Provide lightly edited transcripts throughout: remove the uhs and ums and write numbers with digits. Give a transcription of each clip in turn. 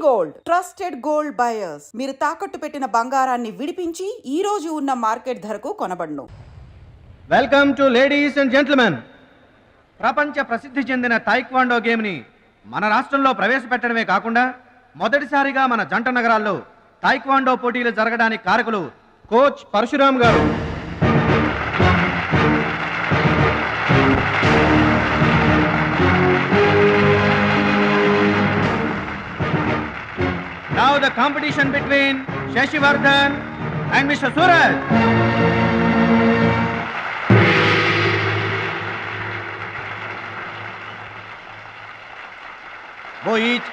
Gold trusted gold buyers. మీరు తాకట్టు పెట్టిన బంగారాన్ని విడిపించి ఈ రోజు ఉన్న మార్కెట్ ధరకు కొనబడును. Welcome to ladies and gentlemen. ప్రపంచ ప్రసిద్ధి చెందిన టైక్వాండో గేమ్ని మన రాష్ట్రంలో ప్రవేశపెట్టడమే కాకుండా మొదటిసారిగా మన జంట నగరాల్లో టైక్వాండో పోటీలు జరగడానికి కారకులు కోచ్ పరశురామ్ గారు. Now the competition between Shashivardhan and Mr. Suraj. Go each.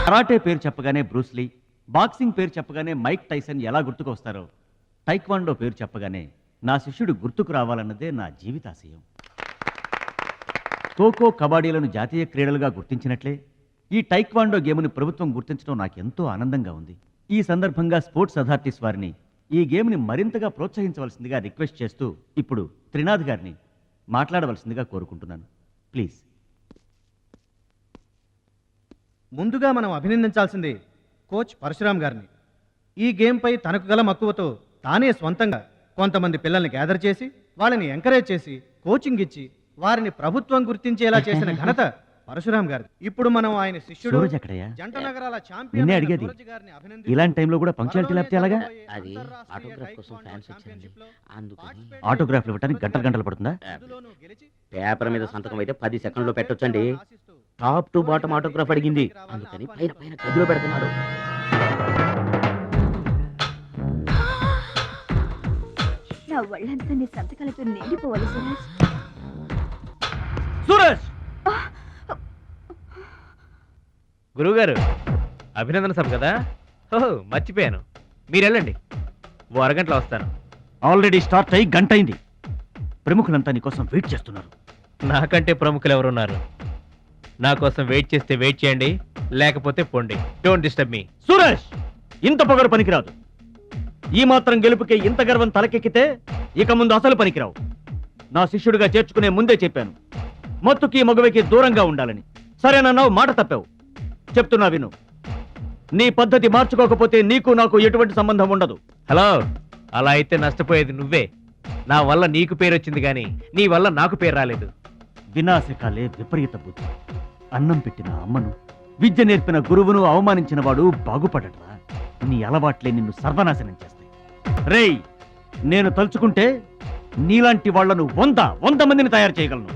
Karate పేరు చెప్పగానే బ్రూస్లీ, బాక్సింగ్ పేరు చెప్పగానే మైక్ టైసన్ ఎలా గుర్తుకు వస్తారో, టైక్వాండో పేరు చెప్పగానే నా శిష్యుడు గుర్తుకు రావాలన్నదే నా జీవితాశయం. ఖోఖో, కబడ్డీలను జాతీయ క్రీడలుగా గుర్తించినట్లే ఈ టైక్వాండో గేమ్ని ప్రభుత్వం గుర్తించడం నాకెంతో ఆనందంగా ఉంది. ఈ సందర్భంగా స్పోర్ట్స్ అథారిటీస్ వారిని ఈ గేమ్ని మరింతగా ప్రోత్సహించవలసిందిగా రిక్వెస్ట్ చేస్తూ ఇప్పుడు త్రినాథ్ గారిని మాట్లాడవలసిందిగా కోరుకుంటున్నాను. ప్లీజ్. ముందుగా మనం అభినందించాల్సింది కోచ్ పరశురామ్ గారిని. ఈ గేమ్పై తనకు గల మక్కువతో తానే స్వంతంగా కొంతమంది పిల్లల్ని గ్యాదర్ చేసి వాళ్ళని ఎంకరేజ్ చేసి కోచింగ్ ఇచ్చి వారిని ప్రభుత్వం గుర్తించేలా చేసిన ఘనత పరశురామ్ గారి. ఇప్పుడు మనం ఆయన శిష్యుడు జంట నగరాల ఛాంపియన్ అడిగేది ఇలాంటి టైంలో కూడా పంక్చువాలిటీ లేకపోతే ఎలాగా? అది ఆటోగ్రాఫ్ కోసం ఫ్యాన్స్ వచ్చారండి, అందుకని. ఆటోగ్రాఫ్లు ఇవ్వడానికి గంటలు పడుతుందా? పేపర్ మీద సంతకం అయితే 10 సెకండ్లో పెట్టొచ్చండి. టాప్ టు బాటమ్ ఆటోగ్రాఫ్ అడిగింది, అందుకని పైన పైన గదిలో పెడుతున్నాడు. నా వాళ్ళంతా నీ సంతకాలతో నిండిపోవాలి సురేష్. సురేష్! గురువుగారు, అభినందన సభ కదా? ఓహో, మర్చిపోయాను. మీరు వెళ్ళండి, ఓ అరగంటలో వస్తాను. ఆల్రెడీ స్టార్ట్ అయ్యి గంట అయింది. ప్రముఖులంతా నీకోసం వెయిట్ చేస్తున్నారు. నాకంటే ప్రముఖులు ఎవరున్నారు? నా కోసం వెయిట్ చేస్తే వెయిట్ చేయండి, లేకపోతే పోండి. Don't disturb me. సురేష్, ఇంత పొగరు పనికిరాదు. ఈ మాత్రం గెలుపుకే ఇంత గర్వం తలకెక్కితే ఇక ముందు అసలు పనికిరావు. నా శిష్యుడిగా చేర్చుకునే ముందే చెప్పాను, మత్తుకి మగవికి దూరంగా ఉండాలని. సరేనన్నావు, మాట తప్పావు. చెప్తున్నా విను. నీ పద్ధతి మార్చుకోకపోతే నీకు నాకు ఎటువంటి సంబంధం ఉండదు. హలో, అలా అయితే నష్టపోయేది నువ్వే. నా వల్ల నీకు పేరు వచ్చింది కానీ నీ వల్ల నాకు పేరు రాలేదు. వినాశకాలే విపరీత బుద్ధి. అన్నం పెట్టిన అమ్మను, విద్య నేర్పిన గురువును అవమానించిన వాడు బాగుపడట్రా. నీ అలవాట్లే నిన్ను సర్వనాశనం చేస్తాయి. రేయ్, నేను తలుచుకుంటే నీలాంటి వాళ్లను 100 మందిని తయారు చేయగలను.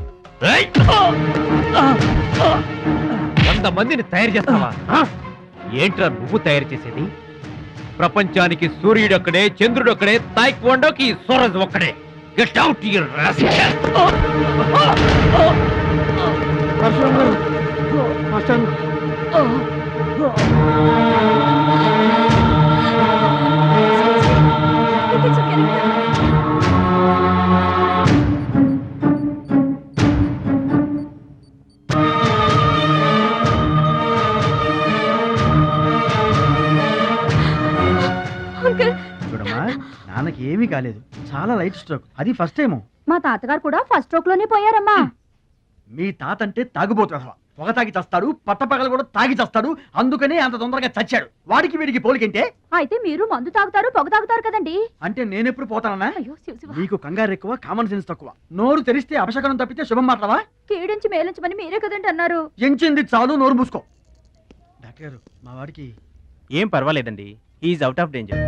100 మందిని తయారు చేస్తావా? ఏంట్రా నువ్వు తయారు చేసేది? ప్రపంచానికి సూర్యుడు ఒక్కడే, చంద్రుడు ఒక్కడే, టైక్వాండోకి సూరజ్ ఒక్కడే. Get out your rascal. చూడమ్మా, నాన్నకి ఏమీ కాలేదు, చాలా లైట్ స్ట్రోక్, అది ఫస్ట్ టైము. మా తాతగారు కూడా ఫస్ట్ స్ట్రోక్ లోనే పోయారమ్మా. మీ తాత అంటే తాగుబోతు పొగ తాగి చస్తాడు, పట్టపగలు కూడా తాగి చస్తాడు, అందుకనే అంత తొందరగా చచ్చాడు. వాడికి వీడికి పోలికంటే. అయితే మీరు మందు తాగుతారు, పొగ తాగుతారు కదండి. అంటే నేనెప్పుడు పోతానన్నా? అయ్యో శివ శివ. నీకు కంగారు ఎక్కువ, కామన్ సెన్స్ తక్కువ. నోరు తెరిస్తే అపశకనం తప్పితే శుభం మాట్లాడవా? కీడించి మేలించమని మీరే కదండి అన్నారు. ఎంచింది చాలు, నోరు మూసుకో. డాక్టర్ గారు, మా వాడికి ఏం పర్వాలేదండి, ఈజ్ అవుట్ ఆఫ్ డేంజర్.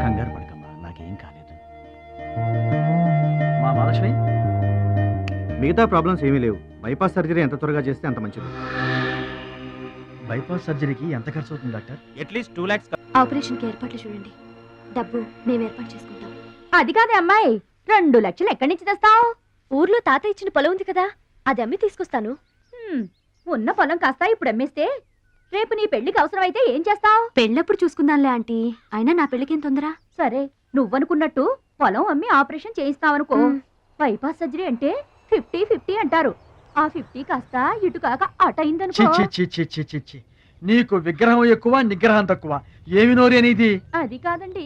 కంగారు పడకమ్మా, నాకేం కాలేదు. మా మహాలక్ష్మి మిగతా ప్రాబ్లమ్స్ ఏమీ లేవు. బైపాస్ సర్జరీ ఎంత త్వరగా చేస్తే అంత మంచిది. బైపాస్ సర్జరీకి ఎంత ఖర్చు అవుతుంది డాక్టర్? At least 2 lakhs. ఆపరేషన్ కి ఏర్పాట్లు చూడండి, డబ్బు మేము ఏర్పాటు చేసుకుంటాం. అది కాదే అమ్మాయి, 2 లక్షలు ఎక్కడి నుంచి తెస్తావు? ఊర్లో తాత ఇచ్చిన పొలం ఉంది కదా, అది అమ్మి తీసుకొస్తాను. ఉన్న పొలం కాస్త ఇప్పుడు అమ్మేస్తే రేపు నీ పెళ్లికి అవసరం అయితే ఏం చేస్తావు? పెళ్ళప్పుడు చూసుకుందాంలే ఆంటీ, అయినా నా పెళ్లికేం తొందర. సరే, నువ్వనుకున్నట్టు పొలం అమ్మి ఆపరేషన్ చేయిస్తావనుకో. బైపాస్ సర్జరీ అంటే 50-50 అంటారు. ఆ 50 కాస్త ఇటు కాక అటైందనుకో. చి చి చి చి చి చి. నీకు విగ్రహం ఎక్కువ, నిగ్రహం తక్కువ. ఏమి నోరు అనేది? అది కాదండి.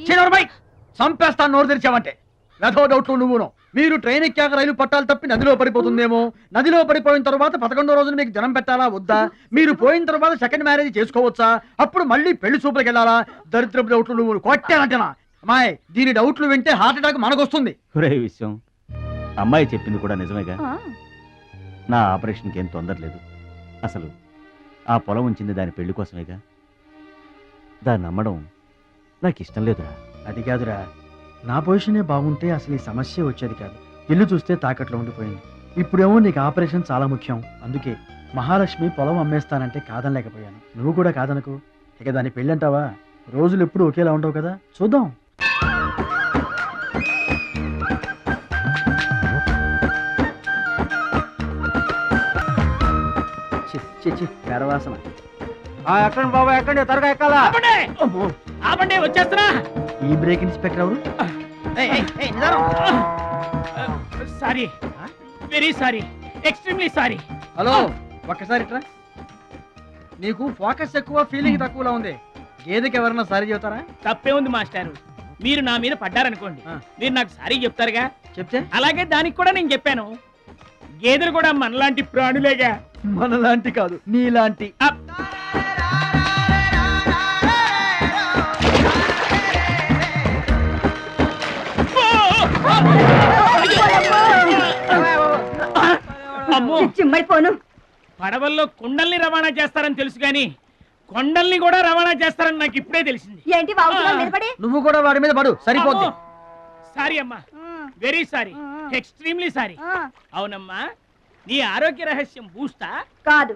చంపేస్తాను నోరు తెరిచావంటే. వెధో డౌట్లు నువ్వును. మీరు ట్రైన్ ఎక్కాక రైలు పట్టాలు తప్పి నదిలో పడిపోతుందేమో. నదిలో పడిపోయిన తర్వాత 11వ రోజున మీకు జనం పెట్టాలా వద్దా? మీరు పోయిన తర్వాత సెకండ్ మ్యారేజ్ చేసుకోవచ్చా? అప్పుడు మళ్ళీ పెళ్లి చూపులకు వెళ్ళాలా? దరిద్రపు డౌట్లు నువ్వు కొట్టానంటేనా? అమ్మాయి, దీని డౌట్లు వింటే హార్ట్ అటాక్ మనకొస్తుంది. ఒరే విషయం, అమ్మాయి చెప్పింది కూడా నిజమేగా. ఆ, నా ఆపరేషన్కి ఏం తొందర లేదు. అసలు ఆ పొలం ఉంచింది దాని పెళ్లి కోసమేగా. దాన్ని నమ్మడం నాకు ఇష్టం లేదురా. అది కాదురా, నా పొజిషనే బాగుంటే అసలు ఈ సమస్య వచ్చేది కాదు. ఇల్లు చూస్తే తాకట్లో ఉండిపోయింది. ఇప్పుడేమో నీకు ఆపరేషన్ చాలా ముఖ్యం. అందుకే మహాలక్ష్మి పొలం అమ్మేస్తానంటే కాదనలేకపోయాను. నువ్వు కూడా కాదనకు. ఇక దాని పెళ్ళంటావా? రోజులు ఎప్పుడు ఒకేలా ఉండవు కదా, చూద్దాం. పెరవాసన. ఎక్కండి బాబా, ఎక్కండి, త్వరగా ఎక్కాలా. ఆపండి, వచ్చేస్తున్నా. ఈ బ్రేక్ ఇన్స్పెక్టర్ ఎవరు? Sorry, very sorry, extremely sorry. Hello, ఒక్కసారి ఇట్రా. నీకు ఫోకస్ ఎక్కువ, ఫీలింగ్ తక్కువలా ఉంది. గేదెకి ఎవరన్నా సారీ చెబుతారా? తప్పే ఉంది మాస్టారు. మీరు నా మీద పడ్డారనుకోండి, మీరు నాకు సారీ చెప్తారుగా. చెప్తే అలాగే దానికి కూడా నేను చెప్పాను. గేదెలు కూడా మనలాంటి ప్రాణులేగా. మనలాంటి కాదు, నీలాంటి. అప్. అమ్మో, చిమ్మడిపోను. పడవల్లో కుండల్ని రవాణా చేస్తారని తెలుసు గాని కొండల్ని కూడా రవాణా చేస్తారని నాకు ఇప్పుడే తెలిసింది. ఏంటి బాగుతున్నావు నిలబడి? నువ్వు కూడా వాడి మీద పడు, సరిపోద్ది. సారీ అమ్మా, వెరీ సారీ, ఎక్స్ట్రీమ్లీ సారీ. అవునమ్మా, నీ ఆరోగ్య రహస్యం బూస్తా కాదు,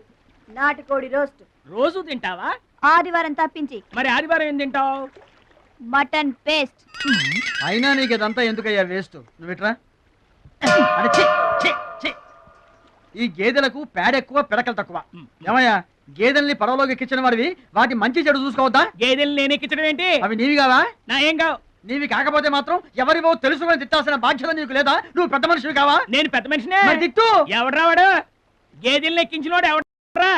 నాటుకోడి రోస్ట్. రోజు తింటావా? ఆదివారం తప్పించి. మరి ఆదివారం ఏం తింటావు? Mutton paste. అయినా నీకు ఇదంతా ఎందుకయ్యా వేస్ట్? నువ్వు ఇట్రా. అరే, ఛీ, ఛీ, ఛీ. ఈ గేదెలకు పేడ ఎక్కువ, పిడకలు తక్కువ. ఏమయ్యా, గేదెల్ని పడవలోకి ఎక్కించిన వాడివి, వాటి మంచి చెడు చూసుకోవద్దా? గేదెలు నేను ఎక్కించడం ఏంటి? అవి నీవి కావా? నా ఏం కావు. నీవి కాకపోతే మాత్రం ఎవరివో తెలుసుకొని తిట్టాల్సిన బాధ్యత నీకు లేదా? నువ్వు పెద్ద మనిషివి కావా? నేను పెద్ద మనిషినే. మరి తిట్టు. ఎవడ్రా వాడు? గేదెల్ని ఎక్కించినోడు ఎవడ్రా?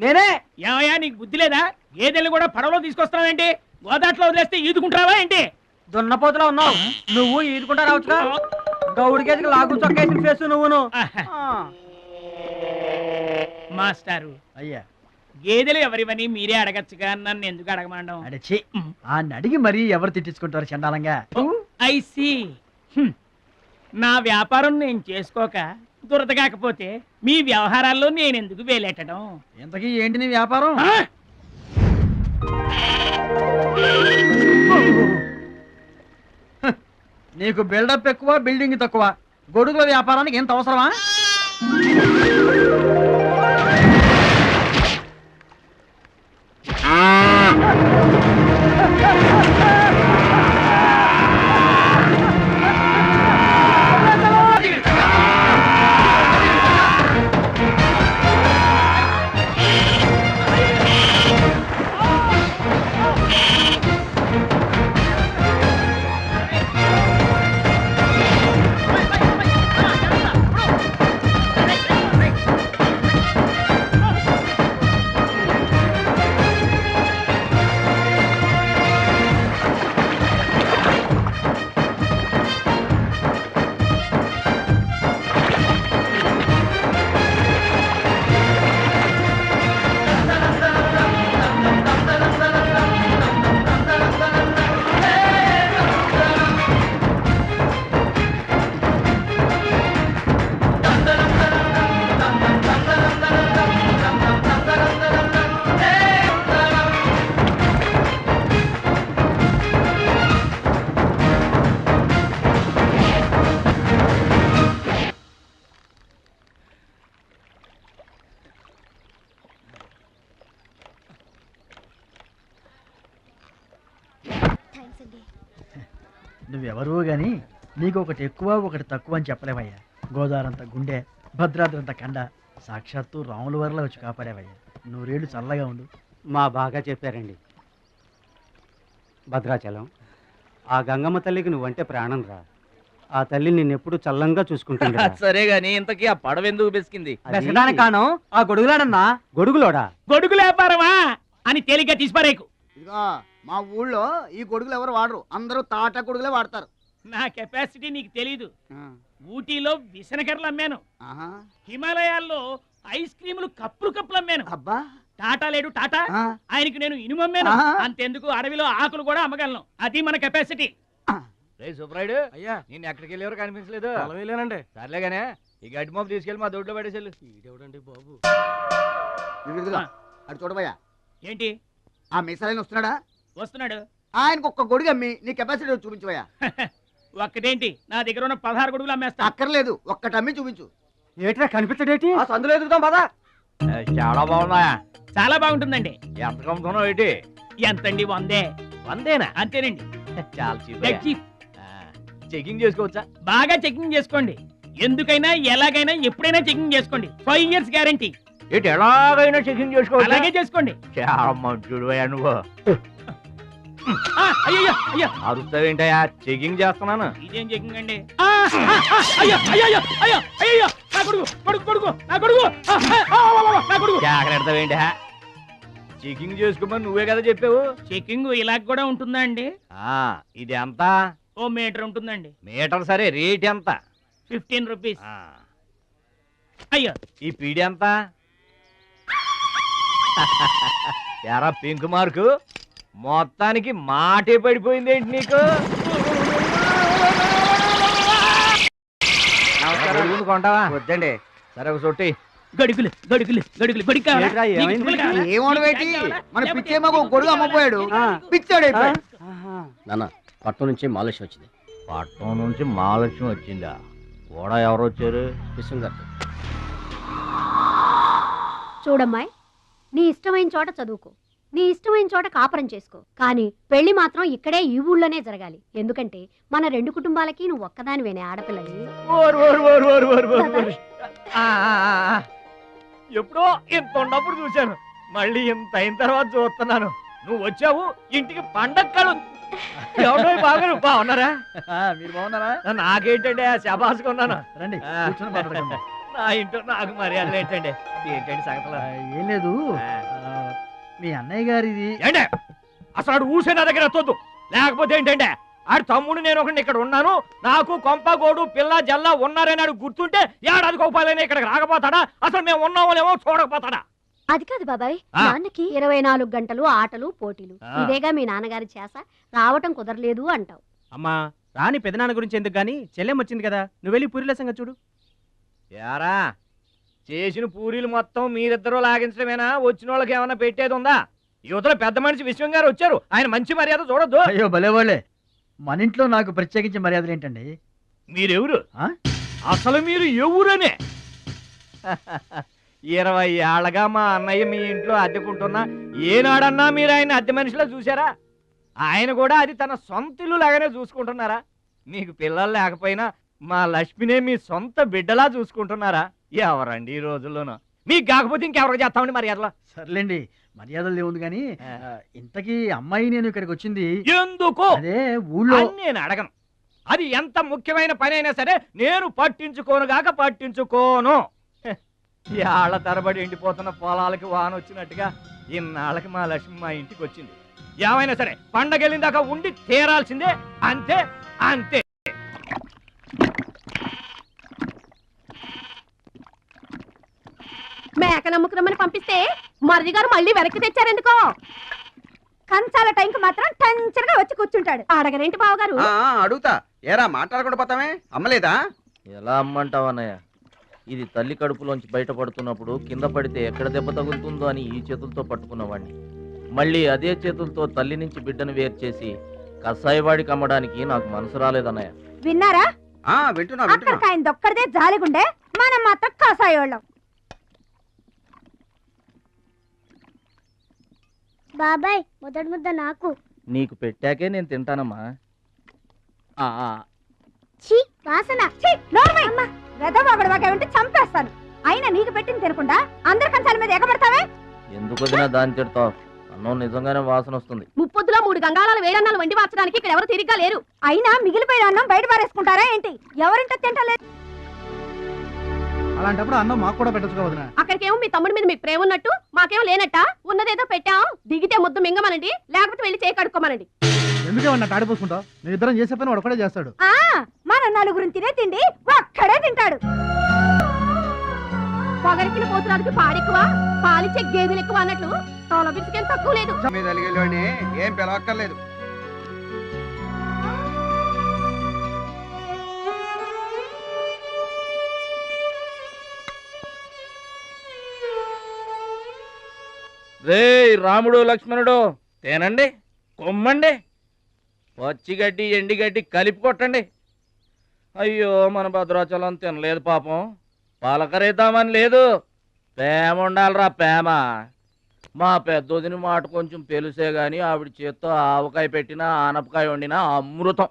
నేనే. ఏమయ్యా, నీకు బుద్ధి లేదా? గేదెల్ని కూడా పడవలో తీసుకొస్తున్నావేంటి? గోదాట్లో వదిలేస్తే ఈదుకుంటావా ఏంటి? దున్నపోతులో ఉన్నావు నువ్వు, ఈదుకుంటా రావచ్చుగా. గౌడి గేదెకి లాగు చొక్కేసిన ఫేస్ నువ్వును. మాస్టారు, అయ్యా, గేదెలు ఎవరివని మీరే అడగచ్చుగా, నన్ను ఎందుకు అడగమండం? అడచి ఆ అడిగి మరీ ఎవరు తిట్టించుకుంటారు చండాలంగా? I see. నా వ్యాపారం నేను చేసుకోక దురద కాకపోతే మీ వ్యవహారాల్లో నేను ఎందుకు వేలెట్టడం? ఇంతకీ ఏంటి నీ వ్యాపారం? నీకు బిల్డప్ ఎక్కువ, బిల్డింగ్ తక్కువ. గొడుగుల వ్యాపారానికి ఎంత అవసరమా? నువ్వెవరో గాని నీకు ఒకటి ఎక్కువ ఒకటి తక్కువ అని చెప్పలేవయ్యా. గోదావరంత గుండె, భద్రాద్రంత కండ, సాక్షాత్తు రాముల వరలో వచ్చి కాపాడేవయ్యా. నూరేళ్ళు చల్లగా ఉండు. మా బాగా చెప్పారండి. భద్రాచలం, ఆ గంగమ్మ తల్లికి నువ్వంటే ప్రాణం రా. ఆ తల్లి నిన్నెప్పుడు చల్లంగా చూసుకుంటుంది. సరే గాని ఇంతకీ ఆ పడవ ఎందుకు బెసికింది? కాను ఆ గొడుగులాడన్నా. గొడుగులోడా? గొడుగు లేపారవా అని తేలిగ్గా తీసిపారేకు. ఇదిగో మా ఊళ్ళో ఈ గొడుగులు ఎవరు వాడరు, అందరూ తాటా గొడుగులే వాడతారు. నా కెపాసిటీ నీకు తెలీదు. ఊటీలో విసనకర్రలు అమ్మాను, ఆహా. హిమాలయాల్లో ఐస్ క్రీములు కప్పులు అమ్మాను. అబ్బా. టాటా లేడు టాటా, ఆ. ఆయనకి నేను ఇనుము అమ్మాను. ఆహా. అంతెందుకు అడవిలో ఆకులు కూడా అమ్మగలను. అది మన కెపాసిటీ. సుబ్రాయుడు అయ్యా, నేను ఎక్కడికి వెళ్ళేవారు కనిపించలేదు. వెళ్ళానండి. సర్లేగానే ఈ గడ్డి మోపు తీసుకెళ్ళి మా దొడ్లో పడేసేళ్ళు. ఇదేవిడండి బాబు. ఇదిగో, అటు చూడబోయా. ఏంటి? ఆ మిసలైన వస్తున్నాడా? వస్తున్నాడు. ఆయనకు ఒక్క గొడుగు అమ్మి నీ కెపాసిటీ చూపించబోయా. ఒక్కటేంటి, నా దగ్గర ఉన్న 16 గొడుగులు అమ్మేస్తా. అక్కర్లేదు, ఒక్కటి అమ్మి చూపించు. ఏట్రా కనిపించడేటి? ఆ సందులో ఎదుగుతాం పదా. చాలా బాగున్నాయా? చాలా బాగుంటుందండి. ఎంత కమ్ముతున్నావు ఏంటి? ఎంతండి? 100. 100 అంతేనండి. చాలా Dead cheap. చెకింగ్ చేసుకోవచ్చా? బాగా చెకింగ్ చేసుకోండి. ఎందుకైనా ఎలాగైనా ఎప్పుడైనా చెకింగ్ చేసుకోండి. 5 years గ్యారంటీ. ఏంటి ఎలాగైనా చెకింగ్ చేసుకోవచ్చా? అలాగే చేసుకోండి. చాలా మంచుడు నువ్వు. అయ్యో అయ్యో, అరుస్తావేంటయా? చెకింగ్ చేస్తున్నాను. ఇదేం చెకింగ్ అండి? అయ్యో అయ్యో అయ్యో అయ్యో, నా కొడుకు కొడుకు కొడుకు నా కొడుకు, నా కొడుకు. జాగ్రత్తవేంటి? చెకింగ్ చేసుకోమని నువ్వే కదా చెప్పావు. చెకింగ్ ఇలా కూడా ఉంటుందా అండి? ఇది ఎంత? ఓ మీటర్ ఉంటుందండి. మీటర్ సరే, రేట్ ఎంత? 15 రూపీస్. అయ్యో, ఈ పీడి ఎంత? ఎరా పింక్ మార్కు, మొత్తానికి మాటే పడిపోయింది ఏంటి నీకు? కొంటావా? వద్దండి. సరే ఒక సొట్టి. గడుగులు గడుగులు గడుగులు గొడుగు కావాలా? ఏంట్రా, నీకు ఏమైంది? పువ్వులు కావాలా? ఏమోడబెట్టి నీకు కావాలా? మన లేకపోతే పిచ్చేమో ఒక గొడుగు అమ్మపోయాడు, పిచ్చాడు అయిపోయాడు. నాన్న, పట్నం నుంచి మాలేష్ వచ్చింది. పట్నం నుంచి మహాలక్ష్మి వచ్చిందా? కూడా ఎవరు వచ్చారు? విశ్వం చూడమ్మాయి, నీ ఇష్టమైన చోట చదువుకో, నీ ఇష్టమైన చోట కాపురం చేసుకో, కానీ పెళ్లి మాత్రం ఇక్కడే ఈ ఊళ్ళోనే జరగాలి. ఎందుకంటే మన 2 కుటుంబాలకి నువ్వు ఒక్కదానివేనే ఆడపిల్లని. ఎప్పుడో ఇంత ఉన్నప్పుడు చూశాను, మళ్ళీ ఇంత అయిన తర్వాత చూస్తున్నాను. నువ్వు వచ్చావు ఇంటికి పండక్కలు. ఎవడో బాగా బాగున్నారా? మీరు బాగున్నారా? నాకేంటండి శబాసుకున్నాను. రండి, కూర్చొని మాట్లాడుకుందాం. నా ఇంట్లో నాకు మర్యాదలు ఏంటండి? ఏంటండి సంగతులు? ఏం లేదు, మీ అన్నయ్య గారిది. ఏంటే అసలు ఆడు ఊసే నా దగ్గర వద్దు. లేకపోతే ఏంటంటే ఆడు తమ్ముడు నేను ఒకటి ఇక్కడ ఉన్నాను, నాకు కొంప గోడు పిల్ల జల్ల ఉన్నారని ఆడు గుర్తుంటే ఏడాది కోపాలని ఇక్కడికి రాకపోతాడా? అసలు మేము ఉన్నామోలేమో చూడకపోతాడా? అది కాదు బాబాయ్, నాన్నకి 24 గంటలు ఆటలు పోటీలు, ఇదేగా మీ నాన్నగారి చేస. రావటం కుదరలేదు అంటావు. అమ్మా, రాని పెదనాన్న గురించి ఎందుకు గాని, చెల్లెం వచ్చింది కదా, నువ్వు వెళ్ళి పూరిల సంగతి చూడు. యారా చేసిన పూరీలు మొత్తం మీరిద్దరూ లాగించడమేనా? వచ్చిన వాళ్ళకి ఏమైనా పెట్టేది ఉందా? యువతలో పెద్ద మనిషి విశ్వం గారు వచ్చారు, ఆయన మంచి మర్యాద చూడొద్దు. అయ్యో భలేవాళ్ళే, మన ఇంట్లో నాకు ప్రత్యేకించి మర్యాదలు ఏంటండి? మీరెవరు? ఆ? అసలు మీరు ఎవరనే? 20 ఏళ్ళగా మా అన్నయ్య మీ ఇంట్లో అద్దెకుంటున్నా ఏనాడన్నా మీరు ఆయన అద్దె మనిషిలో చూసారా? ఆయన కూడా అది తన సొంత ఇల్లు లాగానే చూసుకుంటున్నారా? మీకు పిల్లలు లేకపోయినా మా లక్ష్మినే మీ సొంత బిడ్డలా చూసుకుంటున్నారా? ఎవరండి ఈ రోజుల్లోనూ? మీకు కాకపోతే ఇంకెవరికి చేస్తామండి మర్యాదలో? సర్లేండి, మర్యాదలు ఏముంది కానీ ఇంతకీ అమ్మాయి నేను ఇక్కడికి వచ్చింది ఎందుకు? అదే ఊళ్ళో. అని నేను అడగను. అది ఎంత ముఖ్యమైన పని అయినా సరే నేను పట్టించుకోనుగాక పట్టించుకోను. ఏళ్ల తరబడి ఎండిపోతున్న పొలాలకి వాన వచ్చినట్టుగా ఇన్నాళ్ళకి మా లక్ష్మి మా ఇంటికి వచ్చింది. ఏమైనా సరే పండగ వెళ్ళిన దాకా ఉండి తీరాల్సిందే, అంతే అంతే. మేక నమ్ముకురమ్మని పంపిస్తే మరిది గారు మళ్ళీ వెనక్కి తెచ్చారెందుకో. కంచాల టైంకి మాత్రం టెన్షన్గా వచ్చి కూర్చుంటాడు. అడగరేంటి బావగారు? అడుగుతా. ఏరా మాట్లాడకుండా పోతామే, అమ్మలేదా? ఎలా అమ్మంటావు అన్నయ్య? ఇది తల్లి కడుపులోంచి బయటపడుతున్నప్పుడు కింద పడితే ఎక్కడ దెబ్బ తగులుతుందో అని ఈ చేతులతో పట్టుకున్నవాడిని, మళ్ళీ అదే చేతులతో తల్లి నుంచి బిడ్డను వేరు చేసి కసాయివాడికి అమ్మడానికి నాకు మనసు రాలేదన్నయ్య. విన్నారా? వింటున్నా. అక్కడికి ఆయన దొక్కడిదే జాలిగుండే, మనం మాత్రం కసాయోళ్ళం. బాబాయ్, మొదటి ముద్ద నాకు. నీకు పెట్టాకే నేను తింటానమ్మా. ఉంటే చంపేస్తాను. అయినా నీకు పెట్టింది తినకుండా అందరి కంచాల మీద ఎగబడతావే. ఎందుకు వదినా దాన్ని తిడతావు? అన్నం నిజంగానే వాసన వస్తుంది. ముప్పొద్దులో 3 గంగాళాలు వేడన్నాలు వండి మార్చడానికి ఇక్కడ ఎవరు తిరిగ్గా లేరు. అయినా మిగిలిపోయిన అన్నం బయట పారేసుకుంటారా ఏంటి? ఎవరింట తింటలేదు. అలాంటప్పుడు అన్నం మాకు కూడా పెట్టచ్చు వదినా. అక్కడికేమో మీ తమ్ముడి మీద మీకు ప్రేమ ఉన్నట్టు మాకేమో లేనట్ట. ఉన్నదేదో పెట్టాం, దిగితే ముద్దు మింగమనండి, లేకపోతే వెళ్ళి చేయి కడుక్కోమనండి. ఎందుకేమన్నా తాడిపోసుకుంటావు? నేను ఇద్దరం చేసే పని వాడు ఒకటే చేస్తాడు. మన నలుగురిని తినే తిండి ఒక్కడే తింటాడు. పొగరికిన పోతురానికి పాడెక్కువ, పాలిచ్చే గేదెలు ఎక్కువ అన్నట్లు తోల బిడ్డకేం తక్కువ లేదు. ఏం పిలవక్కర్లేదు. రే రాముడు లక్ష్మణుడు తేనండి, కొమ్మండి, పచ్చిగడ్డి ఎండిగడ్డి కలిపి కొట్టండి. అయ్యో మన భద్రాచలం తినలేదు పాపం, పలకరేద్దామని లేదు. ప్రేమ ఉండాలిరా ప్రేమ. మా పెద్దోదిని మాట కొంచెం పెలుసే గాని ఆవిడ చేత్తో ఆవకాయ పెట్టినా ఆనపకాయ వండినా అమృతం.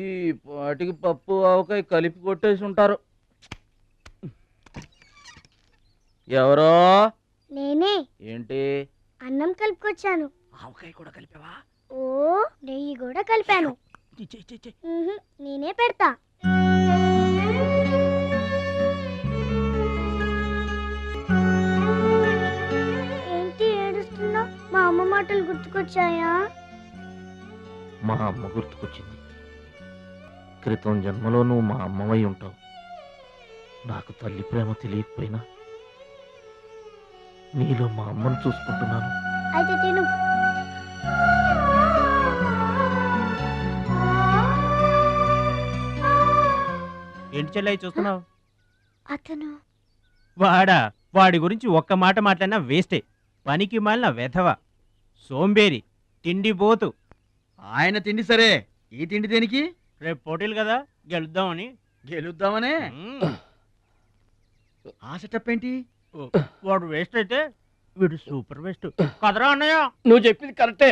ఈ పాటికి పప్పు ఆవకాయ కలిపి కొట్టేసి ఉంటారు. ఎవరో నేనే. ఏంటి? అన్నం కలుపుకొచ్చాను. ఆవకాయ కూడా కలిపావా? ఓ నెయ్యి కూడా కలిపాను. నేనే పెడతా. ఏంటి ఏడుస్తున్నావు? మా అమ్మ మాటలు గుర్తుకొచ్చాయా? మా అమ్మ గుర్తుకొచ్చింది. క్రితం జన్మలో నువ్వు మా అమ్మవై ఉంటావు. నాకు తల్లి ప్రేమ తెలియకపోయినా నీలో మా అమ్మను చూసుకుంటున్నాను. అయితే తిను. ఏంటి చెల్లయ్య చూస్తున్నావు? అతను వాడి గురించి ఒక్క మాట మాట్లాడినా వేస్టే. పనికి మాలిన వెధవ, సోంబేరి, తిండి పోతు. ఆయన తిండి సరే, ఈ తిండి దేనికి? రేపు పోటీలు కదా, గెలుద్దామని. గెలుద్దామనే? ఆ సెటప్ ఏంటి? వాడు వేస్ట్ అయితే వీడు సూపర్ వేస్ట్ కదరా అన్నయ్య. నువ్వు చెప్పింది కరెక్టే.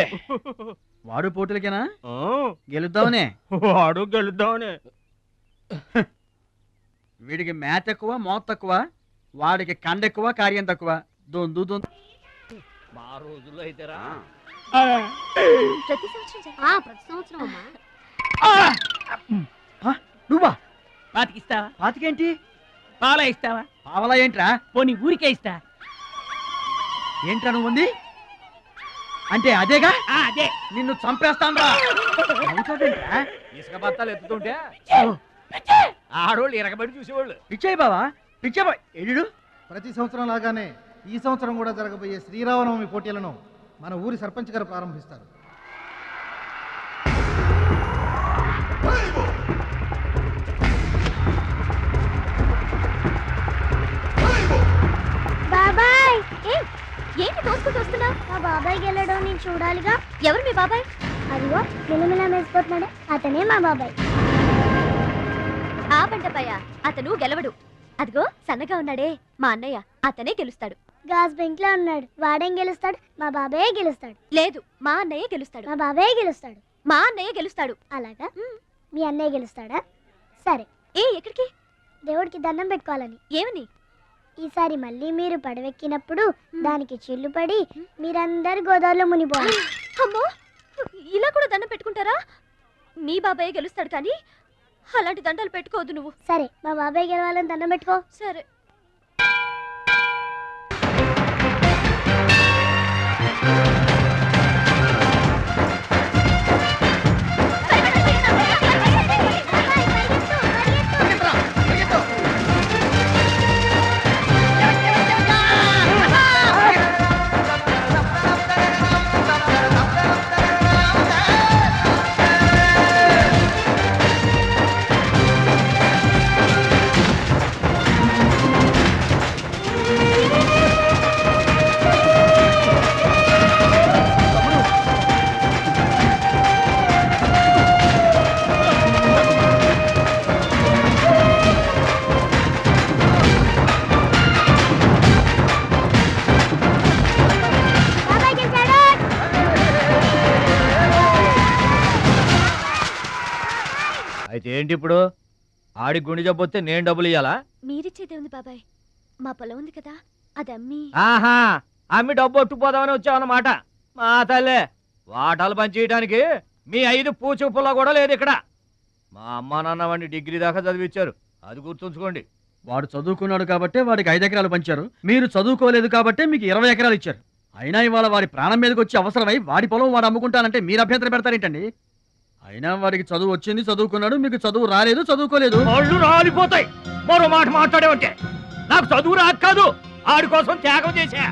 వాడు పోటీలకేనా? గెలుద్దామనే? వాడు గెలుద్దామనే. వీడికి మ్యాథ్ ఎక్కువ, మోత్ తక్కువ. వాడికి కండ ఎక్కువ, కార్యం తక్కువ. దొందు దొందు. మా రోజుల్లో అయితేరా ప్రతి సంవత్సరం అమ్మా. నువ్వా? పాతికిస్తావా? పాతికేంటి? పాలా ఇస్తావా? పావలా ఏంట్రా? పోనీ ఊరికే ఇస్తా. ఏంట్రా నువ్వు ఉంది? అంటే అదేగా? అదే. నిన్ను చంపేస్తాను రా. ఇసుక బత్తాలు ఎత్తుతుంటే ఆడోళ్ళు ఇరగబడి చూసేవాళ్ళు. పిచ్చాయి బావా, పిచ్చాయి బాయ్. ఎడు ప్రతి సంవత్సరం లాగానే ఈ సంవత్సరం కూడా జరగబోయే శ్రీరామనవమి పోటీలను మన ఊరి సర్పంచ్ గారు ప్రారంభిస్తారు. బాబాయ్, ఏంటి తోసుకుంటూ వస్తున్నావు? మా బాబాయ్ గెలడం నేను చూడాలిగా. ఎవరు మీ బాబాయ్? అదిగో మిలమిల మెరిసిపోతున్నాడే, అతనే మా బాబాయ్. ఆ బండపయ్య, అతను గెలవడు. అదిగో సన్నగా ఉన్నాడే మా అన్నయ్య, అతనే గెలుస్తాడు. గాజ్ బెంక్ లో ఉన్నాడు, వాడేం గెలుస్తాడు? మా బాబాయ్ గెలుస్తాడు. లేదు, మా అన్నయ్య గెలుస్తాడు. మా బాబాయ్ గెలుస్తాడు. మా అన్నయ్య గెలుస్తాడు. అలాగా? మీ అన్నయ్య గెలుస్తాడా? సరే. ఎక్కడికి? దేవుడికి దండం పెట్టుకోవాలని. ఏమని? ఈసారి మళ్ళీ మీరు పడవెక్కినప్పుడు దానికి చిల్లు పడి మీరందరు గోదావరిలో మునిపోవాలి. అమ్మో, ఇలా కూడా దండం పెట్టుకుంటారా? నీ బాబాయ్ గెలుస్తాడు కానీ అలాంటి దండాలు పెట్టుకోవద్దు నువ్వు. సరే, మా బాబాయ్ గెలవాలని దండం పెట్టుకో. సరే. ఏంటి ఇప్పుడు ఆడి గుండె జబ్బు వస్తే నేను డబ్బులు ఇయ్యాలా? మీరిచ్చేదే ఉంది బాబాయ్, మా పొలం ఉంది కదా అది అమ్మి. ఆహా, అమ్మి డబ్బు ఒట్టుకుపోదామని వచ్చావన్నమాట. మా తల్లే, వాటాలు పంచేయడానికి మీ 5 పూచు పుల్ల కూడా లేదు ఇక్కడ. మా అమ్మా నాన్న వాడిని డిగ్రీ దాకా చదివించారు, అది గుర్తుంచుకోండి. వాడు చదువుకున్నాడు కాబట్టి వాడికి 5 ఎకరాలు పంచారు, మీరు చదువుకోలేదు కాబట్టి మీకు 20 ఎకరాలు ఇచ్చారు. అయినా ఇవాళ వాడి ప్రాణం మీదకి వచ్చి అవసరమై వాడి పొలం వాడు అమ్ముకుంటానంటే మీరు అభ్యంతరం పెడతారేంటండి? అయినా వాడికి చదువు వచ్చింది, చదువుకున్నాడు, మీకు చదువు రాలేదు, చదువుకోలేదు. వాళ్ళు రాలిపోతాయి మరో మాట మాట్లాడేవంటే. నాకు చదువు రాక కాదు, ఆడి కోసం త్యాగం చేశా.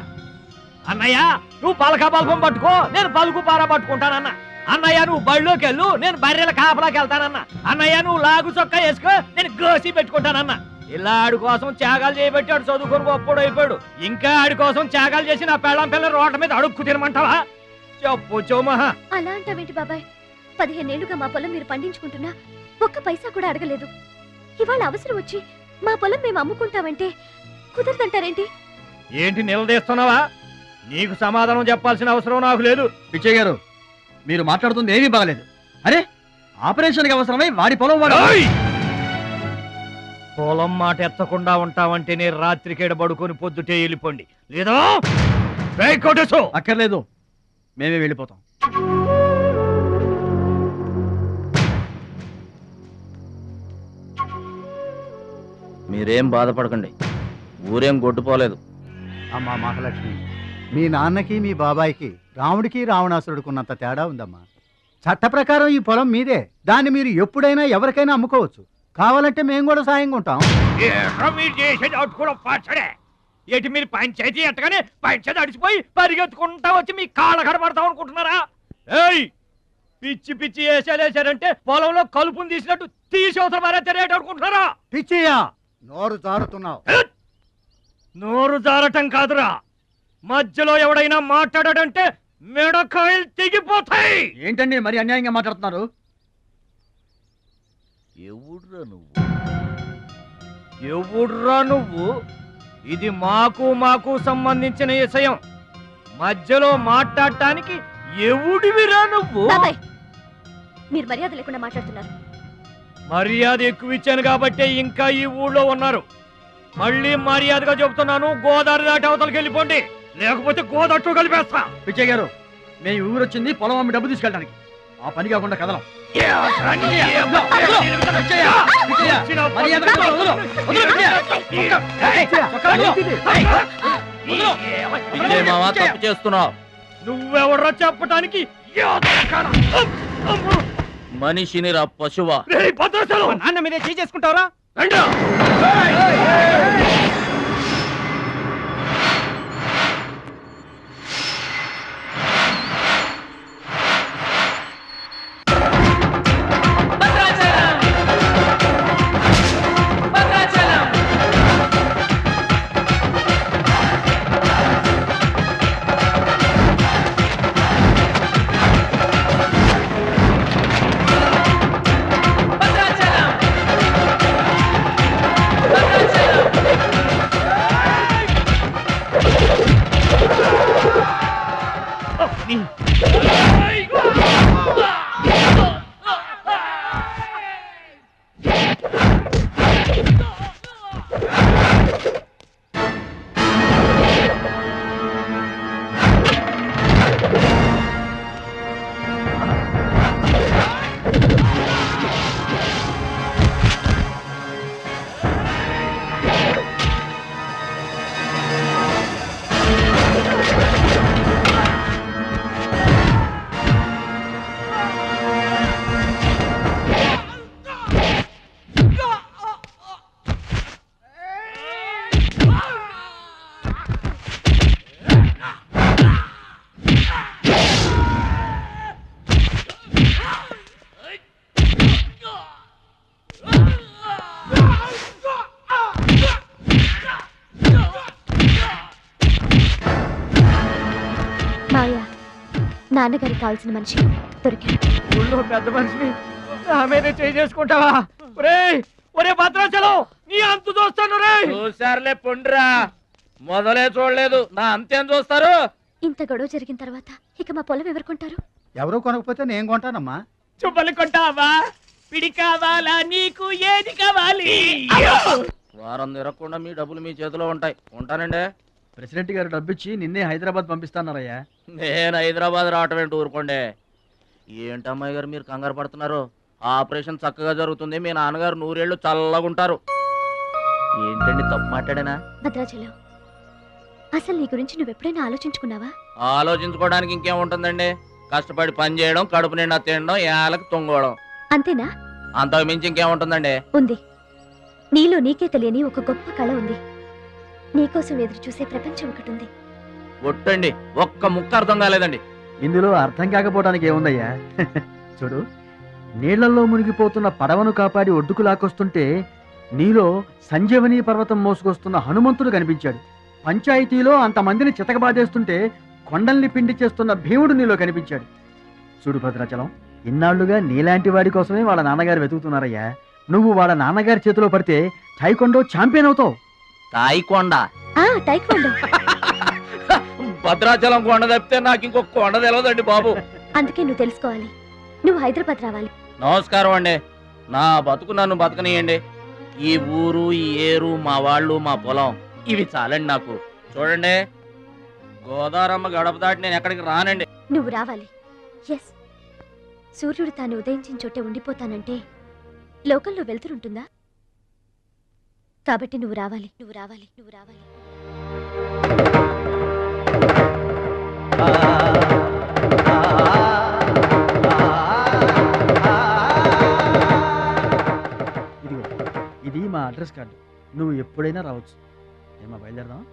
అన్నయ్య నువ్వు పలక బల్పం పట్టుకో, నేను పలుకు పార పట్టుకుంటానన్న. అన్నయ్య నువ్వు బళ్ళోకి వెళ్ళు, నేను బర్రెల కాపలాకి వెళ్తానన్న. అన్నయ్య నువ్వు లాగు చొక్కా వేసుకో, నేను గోసి పెట్టుకుంటానన్న. ఇలా ఆడి కోసం త్యాగాలు చేయబెట్టాడు, చదువుకొని గొప్పడు అయిపోయాడు. ఇంకా ఆడి కోసం త్యాగాలు చేసి నా పెళ్ళం పిల్ల రోడ్ల మీద అడుక్కు తినమంటావా? చెప్పు చోమహా. అలా అంటావేంటి బాబాయ్? 15 ఏళ్లుగా మా పొలం మీరు పండించుకుంటున్నా ఒక్క పైసా కూడా అడగలేదు. ఇవాళ అవసరం వచ్చి మా పొలం మేము అమ్ముకుంటామంటే కుదరదంటారేంటి? ఏంటి నిలదీస్తున్నావా? నీకు సమాధానం చెప్పాల్సిన అవసరం నాకు లేదు. పిచ్చయ్య గారు, మీరు మాట్లాడుతుంది ఏమీ బాగలేదు. అరే, ఆపరేషన్కి అవసరమై వాడి పొలం వాడు. పొలం మాట ఎత్తకుండా ఉంటావంటే నేను రాత్రికేడ పడుకొని పొద్దుటే వెళ్ళిపోండి, లేదా అక్కర్లేదు, మేమే వెళ్ళిపోతాం. మీరేం బాధపడకండి, ఊరేం గొడ్డుపోలేదు. అమ్మా మహాలక్ష్మి, మీ నాన్నకి మీ బాబాయికి రాముడికి రావణాసురుడికున్నంత తేడా ఉందమ్మా. చట్ట ప్రకారం ఈ పొలం మీదే, దాన్ని మీరు ఎప్పుడైనా ఎవరికైనా అమ్ముకోవచ్చు. కావాలంటే మేము కూడా సాయంగా ఉంటాం. మీరు చేసేది అట్టుకోవడం పచ్చడే. ఏంటి మీరు పంచాయతీ ఎట్టగానే పంచాయతీ అడిచిపోయి పరిగెత్తుకుంటా వచ్చి మీ కాళ్ళ కడబడతాం అనుకుంటున్నారా? ఏయ్, పిచ్చి పిచ్చి వేసారంటే పొలంలో కలుపుని తీసినట్టు తీసి అవసరం మరే తెలియట అనుకుంటున్నారా? పిచ్చియా, నోరు జారుతున్నావు. నోరు జారటం కాదురా, మధ్యలో ఎవడైనా మాట్లాడాడంటే మెడకాయలు తెగిపోతాయి. ఏంటండి మరి అన్యాయంగా మాట్లాడుతున్నారు? ఎవడ్రా నువ్వు? ఇది మాకు సంబంధించిన విషయం. మధ్యలో మాట్లాడటానికి ఎవడివిరా నువ్వు? బాబాయ్, మీరు మర్యాద లేకుండా మాట్లాడుతున్నారు. మర్యాద ఎక్కువ ఇచ్చాను కాబట్టే ఇంకా ఈ ఊళ్ళో ఉన్నారు. మళ్ళీ మర్యాదగా చెబుతున్నాను, గోదావరి దాటి అవతలకి వెళ్ళిపోండి, లేకపోతే గోదట్టు కలిపేస్తా. పిచ్చయ్య గారు, మేము ఊరు వచ్చింది పొలం అమ్మి డబ్బు తీసుకెళ్ళడానికి, ఆ పని కాకుండా కదలం. తప్పు చేస్తున్నావు. నువ్వెవడ్రా చెప్పటానికి? మనిషిని రా పశువా. నాన్న మీదే చేసుకుంటావరా? నాన్నగారికి కావాల్సిన మనిషి దొరికాడు. ఊళ్ళో పెద్ద మనిషిని నా మీదే చేసుకుంటావా? ఒరే భద్రాచలం, నీ అంతు చూస్తాను రే. చూసారులే పొండ్రా, మొదలే చూడలేదు, నా అంతేం చూస్తారు? ఇంత గొడవ జరిగిన తర్వాత ఇక మా పొలం ఎవరు కొంటారు? ఎవరో కొనకపోతే నేను కొంటానమ్మా. చుబ్బలు కొంటావా? పిడి కావాలా నీకు ఏది కావాలి వారం తిరగకుండా మీ డబ్బులు మీ చేతిలో ఉంటాయి. ఉంటానండి. ప్రెసిడెంట్ గారు డబ్బిచ్చి నిన్నే హైదరాబాద్ పంపిస్తాన్నారయ్యా. నేను హైదరాబాద్ రావటం ఏంటి ఊరుకోండి. ఏంటమ్మాయి గారు మీరు కంగారు పడుతున్నారు? ఆపరేషన్ చక్కగా జరుగుతుంది. మీ నాన్నగారు 100 ఏళ్ళు చల్లగుంటారు. ఏంటండి తప్పు మాట్లాడానా? భద్రాచలం, అసలు నీ గురించి నువ్వెప్పుడైనా ఆలోచించుకున్నావా? ఆలోచించుకోవడానికి ఇంకేముంటుందండి? కష్టపడి పని చేయడం, కడుపు నిండా తినడం, ఏళ్ళకి తొంగోవడం, అంతేనా? అంతకు మించి ఇంకేముంటుందండి? ఉంది. నీలో నీకే తెలియని ఒక గొప్ప కళ ఉంది. నీకోసం ఎదురు చూసే ప్రపంచం ఒకటి ఉంది. ఒట్టండి, ఒక్క ముక్క అర్థం కాలేదండి. ఇందులో అర్థం కాకపోవడానికి ఏముందయ్యా? చూడు, నీళ్లలో మునిగిపోతున్న పడవను కాపాడి ఒడ్డుకు లాక్కొస్తుంటే నీలో సంజీవని పర్వతం మోసుకొస్తున్న హనుమంతుడు కనిపించాడు. పంచాయతీలో అంతమందిని చితకబాదేస్తుంటే కొండల్ని పిండి చేస్తున్న భీముడు నీలో కనిపించాడు. చూడు భద్రాచలం, ఇన్నాళ్లుగా నీలాంటి వాడి కోసమే వాళ్ళ నాన్నగారు వెతుకుతున్నారయ్యా. నువ్వు వాళ్ళ నాన్నగారి చేతిలో పడితే టైకొండో ఛాంపియన్ అవుతావు. తాయికొండ? టైక్వాండో. భద్రాచలం కొండ తప్పితే నాకు ఇంకొక కొండ తెలియదండి బాబు. అందుకే నువ్వు తెలుసుకోవాలి. నువ్వు హైదరాబాద్ రావాలి. నమస్కారం అండి. నా బతుకు నన్ను బతకనియండి. ఈ ఊరు, ఈ ఏరు, మా వాళ్ళు, మా పొలం, ఇవి చాలండి నాకు. చూడండి, గోదావరమ్మ గడప దాటి నేను ఎక్కడికి రానండి. నువ్వు రావాలి. ఎస్, సూర్యుడు తాను ఉదయించిన చోటే ఉండిపోతానంటే లోకంలో వెళ్తురుంటుందా? కాబట్టి నువ్వు రావాలి, నువ్వు రావాలి, నువ్వు రావాలి. ఇదిగో, ఇది మా అడ్రస్ కార్డు. నువ్వు ఎప్పుడైనా రావచ్చు. ఏమా బయలుదేరదాం?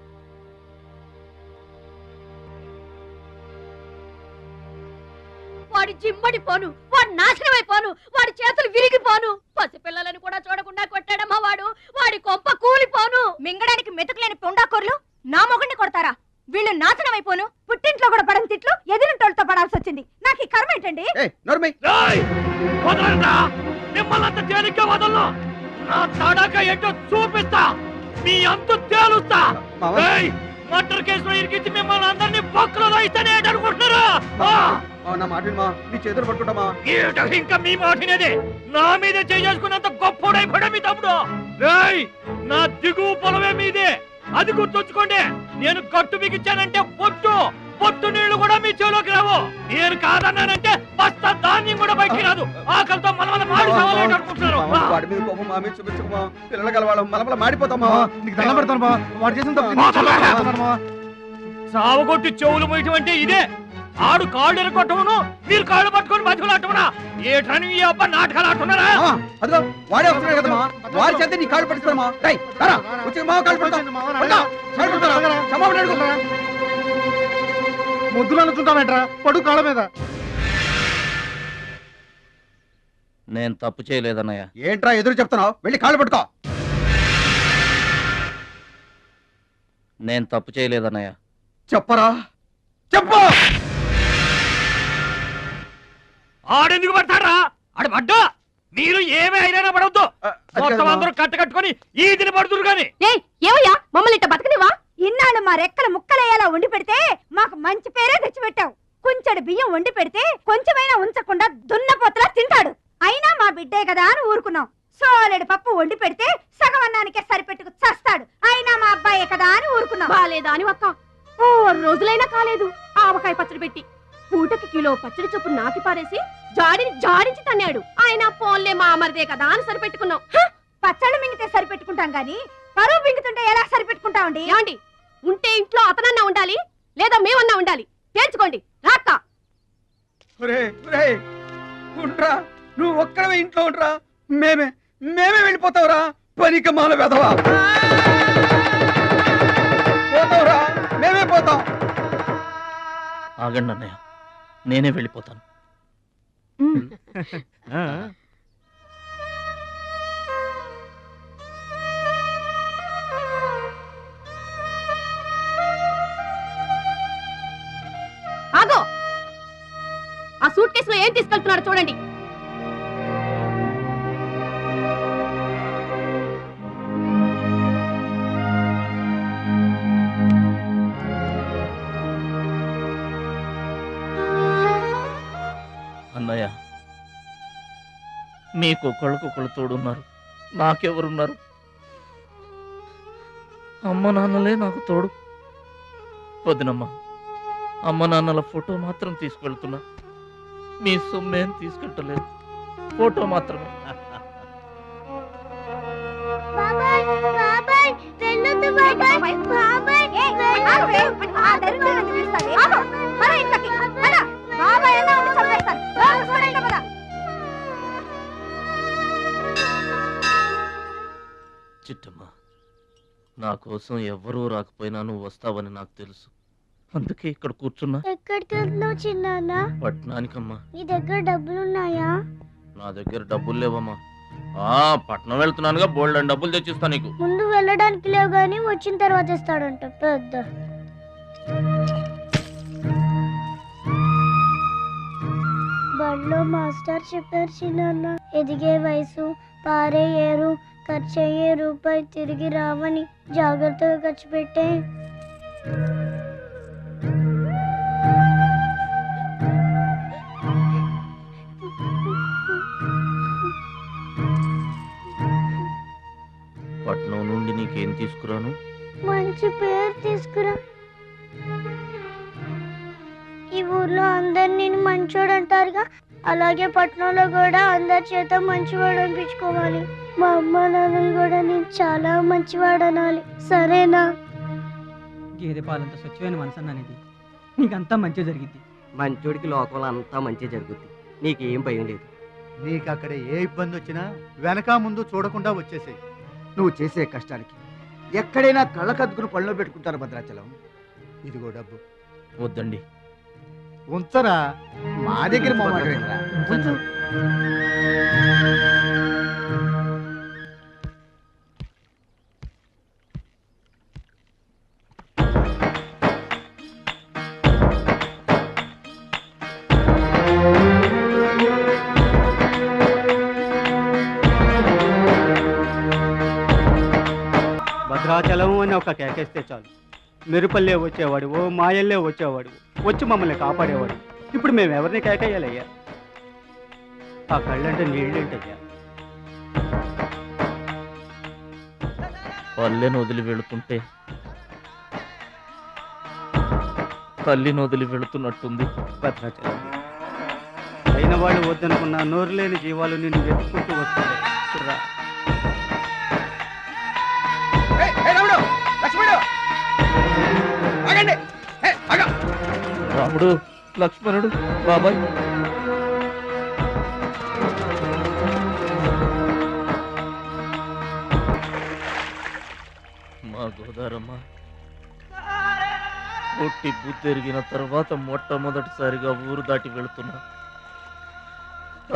వాడి జిమ్మడిపోను, వాడు నాశనమైపోను, వాడి చేతులు విరిగిపోను. పసిపిల్లలను కూడా చూడకుండా కొట్టాడమ్మా వాడు. వాడి కొంప కూలిపోను. మింగడానికి మెతుకులేని పొండాకోర్లు నా మొగుడిని కొడతారా? వీళ్ళు నాశనమైపోను. పుట్టింట్లో కూడా పడని తిట్లు ఎదిరింటోళ్ళతో పడాల్సి వచ్చింది. నాకు ఈ కర్మ ఏంటండి? మిమ్మల్ని తేలిగ్గా వదలను. నా తడాక ఏంటో చూపిస్తా, మీ అంతు తేలుస్తా. మర్డర్ కేసులో ఇరికించి మిమ్మల్ని అందరినీ పక్కలో ఇస్తానే అనుకుంటున్నారా? ఇంకా మీ మాటినేది. నా మీద చేసుకున్నంత గొప్పడైపోయా మీ తమ్ముడు. నా దిగువ పొలమే మీదే, అది గుర్తుంచుకోండి. నేను కట్టు బిగించానంటే పొట్టు నీళ్లు కూడా మీ చెవులోకి రావు. నేను కాదన్నానంటే బస్తా ధాన్యం కూడా బయటికి రాదు. ఆకలితో మన మాడి అనుకుంటున్నారు. సావగొట్టి చెవులు పోయటం అంటే ఇదే. ఆడు కాళ్ళు కొట్టవును, మీరు కాళ్ళు పట్టుకొని బతుకులాటమునా? ఏ ట్రైన్ ఈ అబ్బా నాటకాలు ఆడుతున్నారా? ముద్దులు అనుకుంటామేట్రా, పడు కాళ్ళ మీద. నేను తప్పు చేయలేదన్నయ్య. ఏంట్రా ఎదురు చెప్తున్నావు? వెళ్ళి కాళ్ళు పట్టుకో. నేను తప్పు చేయలేదన్నయ్య. చెప్పరా, చెప్పు. ఆడెందుకు పడతారా? ఆడు పడ్డా మీరు ఏమీ అయినా పడవద్దు. మొత్తం అందరూ కట్టుకొని ఈదిని పడుతురు గాని. ఏమయ్యా, మమ్మల్ని ఇట్ట బతకనివా? ఇన్నాళ్ళు మా రెక్కల ముక్కలయ్యేలా వండి పెడితే మాకు మంచి పేరే తెచ్చిపెట్టావు. కొంచెడు బియ్యం వండి పెడితే కొంచెమైనా ఉంచకుండా దున్నపోతలా తింటాడు. అయినా మా బిడ్డే కదా అని ఊరుకున్నాం. సోలెడు పప్పు వండి పెడితే సగం అన్నానికే సరిపెట్టుకు చస్తాడు. అయినా మా అబ్బాయే కదా అని ఊరుకున్నాం. బాలేదా అని ఒక్క 4 రోజులైనా కాలేదు ఆవకాయ పచ్చడి పెట్టి. పూటకి కిలో పచ్చడి చొప్పు నాకి పారేసి జాడించి తన్నాడు. ఆయన పోన్లే మా అమరదే కదా అని సరిపెట్టుకున్నాం. పచ్చళ్ళు మింగితే సరిపెట్టుకుంటాం గాని పరువు మింగుతుంటే ఎలా సరిపెట్టుకుంటామండి? ఏమండి, ఉంటే ఇంట్లో అతనన్నా ఉండాలి, లేదా మేమన్నా ఉండాలి. తేల్చుకోండి. రాక్క నువ్వు ఒక్కడవే ఇంట్లో ఉండరా. మేమే వెళ్ళిపోతావురా. పనికి మాల వెధవా. పోతావురా, మేమే పోతాం. ఆగండి అన్నయ్య, నేనే వెళ్ళిపోతాను. ఆగో, ఆ సూట్ కేసులో ఏం తీసుకెళ్తున్నారో చూడండి. అన్నయ్య, మీకు ఒకళ్ళకొకళ్ళు తోడున్నారు, నాకెవరున్నారు? అమ్మ నాన్నలే నాకు తోడు. వదినమ్మా, అమ్మ నాన్నల ఫోటో మాత్రం తీసుకెళ్తున్నా, మీ సొమ్మేం తీసుకెళ్ళలేదు, ఫోటో మాత్రమే. బాబాయ్ బాబాయ్ వెళ్ళొద్దు బాబాయ్ బాబాయ్ చిట్టమ్మ, నా కోసం ఎవ్వరూ రాకపోయినా నువ్వు వస్తావని నాకు తెలుసు, అందుకే ఇక్కడ కూర్చున్నా. ఎక్కడికి వెళ్తున్నావు చిన్నాన్న? పట్నానికమ్మా. నీ దగ్గర డబ్బులున్నాయా? నా దగ్గర డబ్బులు లేవమ్మా. పట్నం వెళ్తున్నానుగా, బోల్డ్ అని డబ్బులు తెచ్చిస్తా నీకు. ముందు వెళ్ళడానికి లేవు గానీ వచ్చిన తర్వాత ఇస్తాడంట పెద్ద. బడిలో మాస్టర్ చెప్పారు చిన్నాన్న, ఎదిగే వయసు, పారే ఏరు, ఖర్చయ్యే రూపాయి తిరిగి రావని, జాగ్రత్తగా ఖర్చు పెట్టే. పట్నం నుండి నీకేం తీసుకురాను? మంచి పేరు తీసుకురా. ఈ ఊర్లో అందరు నేను మంచోడు అంటారుగా, అలాగే పట్నంలో కూడా అందరి చేత మంచివాడు అనిపించుకోవాలి. మా అమ్మ నాన్నలు కూడా నేను చాలా మంచివాడు అనాలి, సరేనా? గేదె పాలంత స్వచ్ఛమైన మనసు అనేది నీకంతా మంచి జరిగింది. మంచోడికి లోకంలో అంతా మంచి జరుగుద్ది, నీకేం భయం లేదు. నీకు అక్కడ ఏ ఇబ్బంది వచ్చినా వెనక ముందు చూడకుండా వచ్చేసేయ్. నువ్వు చేసే కష్టానికి ఎక్కడైనా కళ్ళకద్దుకుని పళ్ళలో పెట్టుకుంటారు భద్రాచలం. ఇదిగో డబ్బు. వద్దండి. ఉంచరా. మా దగ్గర మొహమాటమేంట్రా? ఉంచు. భద్రాచలం అని ఒక కేకేస్తే చాలు, మెరుపల్లే వచ్చేవాడు, ఓ మాయల్లే వచ్చేవాడు, వచ్చి మమ్మల్ని కాపాడేవాడు. ఇప్పుడు మేము ఎవరిని కేకేయాలయ్యా? ఆ కళ్ళంటే నీళ్ళేంటయ్యా? పల్లెను వదిలి వెళుతుంటే తల్లిని వదిలి వెళుతున్నట్టుంది. భద్రాచలం అయిన వాళ్ళు వద్దనుకున్న నోరు లేని జీవాలు నిన్ను వెతుక్కుంటూ వస్తాయి. రా. రాముడు, లక్ష్మణుడు, బాబాయ్. మా గోదారమ్మ పుట్టి బుద్ధెరిగిన తర్వాత మొట్టమొదటిసారిగా ఊరు దాటి వెళుతున్నా.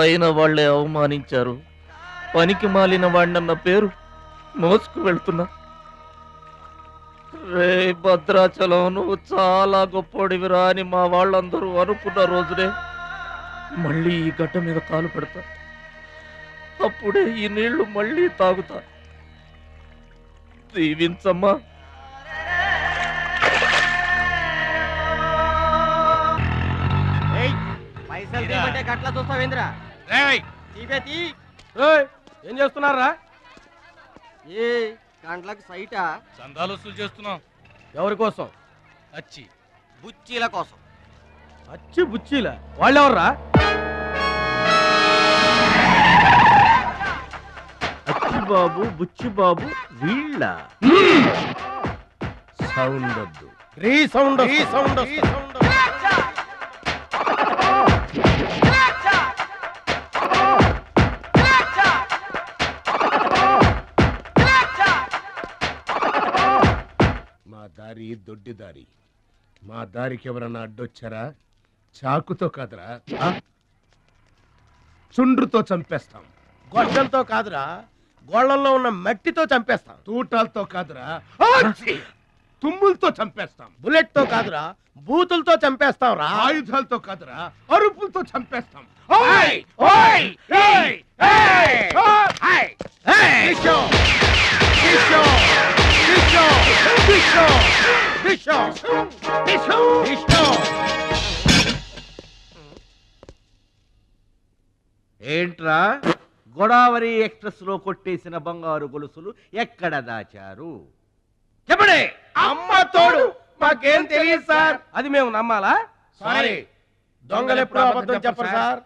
అయిన వాళ్లే అవమానించారు, పనికి మాలిన వాడినన్న పేరు మోసుకు వెళ్తున్నా. రే భద్రాచలం, నువ్వు చాలా గొప్పోడివిరా అని మా వాళ్ళందరూ అనుకున్న రోజునే మళ్ళీ ఈ గడ్డ మీద కాలు పెడతా. అప్పుడే ఈ నీళ్లు మళ్ళీ తాగుతా. దీవించమ్మా. గట్లా చూస్తావేంద్రా? ఏం చేస్తున్నారా? ఏ గంటలకు సైటా? చందాలు వసూలు చేస్తున్నాం. ఎవరి కోసం? అచ్చి బుచ్చీల కోసం. అచ్చి బుచ్చీల వాళ్ళెవర్రా? అచ్చి బాబు, బుచ్చి బాబు వీళ్ళ సౌండ్ వద్దు. రీసౌండ్ మా దారి దొడ్డి దారి. మా దారికి ఎవరన్నా అడ్డొచ్చారా? చాకుతో కాదురా, చుండ్రుతో చంపేస్తాం. గొడ్డలతో కాదురా, గోళ్లలో ఉన్న మట్టితో చంపేస్తాం. తూటాలతో కాదురా, తుమ్ములతో చంపేస్తాం. బుల్లెట్ తో కాదురా, బూతులతో చంపేస్తాం రా. ఆయుధాలతో కాదురా, అరుపులతో చంపేస్తాం. ఏంట్రా గోదావరి ఎక్స్ప్రెస్ లో కొట్టేసిన బంగారు గొలుసులు ఎక్కడ దాచారు? చెప్పండి. అమ్మ తోడు మాకేం తెలియదు సార్. అది మేము నమ్మాలా? సారీ, దొంగలు ఎప్పుడు అబద్ధం చెప్పరు సార్.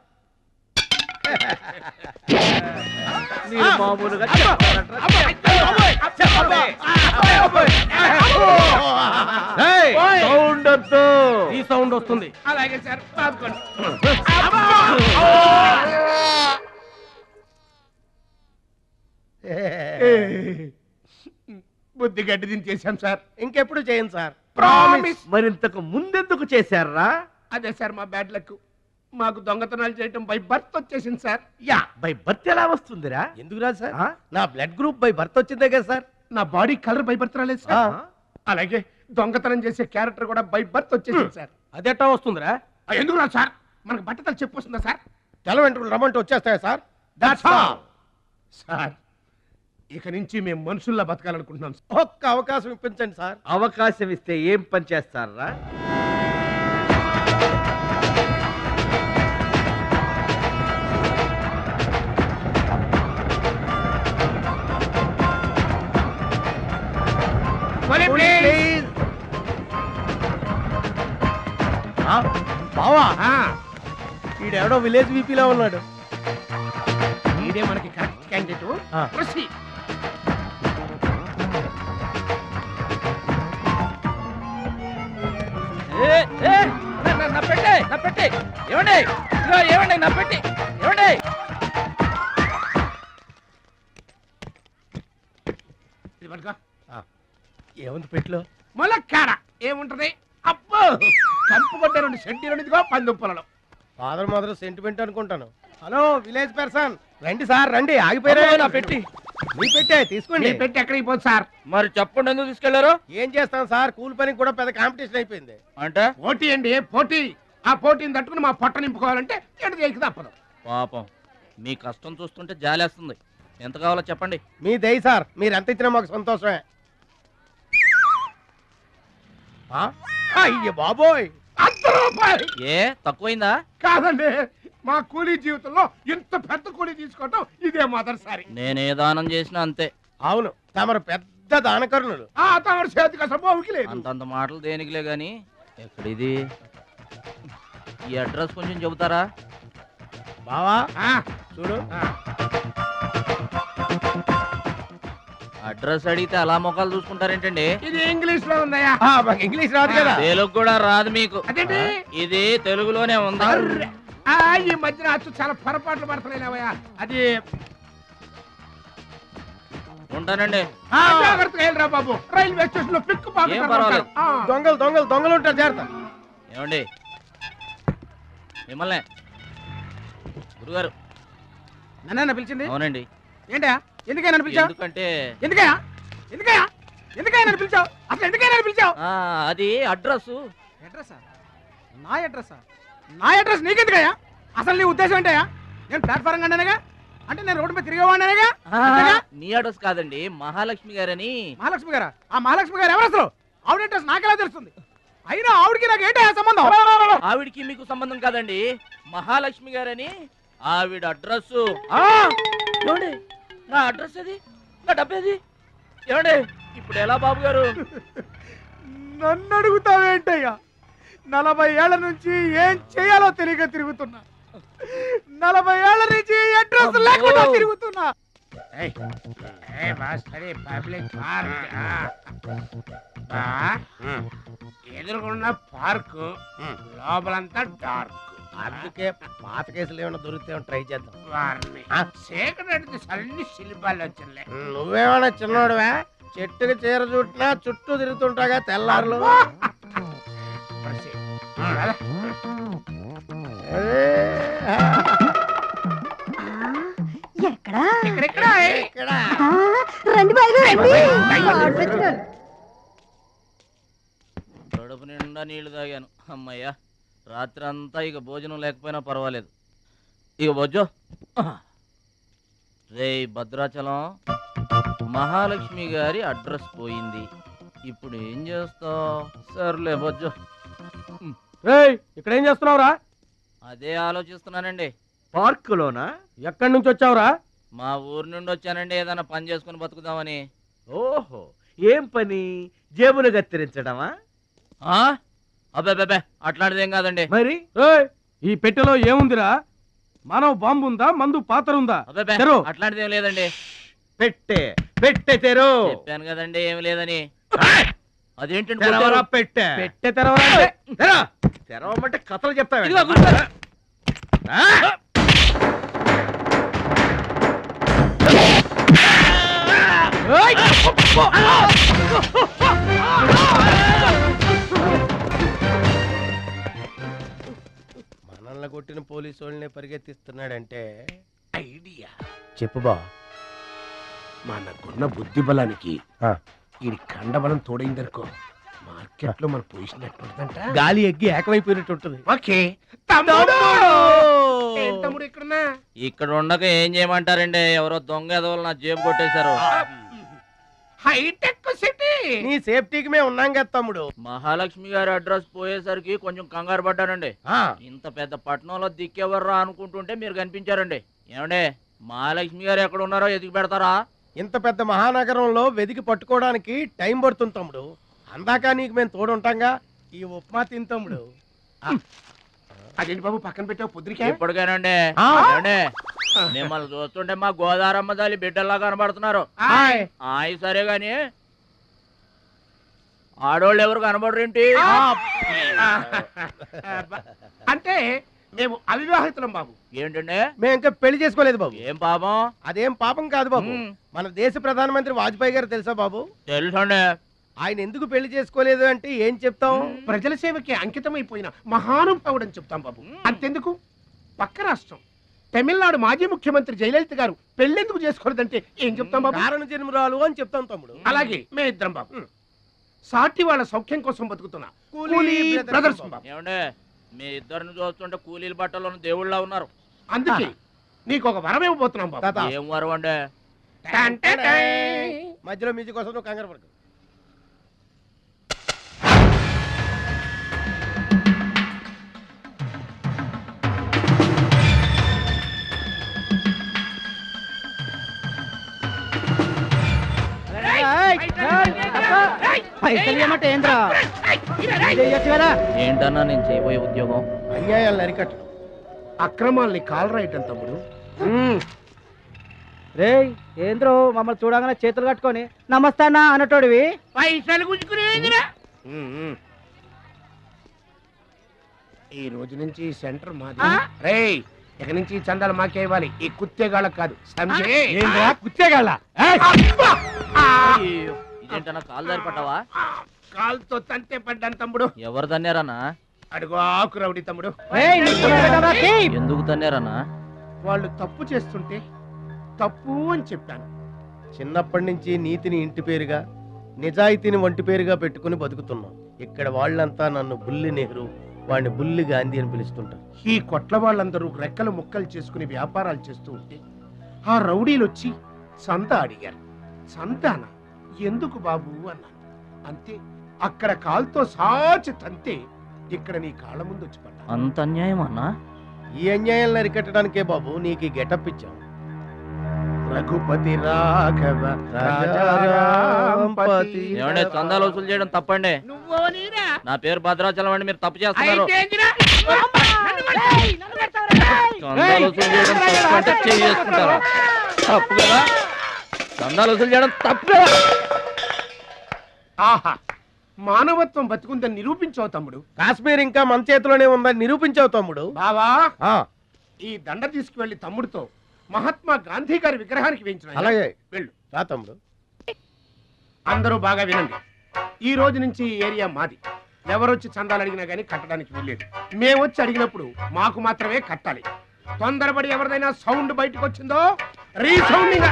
మీరు మామూలుగా చెప్పారంటారా? చెప్పండి. ఏయ్, సౌండ్ వద్దు. ఈ సౌండ్ వస్తుంది. అలాగే సార్. బుద్ధి గడ్డి దించేసాం సార్. ఇంకెప్పుడు చేయండి సార్. ప్రామిస్. మరింతకు ముందెందుకు చేశారా? అదే సార్ మా బ్యాడ్ లక్. మాకు దొంగతనాలు చేయటం బై బర్త్ వచ్చేసింది సార్. యా, బై బర్త్ ఎలా వస్తుందిరా? ఎందుకు రాదు సార్? నా బ్లడ్ గ్రూప్ బై బర్త్ వచ్చిందే కదా సార్. నా బాడీ కలర్ బై బర్త్ రాలేదు సార్. అలాగే దొంగతనం చేసే క్యారెక్టర్ కూడా బై బర్త్ వచ్చేసింది సార్. అదెట్టా వస్తుందిరా? ఎందుకు రాదు సార్? మనకు బట్టతలు చెప్పు వస్తుందా సార్? తెల వెంట్రులు రమ్మంటే వచ్చేస్తాయా సార్? That's all sir. ఇక నుంచి మేము మనుషుల్లా బతకాలనుకుంటున్నాం. ఒక్క అవకాశం ఇప్పించండి సార్. అవకాశం ఇస్తే ఏం పని చేస్తారా? బావా, ఈడెవడో విలేజ్ వీపీలో ఉన్నాడు. ఈడే మనకి కరెక్ట్ క్యాండిడేట్. ఏముంది పెట్లో? మొలక్కాడ ఏముంటది? అబ్బో, కంపు కొట్ట 2 సెంటీలు పందుప్పలలో. ఫాదర్ మదర్ సెంటిమెంట్ అనుకుంటాను. హలో విలేజ్ పర్సన్, రండి సార్ రండి. ఆగిపోయారా? పెట్టి మీ పెట్టే తీసుకోండి. పెట్టి ఎక్కడికి పోదు సార్? మరి చెప్పండి, ఎందుకు తీసుకెళ్లారు? ఏం చేస్తాం సార్, కూలి పనికి కూడా పెద్ద కాంపిటీషన్ అయిపోయింది. అంటే పోటీ అండి, పోటీ. ఆ పోటీని తట్టుకుని మా పొట్ట నింపుకోవాలంటే ఎటు చేయక తప్పదు. పాపం మీ కష్టం చూస్తుంటే జాలేస్తుంది. ఎంత కావాలో చెప్పండి. మీ దయ సార్, మీరు ఎంత ఇచ్చినా మాకు సంతోషమే. అయ్య బాబోయ్, ₹100. ఏ తక్కువైందా? కాదండి, మా కూలీ జీవితంలో ఇంత పెద్ద కూలీ తీసుకోవటం ఇదే మొదటిసారి. నేనే దానం చేసినా అంతే. అవును, తమరు పెద్ద దానకరుణులు. తమరు చేతికి అసలు లేదు. అంతంత మాటలు దేనికిలే గాని, ఎక్కడిది? ఈ అడ్రస్ కొంచెం చెబుతారా? బావా చూడు, అడ్రస్ అడిగితే అలా మొక్కలు చూసుకుంటారేంటండి? ఇది ఇంగ్లీష్ లో ఉందయ్యా. ఇంగ్లీష్ రాదు కదా? తెలుగు కూడా రాదు మీకు. అదేంటి? ఇది తెలుగులోనే ఉంది. ఈ మధ్యన అచ్చు చాలా పొరపాట్లు పడుతున్నాయా? అది ఉంటానండి. జాగ్రత్తగా వెళ్ళరా బాబు, రైల్వే స్టేషన్ లో పిక్ ఏం పర్వాలేదు. దొంగలు ఉంటారు, జాగ్రత్త. ఏమండి మిమ్మల్ని గురుగారు నన్న పిలిచింది? అవునండి. ఏంటా ఎందుకైనా పిలిచావు? ఎందుకంటే ఎందుకయ్యా నన్ను పిలిచావు? అసలు ఎందుకైనా పిలిచావు? అది అడ్రస్. నా అడ్రస్ నీకెందుకయ్యా? అసలు నీ ఉద్దేశం ఏంటయ్యా? నేను ప్లాట్ఫారం కండానగా, అంటే నేను రోడ్డు మీద తిరిగేవాడినాగా. నీ అడ్రస్ కాదండి, మహాలక్ష్మి గారని. మహాలక్ష్మి గారా? ఆ మహాలక్ష్మి గారు ఎవరు అసలు? ఆవిడ అడ్రస్ నాకెలా తెలుస్తుంది? అయినా ఆవిడకి నాకు ఏంటయ్యా సంబంధం? ఆవిడికి మీకు సంబంధం కాదండి, మహాలక్ష్మి గారని ఆవిడ అడ్రస్. ఏమండి నా అడ్రస్ అది, నా డబ్బేది? ఏమండి ఇప్పుడు ఎలా బాబు గారు? నన్ను అడుగుతావేంటయ్యా? 40 ఏళ్ల నుంచి ఏం చేయాలో తెలియక తిరుగుతున్నా. 40 ఏళ్ల నుంచి అడ్రస్ లేకుండా తిరుగుతున్నా. ఎదురుకున్న పార్క్ లోపలంతా డార్క్. అందుకే పాత కేసులు ఏమైనా దొరికితే ట్రై చేద్దాం. చీకటి అన్ని శిల్పాలు వచ్చింది. నువ్వేమైనా చిన్నోడువా? చెట్టుకి చీర చుట్టినా చుట్టూ తిరుగుతుంటాగా తెల్లారులు. కడుపు నిండా నీళ్లు తాగాను, అమ్మయ్యా. రాత్రి అంతా ఇక భోజనం లేకపోయినా పర్వాలేదు. ఇక బొజ్జో. రే భద్రాచలం, మహాలక్ష్మి గారి అడ్రస్ పోయింది, ఇప్పుడు ఏం చేస్తావు? సర్లే బొజ్జో. ఇక్కడ ఏం చేస్తున్నావురా? అదే ఆలోచిస్తున్నానండి. పార్కులోనా? ఎక్కడి నుంచి వచ్చావురా? మా ఊరు నుండి వచ్చానండి, ఏదైనా పని చేసుకుని బతుకుదామని. ఓహో, ఏం పని? జేబులు కత్తిరించడమా? అబ్బాబే అట్లాంటిదేం కాదండి. మరి ఈ పెట్టెలో ఏముందిరా? మానవ బాంబు ఉందా, మందు పాత్ర ఉందా? అబ్బాబే తెరు. అట్లాంటిదేం లేదండి. పెట్టే తెరు. చెప్పాను కదండి ఏమి లేదని. అదేంటండి తెరవరా కొట్టారు? పెట్టే. పెట్టె తెరవరా? తెరవమంటే కథలు చెప్తావా? ఇదిగో గురుగారు. మనల్ని కొట్టిన పోలీసు వాళ్ళని పరిగెత్తిస్తున్నాడంటే ఐడియా. చెప్పు బా. మనకున్న బుద్ధి బలానికి ఈ కండబలం తోడైందనుకో, మార్కెట్ లో మన పొజిషన్ ఎట్టుంటదంట, గాలి ఎగ్గి ఏకమైపోయినట్టు ఉంటుంది. ఓకే తమ్ముడు ఇక్కడన్నా ఇక్కడ ఉండక ఏం చేయమంటారండి? ఎవరో దొంగ ఎదవలు నా జేబు కొట్టేశారు. హైటెక్ సిటీ. నీ సేఫ్టీకి మేము ఉన్నాం కదా తమ్ముడు. మహాలక్ష్మి గారి అడ్రస్ పోయేసరికి కొంచెం కంగారు పడ్డానండి. ఇంత పెద్ద పట్టణంలో దిక్కెవర్రా అనుకుంటుంటే మీరు కనిపించారండి. ఏమండే, మహాలక్ష్మి గారు ఎక్కడ ఉన్నారో ఎదిగి పెడతారా? ఇంత పెద్ద మహానగరంలో వెతికి పట్టుకోవడానికి టైం పడుతుంది తమ్ముడు. అందాక నీకు మేము తోడుంటాంగా. ఈ ఉప్మా తిని తమ్ముడు. అదేంటి బాబు పక్కన పెట్టావు పొద్దురికే? ఇప్పటికేనండి. ఏమండే, మిమ్మల్ని చూస్తుంటే మా గోదారమ్మ తల్లి బిడ్డల్లా కనబడుతున్నారు. ఆయి సరే గాని ఆడోళ్ళు ఎవరు కనబడరేంటి? అంటే మేము అవివాహితులం బాబు. ఏంటండి? మేము ఇంకా పెళ్లి చేసుకోలేదు బాబు. ఏం పాపం? అదేం పాపం కాదు బాబు. మన దేశ ప్రధానమంత్రి వాజ్పేయి గారు తెలుసా బాబు? తెలుసండి. ఆయన ఎందుకు పెళ్లి చేసుకోలేదు అంటే ఏం చెప్తాం? ప్రజల సేవకి అంకితమైపోయిన మహానుభావుడు అని చెప్తాం బాబు. అంతెందుకు, పక్క రాష్ట్రం తమిళనాడు మాజీ ముఖ్యమంత్రి జయలలిత గారు పెళ్ళెందుకు చేసుకోలేదంటే ఏం చెప్తాం బాబు? కారణ జన్మరాలు అని చెప్తాం తమ్ముడు. అలాగే మే ఇద్దరం బాబు సాటి వాళ్ళ సౌఖ్యం కోసం బతుకుతున్నా కూలీ బ్రదర్స్ బాబు. ఏమండే, మీ ఇద్దరిని చూస్తుంటే కూలీల బట్టలో దేవుళ్ళ ఉన్నారు. అందుకే నీకు ఒక వరం ఇవ్వబోతున్నాం బాబు. ఏం వరం అండి? మధ్యలో మ్యూజిక్ కోసం నువ్వు కంగారు పడకు. ఏంటన్నా నేను చేయబోయే ఉద్యోగం? అన్యాయాలను అరికట్టడం, అక్రమాల్ని కాలరాయటం తమ్ముడు. రే ఏంద్రో మమ్మల్ని చూడగానే చేతులు కట్టుకొని నమస్తానా అన్నటోడివి. పైసలు గుంజుకునే ఈ రోజు నుంచి సెంటర్ మాది. రేయ్, ఇక నుంచి చందాలు మాకే ఇవ్వాలి, ఈ కుత్తేగాళ్ళ కాదు. కుత్తేగాళ్ళ ఇదేంటన్నా కాలు దారి పడ్డావా? కాలుతో తంతే పడ్డాను తమ్ముడు. ఎవరు తన్నారన్నా? అడుగు ఆకు రౌడీ తమ్ముడు. ఎందుకు తన్నారన్నా? వాళ్ళు తప్పు చేస్తుంటే తప్పు అని చెప్పాను. చిన్నప్పటి నుంచి నీతిని ఇంటి పేరుగా, నిజాయితీని వంటి పేరుగా పెట్టుకుని బతుకుతున్నాం. ఇక్కడ వాళ్ళంతా నన్ను బుల్లి నెహ్రూ, వాడిని బుల్లి గాంధీ అని పిలుస్తుంటారు. ఈ కొట్ల వాళ్ళందరూ రెక్కలు ముక్కలు చేసుకుని వ్యాపారాలు చేస్తూ ఉంటే ఆ రౌడీలు వచ్చి సంత అడిగారు. సంతానా? ఎందుకు బాబు అన్నాను. అంతే, అక్కడ కాలుతో సాచి తంతే ఇక్కడ నీ కాళ్ళ ముందు వచ్చి పడ్డా. అంత అన్యాయం అన్నా? ఈ అన్యాయాలను అరికట్టడానికే బాబు నీకు ఈ గెటప్ ఇచ్చాం. రఘుపతి రాఘవ రాజారాంపతి. ఏమంటే చందాలు వసూలు చేయడం తప్పండి. నా పేరు భద్రాచలం అండి, మీరు తప్పు చేస్తున్నారు. చందాలు వసూలు చేయడం తప్పు అంటే చేసుకుంటారా? తప్పు కదా, చందాలు వసూలు చేయడం తప్పు కదా. ఆహా, మానవత్వం బతుకుందని నిరూపించావు తమ్ముడు. కాశ్మీర్ ఇంకా మన చేతిలోనే ఉందని నిరూపించావు తమ్ముడు. బావా, ఈ దండ తీసుకువెళ్ళి తమ్ముడితో మహాత్మా గాంధీ గారి విగ్రహానికి వేయించిన. అలాగే వెళ్ళు రా తమ్ముడు. అందరూ బాగా వినండి, ఈ రోజు నుంచి ఈ ఏరియా మాది. ఎవరొచ్చి చందాలు అడిగినా గానీ కట్టడానికి వీల్లేదు. మేమొచ్చి అడిగినప్పుడు మాకు మాత్రమే కట్టాలి. తొందరపడి ఎవరిదైనా సౌండ్ బయటకు వచ్చిందో రీసౌండింగ్.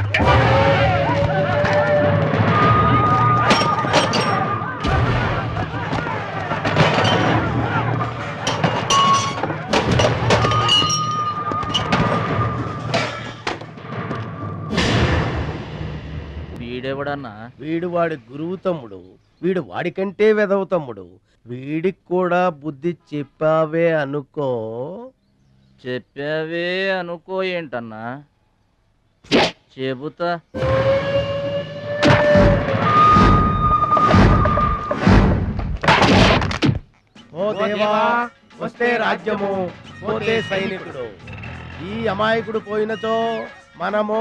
వీడెవడన్నా? వీడు వాడి గురువు తమ్ముడు. వీడు వాడికంటే వెదవ తమ్ముడు. వీడికి కూడా బుద్ధి చెప్పావే అనుకో. చెప్పావే అనుకో ఏంటన్నా? చెబుతా. ఓ దేవా వస్తే రాజ్యము పోతే సైనికుడు. ఈ అమాయకుడు పోయినచో మనము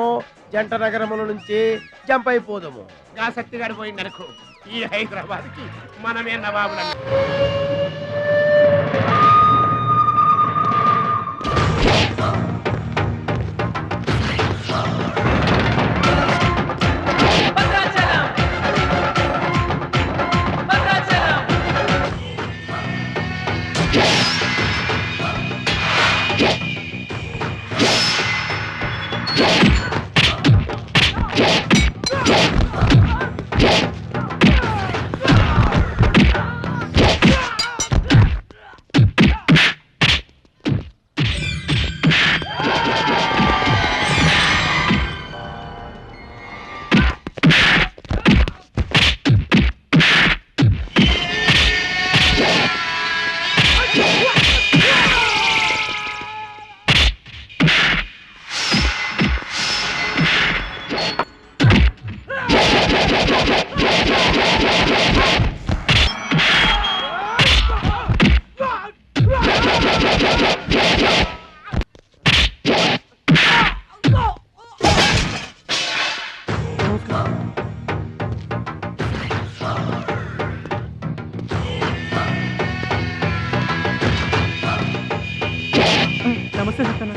జంట నగరముల నుంచి జంప్ అయిపోదాము. గా శక్తి గారు పోయిందనుకో ఈ హైదరాబాద్ కి మనమే నవాబులను. నమస్తే సత్తన్న.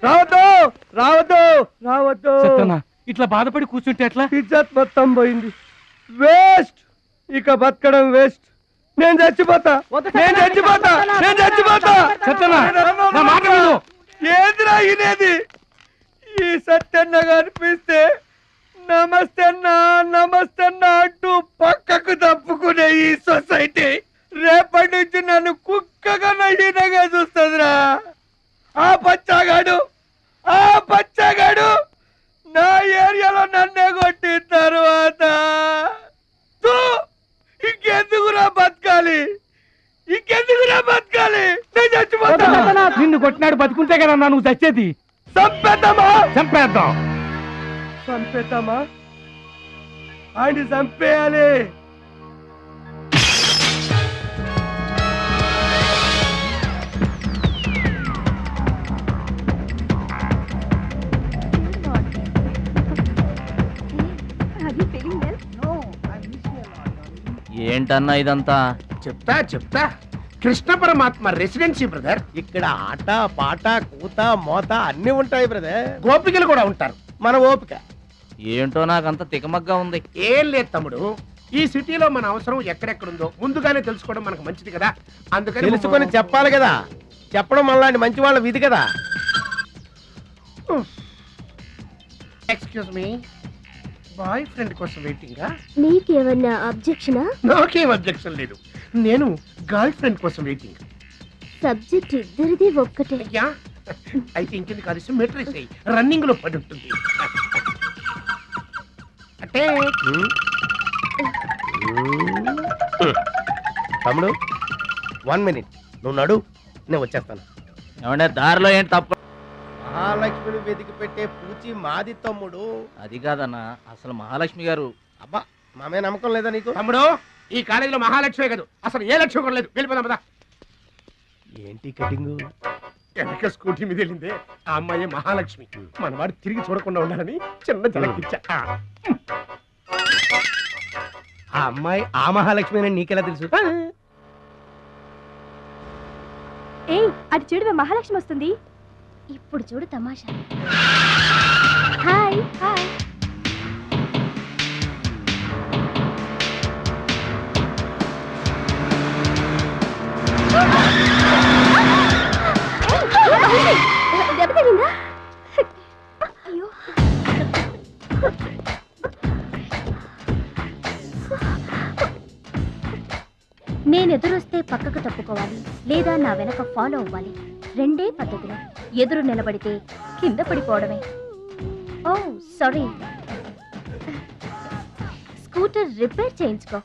రావద్దు రావద్దు రావద్దు. ఇట్లా బాధపడి కూర్చుంటే ఎట్లా? ఇజ్జత్ మొత్తం పోయింది. వేస్ట్. ఇక బతకడం వేస్ట్. నేను చచ్చిపోతా. నేను చచ్చిపోతా. నేను చచ్చిపోతా. ఏందిరా ఇనేది? ఈ సత్యన్న కనిపిస్తే నమస్తే అన్నా నమస్తే అన్నా అంటూ పక్కకు తప్పుకునే ఈ సొసైటీ రేపటి నుంచి నన్ను కుక్కగా నయ్యినగా చూస్తుందిరా. ఆ పచ్చాగాడు నా ఏరియాలో నన్నే కొట్టిన తర్వాత ఇంకెందుకురా బతకాలి? నేను చచ్చిపోతా. నిన్ను కొట్టినాడు బతుకుంటే కదా నువ్వు చచ్చేది. చంపేద్దామా? ఆయన చంపేయాలి. ఏంటన్నా ఇదంతా? చెప్తా కృష్ణ పరమాత్మ రెసిడెన్సీ బ్రదర్. ఇక్కడ ఆట పాట కూత మోత అన్ని ఉంటాయి బ్రదర్. గోపికలు కూడా ఉంటారు. మన ఓపిక ఏంటో నాకంత తికమగ్గా ఉంది. ఏం లేదు తమ్ముడు, ఈ సిటీలో మన అవసరం ఎక్కడెక్కడుందో ముందుగానే తెలుసుకోవడం మనకు మంచిది కదా. అందుకని తెలుసుకొని చెప్పాలి కదా. చెప్పడం మనలాంటి మంచి వాళ్ళ విధి కదా. ఎక్స్క్యూజ్ మీ, బాయ్ ఫ్రెండ్ కోసం వెయిటింగా? నీకేమన్నా అబ్జెక్షనా? నాకేం అబ్జెక్షన్ లేదు. నేను గర్ల్ ఫ్రెండ్ కోసం వెయిటింగ్. సబ్జెక్ట్ ఇద్దరిది ఒక్కటే. అయ్యా అయితే ఇంకెందుకు కలిసి మెట్రిక్స్ అయ్యి రన్నింగ్ లో పడి ఉంటుంది. అంటే తమ్ముడు 1 minute నువ్వు నడు, నేను వచ్చేస్తాను. ఏమంటే దారిలో ఏంటి తప్ప? మహాలక్ష్మిని వెతికి పెట్టే పూచి మాది తమ్ముడు. అది కాదన్నా, అసలు మహాలక్ష్మి గారు అబ్బా మామే నమ్మకం లేదా నీకు? తమ్ముడు ఈ కాలేజీలో మహాలక్ష్మే కాదు అసలు ఏ లక్ష్యం కూడా లేదు. వెళ్ళిపోదాం పదా. ఏంటి కటింగ్? వెనక స్కూటీ మీద వెళ్ళిందే ఆ అమ్మాయి మహాలక్ష్మి. మనవాడు తిరిగి చూడకుండా ఉండాలని చిన్న జలకిచ్చా. ఆ అమ్మాయి ఆ మహాలక్ష్మి అని నీకెలా తెలుసు? ఏయ్ అది చూడు మహాలక్ష్మి వస్తుంది. ఇప్పుడు చూడు తమాషా. Hi hi. దెబ్బ తగిలిందా? అయ్యో నేను ఎదురొస్తే పక్కకు తప్పుకోవాలి లేదా నా వెనక ఫాలో అవ్వాలి. రెండే పద్ధతులు. ఎదురు నిలబడితే కింద పడిపోవడమే. ఓ సారీ. స్కూటర్ రిపేర్ చేయించుకో.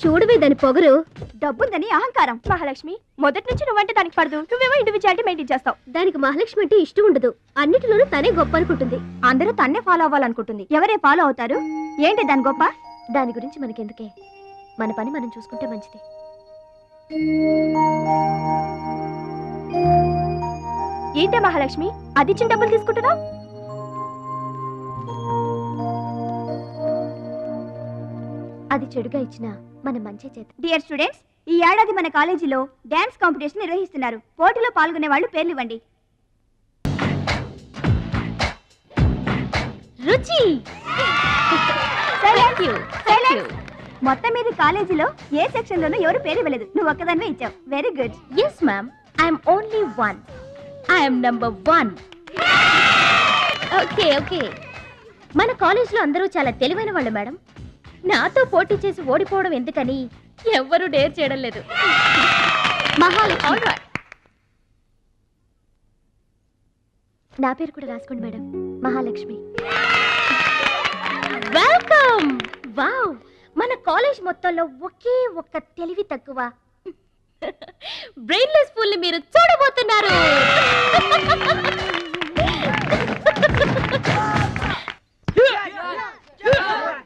చూడవే దాని పొగరు. డబ్బుందని అహంకారం. మహాలక్ష్మి మొదటి నుంచి నువ్వంటే దానికి పడదు. నువ్వేమో ఇండివిజువాలిటీ మెయింటైన్ చేస్తావు. దానికి మహాలక్ష్మి అంటే ఇష్టం ఉండదు. అన్నిటిలోనూ తనే గొప్ప అనుకుంటుంది. అందరూ తన్నే ఫాలో అవ్వాలనుకుంటుంది. ఎవరే ఫాలో అవుతారు? ఏంటి దాని గొప్ప? దాని గురించి మనకెందుకే, మన పని మనం చూసుకుంటే మంచిది. ఏంటే మహాలక్ష్మి అది ఇచ్చిన డబ్బులు తీసుకుంటున్నావు? అది చెడుగా ఇచ్చినా మనం మంచి చేత. డియర్ స్టూడెంట్స్, ఈ ఏడాది మన కాలేజీలో డాన్స్ కాంపిటీషన్ నిర్వహిస్తున్నారు. పోటీలో పాల్గొనే వాళ్ళు పేర్లు ఇవ్వండి. రుచి. మొత్తం మీద కాలేజీలో ఏ సెక్షన్ లోనూ ఎవరు పేరు ఇవ్వలేదు. నువ్వు ఒక్కదానివే ఇచ్చావు. Very good. Yes ma'am, I'm only one. I'm number 1. Okay okay. మన కాలేజీలో అందరూ చాలా తెలివైన వాళ్ళు మేడం. నాతో పోటీ చేసి ఓడిపోవడం ఎందుకని ఎవ్వరూ డేర్ చేయడం లేదు. మహాలక్ష్మి. నా పేరు కూడా రాసుకోండి మేడం. మహాలక్ష్మి. వెల్కమ్. వావ్, మన కాలేజ్ మొత్తంలో ఒకే ఒక్క తెలివి తక్కువ బ్రెయిన్లెస్ ఫుల్ ని మీరు చూడబోతున్నారు.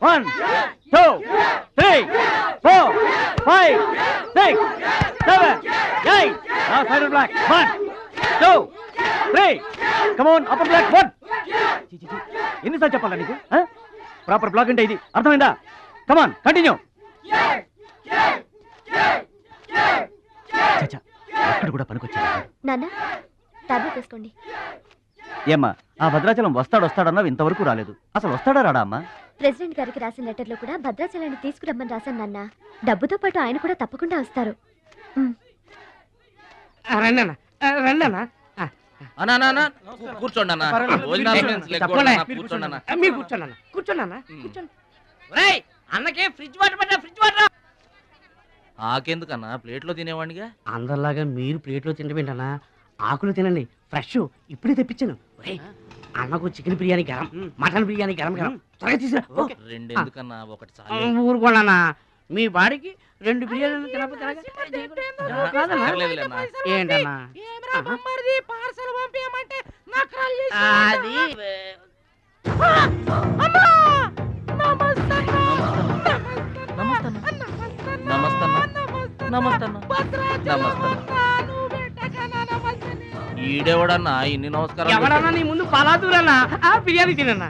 One, 2, 3, 4, 5, 6, 7, 8. Now side black. 1, 2, 3. Come on, upper black. 1. ఎన్నిసార్లు చెప్పాలా నీకు? ప్రాపర్ బ్లాక్ అంటే ఇది అర్థమైందా? కమాన్ కంటిన్యూ. అక్కడ కూడా పనికొచ్చా నాన్న, టాబ్లెట్ వేసుకోండి. ఏమ్మా, ఆ భద్రాచలం వస్తాడన్నావు, ఇంతవరకు రాలేదు. అసలు వస్తాడా రాడా అమ్మా? ప్రెసిడెంట్ గారికి రాసిన లెటర్ లో కూడా భద్రాచలాన్ని తీసుకురమ్మని రాశాను నాన్న. డబ్బుతో పాటు ఆయన కూడా తప్పకుండా వస్తారు. కూర్చోండి అన్న. అన్నకే ఫ్రిడ్జ్ వాటర్ పడ్డా. ఫ్రిడ్జ్ వాటర్ ఆకెందుకన్నా, ప్లేట్లో తినేవాడిగా. అందరిలాగా మీరు ప్లేట్లో తినబెట్టనా? ఆకులు తినండి, ఫ్రెష్ ఇప్పుడే తెప్పించాను. అన్నకు చికెన్ బిర్యానీ గరం, మటన్ బిర్యానీ గరం గరం. త్వరగా తీసుకురా. రెండు ఎందుకన్నా, ఒకటి చాలు. ఊరుకోండి, మీ బాడీకి 2 బిర్యానీలు తినకపోతే ఏంటన్నా అది? ఈడెవడన్నా ఇన్ని నమస్కారం? ఎవడన్నా నీ ముందు పలాదూరన్నా బిర్యానీ తినన్నా.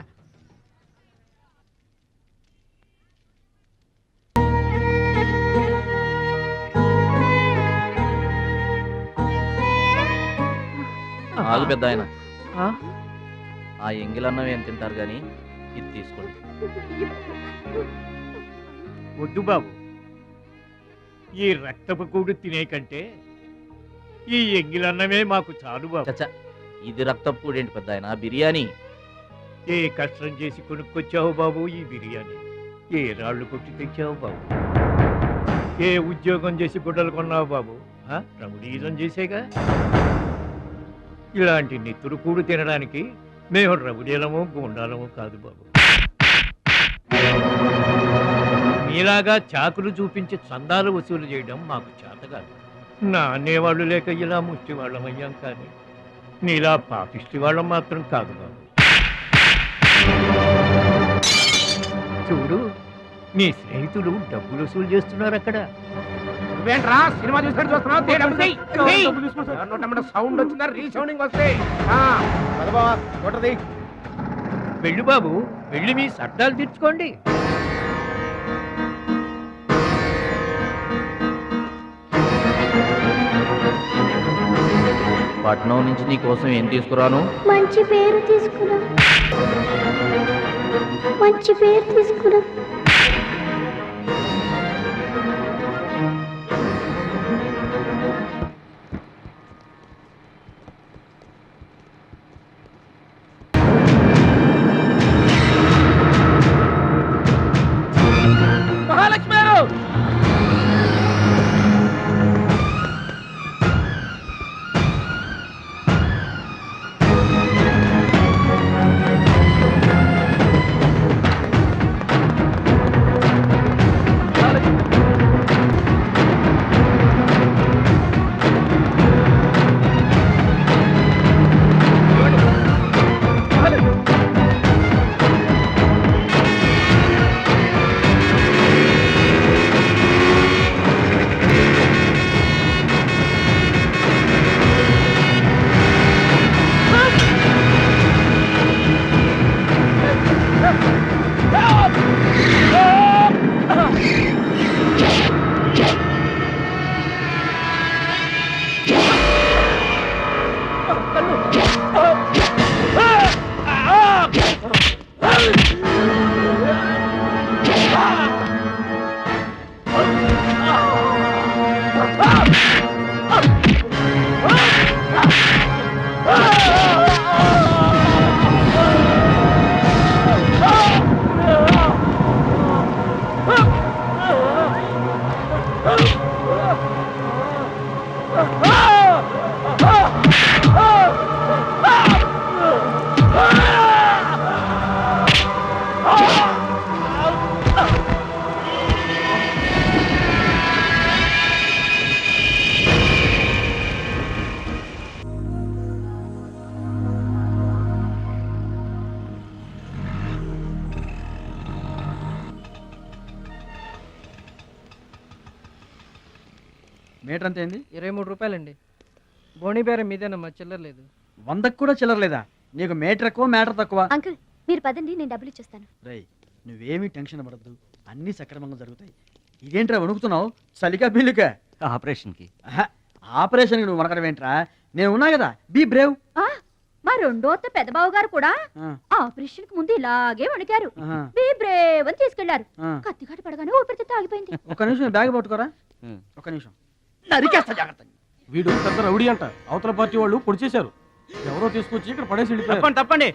ఆగు పెద్ద ఆయన, ఆ ఎంగిలన్నం ఏం తింటారు గాని ఇది తీసుకోండి. వద్దు బాబు, ఈ రక్తపు కూడు తినే కంటే ఈ ఎంగిలన్నమే మాకు చాలు బాబు. చచ్చా, ఇది రక్తపు కూడేంటి పెద్ద ఆయన, బిర్యానీ. ఏ కష్టం చేసి కొనుక్కొచ్చావు బాబు ఈ బిర్యానీ? ఏ రాళ్ళు కొట్టి తెచ్చావు బాబు? ఏ ఉద్యోగం చేసి గుడ్డలు కొన్నావు బాబు? రౌడీజం చేసేగా. ఇలాంటి నెత్తురు కూడు తినడానికి మేము రౌడీలము గుండాలము కాదు బాబు. మీలాగా చాకులు చూపించి చందాలు వసూలు చేయడం మాకు చేత కాదు. నా అనేవాళ్ళు లేక ఇలా ముష్టి వాళ్ళం అయ్యాం, కానీ నీలా పాపిష్టి వాళ్ళం మాత్రం కాదు బాబు. చూడు నీ స్నేహితులు డబ్బులు వసూలు చేస్తున్నారు అక్కడ. నువ్వేంట్రా సినిమా చూసినట్టు చూస్తున్నావు? సౌండ్ వచ్చిందా? రీసౌండింగ్ వస్తే వెళ్ళు బాబు, వెళ్ళి మీ సర్దాలు తీర్చుకోండి. పట్నం నుంచి నీ కోసం ఏం తీసుకురాను? మంచి పేరు తీసుకురా, మంచి పేరు తీసుకురా. మహాలక్ష్మి గారు! మీటర్ అంత ఏంది? 23 రూపాయలండి. బోణి బేరం మీదేనమ్మా, చిల్లర లేదు. 100కు కూడా చిల్లర లేదా? నీకు మీటర్ ఎక్కువ మ్యాటర్ తక్కువ. అంకుల్ మీరు పదండి, నేను డబ్బులు ఇచ్చేస్తాను. రేయ్, నువ్వేమీ టెన్షన్ పడద్దు, అన్నీ సక్రమంగా జరుగుతాయి. ఇదేంట్రా వణుకుతున్నావు? చలికా బిల్లుకా? ఆపరేషన్కి. ఆపరేషన్కి నువ్వు వనకడం ఏంట్రా? నేను ఉన్నా కదా, బీ బ్రేవ్. మా రెండో అత్త పెద్దబావు గారు కూడా ఆపరేషన్ కు ముందు ఇలాగే వణికారు. బీ బ్రేవ్ అని తీసుకెళ్లారు. కత్తిగాడు పడగానే ఊపిరితిత్తు ఆగిపోయింది. ఒక్క నిమిషం బ్యాగ్ పట్టుకోరా, ఒక్క నిమిషం. నరికేస్తా జాగ్రత్త. వీడు పెద్ద రౌడీ అంట, అవతల పార్టీ వాళ్ళు పొడి చేశారు. ఎవరో తీసుకొచ్చి ఇక్కడ పడేసి వెళ్ళిపోయారు. తప్పండి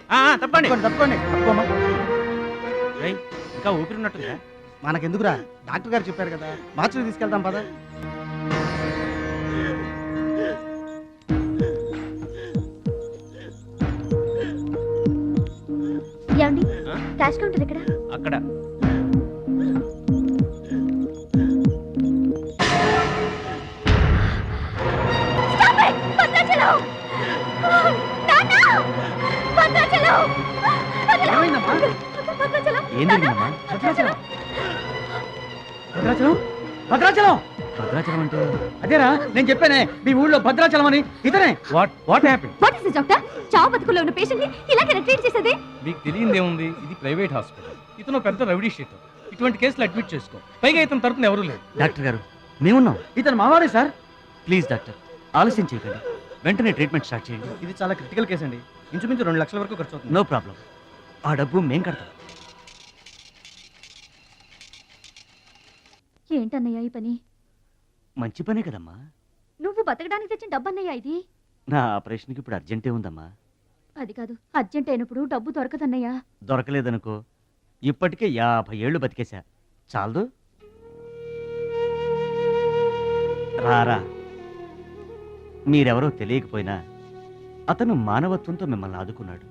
తప్పండి. తప్పండి. ఇంకా ఊపిరిన్నట్టుందా? మనకెందుకురా, డాక్టర్ గారు చెప్పారు కదా, మార్చి తీసుకెళ్తాం పద. ఏమండి, క్యాష్ కౌంటర్ ఎక్కడ? అక్కడ. ఏం జరిగిందమ్మా? భద్రాచలం. భద్రాచలం భద్రాచలం అంటే అదేరా నేను చెప్పానే, మీ ఊళ్ళో భద్రాచలం అని. ఇతనే. What happen? What is this doctor? చావు బతుకులో ఉన్న పేషెంట్ ని ఇలాగే ట్రీట్ చేసేది? మీకు తెలియదేముంది, ఇది ప్రైవేట్ హాస్పిటల్. ఇతను పెద్ద రౌడీ షీట్. ఇటువంటి కేసులు అడ్మిట్ చేసుకో. పైగా ఇతని తరపున ఎవరూ లేరు. డాక్టర్ గారు మేమున్నాం. ఇతను మావాడే సార్. ప్లీజ్ డాక్టర్, ఆలస్యం చేయకండి, వెంటనే ట్రీట్మెంట్ స్టార్ట్ చేయండి. ఇది చాలా క్రిటికల్ కేసు అండి, ఇంచుమించు 2 లక్షల వరకు ఖర్చు అవుతుంది. నో ప్రాబ్లం, ఆ డబ్బు మేం కడతాం. ఏంటన్నయ్య ఈ పని? మంచి పనే కదమ్మా. నువ్వు బతకడానికి తెచ్చిన డబ్బన్నయ్య ఇది. నా ఆపరేషన్కి ఇప్పుడు అర్జెంటే ఉందమ్మా. అది కాదు, అర్జెంట్ అయినప్పుడు డబ్బు దొరకదన్నయ్యా. దొరకలేదనుకో, ఇప్పటికే 50 ఏళ్ళు బతికేశా, చాలదు. రారా, మీరెవరో తెలియకపోయినా అతను మానవత్వంతో మిమ్మల్ని ఆదుకున్నాడు.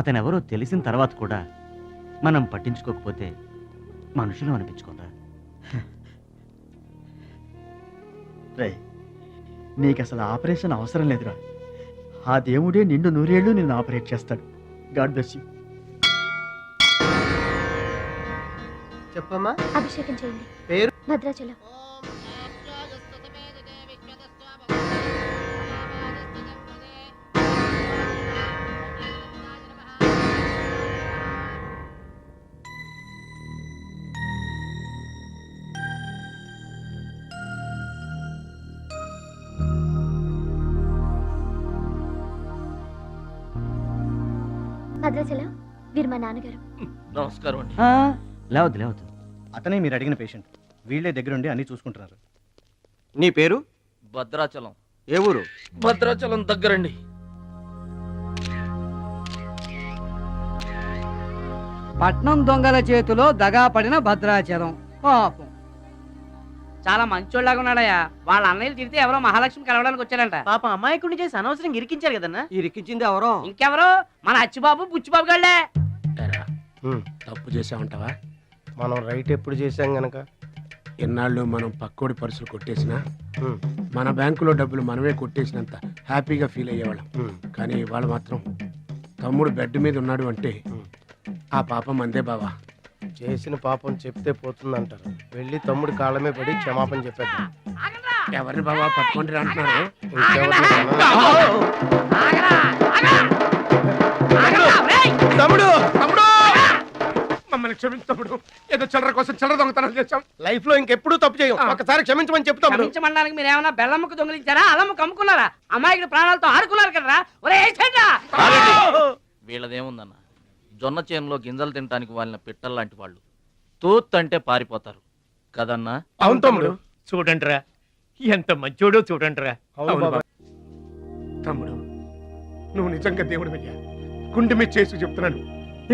అతనెవరో తెలిసిన తర్వాత కూడా మనం పట్టించుకోకపోతే మనుషులు అనిపించుకోదా? రే, నీకు అసలు ఆపరేషన్ అవసరం లేదురా. ఆ దేవుడే నిండు 100 ఏళ్ళు నిన్ను ఆపరేట్ చేస్తాడు. God bless you. చెప్పమ్మా. అభిషేకం చేయండి. పేరు? భద్రాచలం. భద్రాచలం, వీరు మా నాన్నగారు. నమస్కారం అండి. లేవద్దు లేవద్దు. అతనే మీరు అడిగిన పేషెంట్. వీళ్ళే దగ్గరుండి అన్ని చూసుకుంటున్నారు. నీ పేరు? భద్రాచలం. ఏ ఊరు? భద్రాచలం దగ్గరండి. పట్నం దొంగల చేతిలో దగా పడిన భద్రాచలం. పాపం. చాలా మంచోళ్ళగా ఉన్నాడయ్యా. వాళ్ళ అన్నయ్యలు తిరిగితే ఎవరో మహాలక్ష్మి కలవడానికి వచ్చారంట. పాప అమాయకుడిని చేసి అనవసరంగా ఇరికించారు కదన్నా. ఇరికించింది ఎవరో? ఇంకెవరు? మన అచ్చిబాబు బుచ్చిబాబు గళ్ళే. తప్పు చేసామంటావా? మనం రైట్ ఎప్పుడు చేసాం గనక ఎన్నాళ్ళు మనం పక్కోడి పర్సులు కొట్టేసినా మన బ్యాంకులో డబ్బులు మనమే కొట్టేసినంత హ్యాపీగా ఫీల్ అయ్యేవాళ్ళం. కానీ వాళ్ళు మాత్రం తమ్ముడు బెడ్ మీద ఉన్నాడు అంటే ఆ పాపం అందే బావా. చేసిన పాపం చెప్తే పోతుందంటారు. వెళ్ళి తమ్ముడు కాళ్ళమే పడి క్షమాపణ చెప్పాడు. ఎవరిని బావా పట్టుకుంటారు అంటున్నారు? తమ్ముడు తమ్ముడు మమ్మల్ని క్షమించు తమ్ముడు. ఏదో చిల్లర కోసం చిల్లర దొంగతనం చేశాం. లైఫ్ లో ఇంకెప్పుడు తప్పు చేయం. ఒకసారి క్షమించమని చెప్తాం. క్షమించమనడానికి మీరు ఏమైనా బెల్లమ్మకు దొంగిలించారా? అల్లమ్మకు అమ్ముకున్నారా? అమాయకుడి ప్రాణాలతో ఆడుకున్నారు కదరా. ఒరే వీళ్ళదేముందన్న, జొన్న చేనులో గింజలు తినడానికి వాళ్ళని పిట్టల్లాంటి వాళ్ళు. తూత్ అంటే పారిపోతారు కదన్నా. అవును తమ్ముడు. చూడండిరా, ఎంత మంచోడో చూడండిరా. తమ్ముడు నువ్వు నిజంగా దేవుడు అయ్యా. గుండె మీద చేసి చెప్తున్నాను,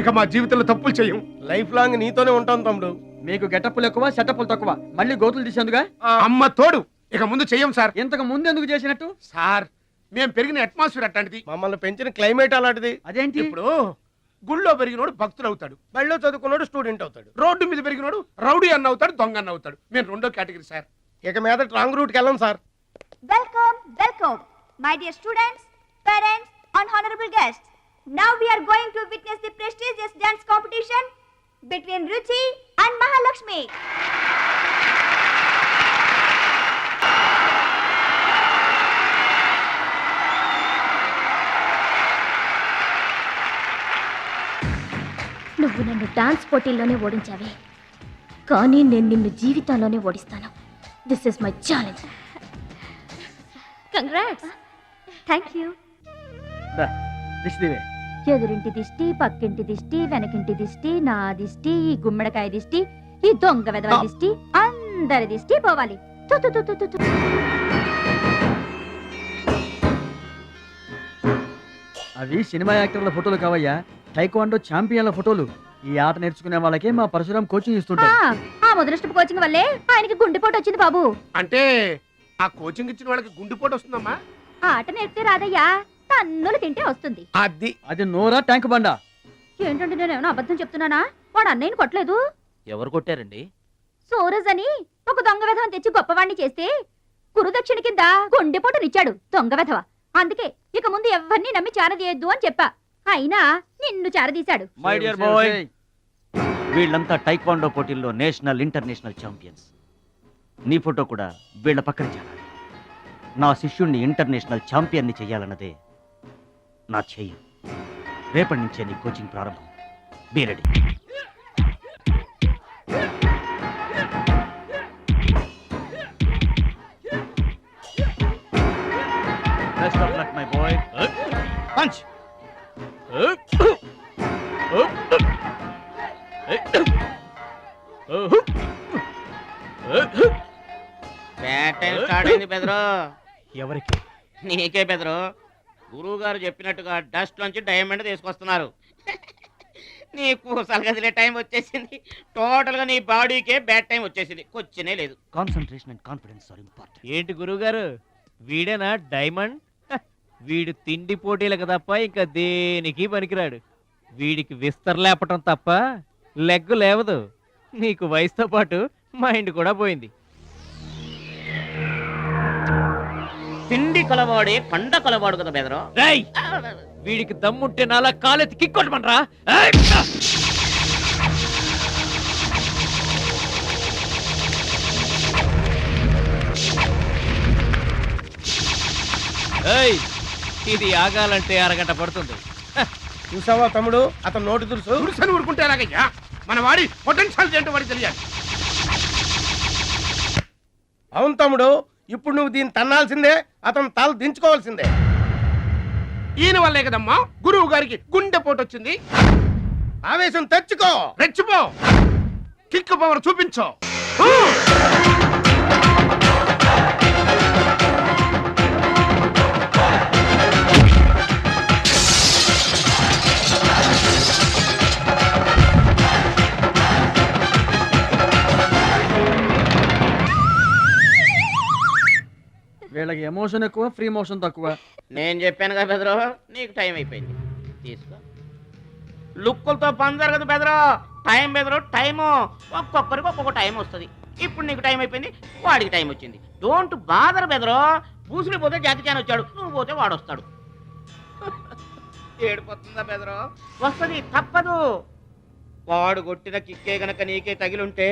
ఇక మా జీవితంలో తప్పులు చేయం. లైఫ్ లాంగ్ నీతోనే ఉంటాం తమ్ముడు. మీకు గెటప్పులు ఎక్కువ, సెటప్పులు తక్కువ. మళ్ళీ గోతులు తీసేందుగా అమ్మ తోడు. ఇక ముందు చెయ్యం సార్. ఇంతకు ముందు ఎందుకు చేసినట్టు? సార్ మేము పెరిగిన అట్మాస్ఫియర్ అట్లాంటిది, మమ్మల్ని పెంచిన క్లైమేట్ అలాంటిది. అదేంటి? ఇప్పుడు గుళ్ళో పెరిగినోడు భక్తుడు అవుతాడు, బళ్ళో చదువుకున్నాడు స్టూడెంట్ అవుతాడు, రోడ్డు మీద పెరిగినోడు రౌడీ అన్న అవుతాడు, దొంగ అన్న అవుతాడు. మేము రెండో కేటగిరీ సార్. ఇక మీద రాంగ్ రూట్కి వెళ్ళాం sir. Welcome welcome my dear students, parents and honorable guests. Now we are going to witness the prestigious dance competition between Ruchi and Mahalakshmi. నువ్వు నన్ను డాన్స్ పోటీల్లోనే ఓడించావే, కానీ నేను నిన్ను జీవితంలోనే ఓడిస్తాను. This is my challenge. Congrats. Thank you. ఎదురింటి దిష్టి, పక్కింటి దిష్టి, వెనకింటి దిష్టి, నా దిష్టి, ఈ గుమ్మడికాయ దిష్టి, ఈ దొంగ వెధవ దిష్టి, అందరి దిష్టి పోవాలి. తు తు తు తు తు. అవి సినిమా యాక్టర్ల ఫోటోలు కావయ్యా, టైక్వాండో ఛాంపియన్ల ఫోటోలు. ఈ ఆట నేర్చుకునే వాళ్ళకే మా పరశురాం కోచింగ్ ఇస్తుంటారు. ఆ మొదలస్టపు కోచింగ్ వల్లే ఆయనకి గుండెపోటు వచ్చింది బాబు. అంటే ఆ కోచింగ్ ఇచ్చిన వాళ్ళకి గుండెపోటు వస్తుందమ్మా? ఆట నేర్పితే రాదయ్యా, తన్నులు తింటే వస్తుంది. అది నోరా ట్యాంక్ బండా? ఏంటంటే నేనేమన్నా అబద్ధం చెప్తున్నానా? వాడు అన్నయ్యని కొట్టలేదు. ఎవరు కొట్టారండి? సూరజ్ అని ఒక దొంగ వెధవని తెచ్చి గొప్పవాణ్ణి చేస్తే గురుదక్షిణ కింద గుండెపోటునిచ్చాడు దొంగ వెధవ. అందుకే ఇక ముందు ఎవరిని నమ్మి చారదీయద్దు అని చెప్పా. అయినా నిన్ను చారదీశాడు. మై డియర్ బాయ్, వీళ్ళంతా టైక్వాండో పోటీల్లో నేషనల్ ఇంటర్నేషనల్ ఛాంపియన్స్. నీ ఫోటో కూడా వీళ్ళ పక్కన చేరాలి. నా శిష్యుణ్ణి ఇంటర్నేషనల్ ఛాంపియన్ని చెయ్యాలన్నదే నా చెయ్యి. రేపటి నుంచే నీ కోచింగ్ ప్రారంభం. Be ready. Best of luck my boy. Punch. Bad time start అయింది బెదరు. ఎవరికి? నీకే బెదరు. గురువు గారు చెప్పినట్టుగా డస్ట్ నుంచి డైమండ్ తీసుకొస్తున్నారు. నీ పూసలు కదిలే టైం వచ్చేసింది. టోటల్ గా నీ బాడీకే బ్యాడ్ టైం వచ్చేసింది. కొచ్చినే లేదు. Concentration and confidence are important. ఏంటి గురువు గారు, వీడేనా డైమండ్? వీడు తిండి పోటీలకు తప్ప ఇంకా దేనికి పనికిరాడు. వీడికి విస్తరలేపటం తప్ప లెగ్గు లేవదు. నీకు వయసుతో పాటు మైండ్ కూడా పోయింది. తిండి కలవాడే పండ కలవాడు కదా బెదరు. వీడికి దమ్ముంటే నాలా కాలెత్తి కిక్కొట్టమనరా. ఏయ్, ఇది ఆగాలంటే అరగంట పడుతుంది. చూసావా తమ్ముడు, అతను నోటి దురుసని ఊరుకుంటే ఎలాగయ్యా? మన వాడి పొటెన్షియల్ ఏంటో వాడికి తెలియాలి. అవును తమ్ముడు, ఇప్పుడు నువ్వు దీన్ని తన్నాల్సిందే, అతను తల దించుకోవాల్సిందే. ఈయన వల్లే కదమ్మా గురువు గారికి గుండెపోటు వచ్చింది. ఆవేశం తెచ్చుకో, రెచ్చిపో, కిక్ పవర్ చూపించో. వీళ్ళకి ఎమోషన్ ఎక్కువ, ఫ్రీ మోషన్ తక్కువ. నేను చెప్పాను కదా బెదరు, నీకు టైం అయిపోయింది, తీసుకో. లుక్కులతో పని జరగదు బెదరు, టైం బెదరు, టైము. ఒక్కొక్కరికి ఒక్కొక్క టైం వస్తుంది. ఇప్పుడు నీకు టైం అయిపోయింది, వాడికి టైం వచ్చింది. డోంట్ బాదర్ బెదరు. పూసులు పోతే జాతి చాన్ వచ్చాడు, నువ్వు పోతే వాడు వస్తాడు. ఏడిపోతుందా బెదరు? వస్తుంది, తప్పదు. వాడు కొట్టిన కిక్కే గనక నీకే తగిలుంటే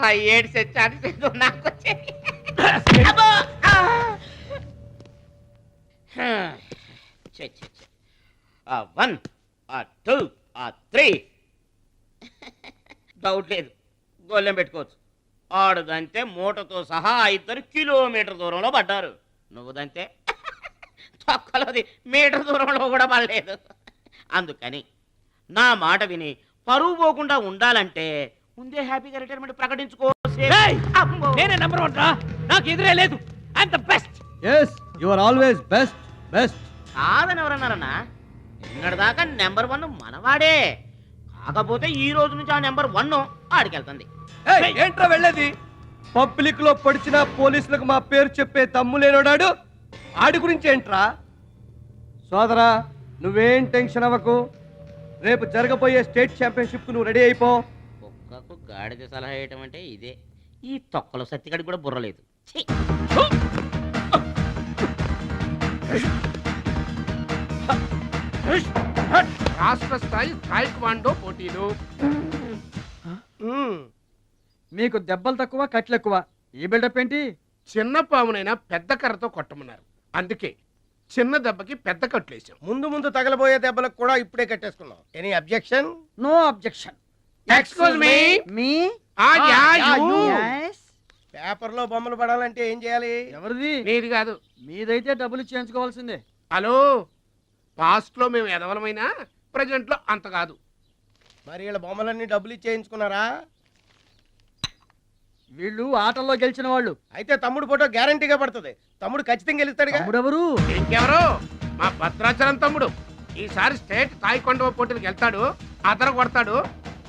ఆ ఏడు సెచ్చాది నాకు వచ్చేది. ఆ 1, ఆ 2, ఆ 3 డౌట్ లేదు, గోళ్ళెం పెట్టుకోవచ్చు. ఆడుదంతే మూటతో సహా 2 కిలోమీటర్ దూరంలో పడ్డారు. నువ్వుదంతే తొక్కలోది మీటర్ దూరంలో కూడా పడలేదు. అందుకని నా మాట విని పరువు పోకుండా ఉండాలంటే ముందే హ్యాపీగా రిటైర్మెంట్ ప్రకటించుకో. నేనే నెంబర్ 1 రా, నాకు ఎదురే లేదు. I'm the best. yes you are always best. కాదని ఎవరన్నారన్నా? నిన్నటిదాకా నెంబర్ 1 మనవాడే. కాకపోతే ఈ రోజు నుంచి ఆ నెంబర్ 1 ఆడికెళ్తుంది. ఏంట్రా వెళ్ళేది? పబ్లిక్ లో పొడిచిన పోలీసులకు మా పేరు చెప్పే దమ్ము లేనోడాడు, ఆడి గురించి ఏంట్రా? సోదరా, నువ్వేం టెన్షన్ అవ్వకు. రేపు జరగబోయే స్టేట్ ఛాంపియన్షిప్ కు నువ్వు రెడీ అయిపో. కుక్కకు గాడిద సలహా వేయటం అంటే ఇదే. ఈ తొక్కలో సత్తిగడి కూడా బుర్రలేదు. ఛీ! రాష్ట్ర స్థాయి తాయిక్వాండో పోటీలు. మీకు దెబ్బలు తక్కువ, కట్లు ఎక్కువ. ఈ బిల్డప్ ఏంటి? చిన్న పామునైనా పెద్ద కర్రతో కొట్టమన్నారు, అందుకే చిన్న దెబ్బకి పెద్ద కట్లేసాం. ముందు ముందు తగలబోయే దెబ్బలకు కూడా ఇప్పుడే కట్టేసుకున్నాం. Any objection? No objection. Excuse me. మీ yes. పేపర్ లో బొమ్మలు పడాలంటే ఏం చేయాలి? ఎవరిది? నీది కాదు. మీదైతే డబ్బులు చేయించుకోవాల్సిందే. హలో, పాస్ట్ లో మేము ఎదవలమైనా ప్రజెంట్ లో అంత కాదు. మరి వీళ్ళ బొమ్మలన్నీ డబ్బులు ఇచ్చేయించుకున్నారా? వీళ్ళు ఆటల్లో గెలిచిన వాళ్ళు. అయితే తమ్ముడు ఫోటో గ్యారంటీగా పడుతుంది. తమ్ముడు ఖచ్చితంగా గెలుస్తాడుగా. తమ్ముడెవరు? ఇంకెవరు? మా భద్రాచలం తమ్ముడు. ఈసారి స్టేట్ తాయికొండ పోటీలకు వెళ్తాడు, అదర కొడతాడు,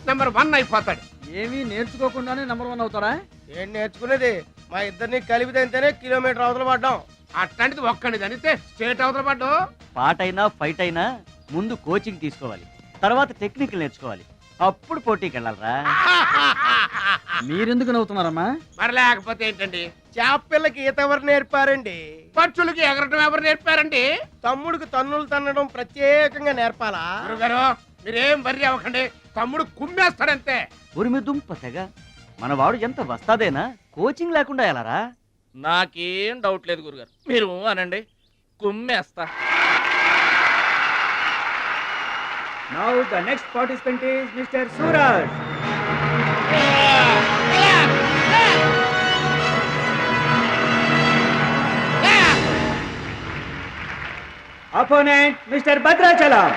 నెంబర్ 1 అయిపోతాడు. ఏమీ నేర్చుకోకుండానే నెంబర్ 1 అవుతారా? ఏం నేర్చుకునేది? మా ఇద్దరిని కలిపితేనే కిలోమీటర్ అవతల పడ్డాం. అట్లాంటిది ఒక్కడిది అనితే స్టేట్ అవతల పడ్డావు. పాటైనా ఫైట్ అయినా ముందు కోచింగ్ తీసుకోవాలి, తర్వాత టెక్నిక్ నేర్చుకోవాలి, అప్పుడు పోటీకి వెళ్ళాలరా. మీరెందుకు నవ్వుతున్నారమ్మా? మరి లేకపోతే ఏంటండి? చేపపిల్లకి ఈత ఎవరు నేర్పారండి? పక్షులకి ఎగరటం ఎవరు నేర్పారండి? తమ్ముడికి తన్నులు తన్నడం ప్రత్యేకంగా నేర్పాలా? గురుగారు, మీరేం వర్రీ అవ్వకండి, తమ్ముడు కుమ్మేస్తాడంతే. ఉరిమి దుంప తెగ, మనవాడు ఎంత వస్తాదేనా, కోచింగ్ లేకుండా ఎలారా? నాకేం డౌట్ లేదు గురుగారు, మీరు అనండి, కుమ్మేస్తా. Now the next participant is Mr. Suraj. Opponent Mr. Bhadrachalam.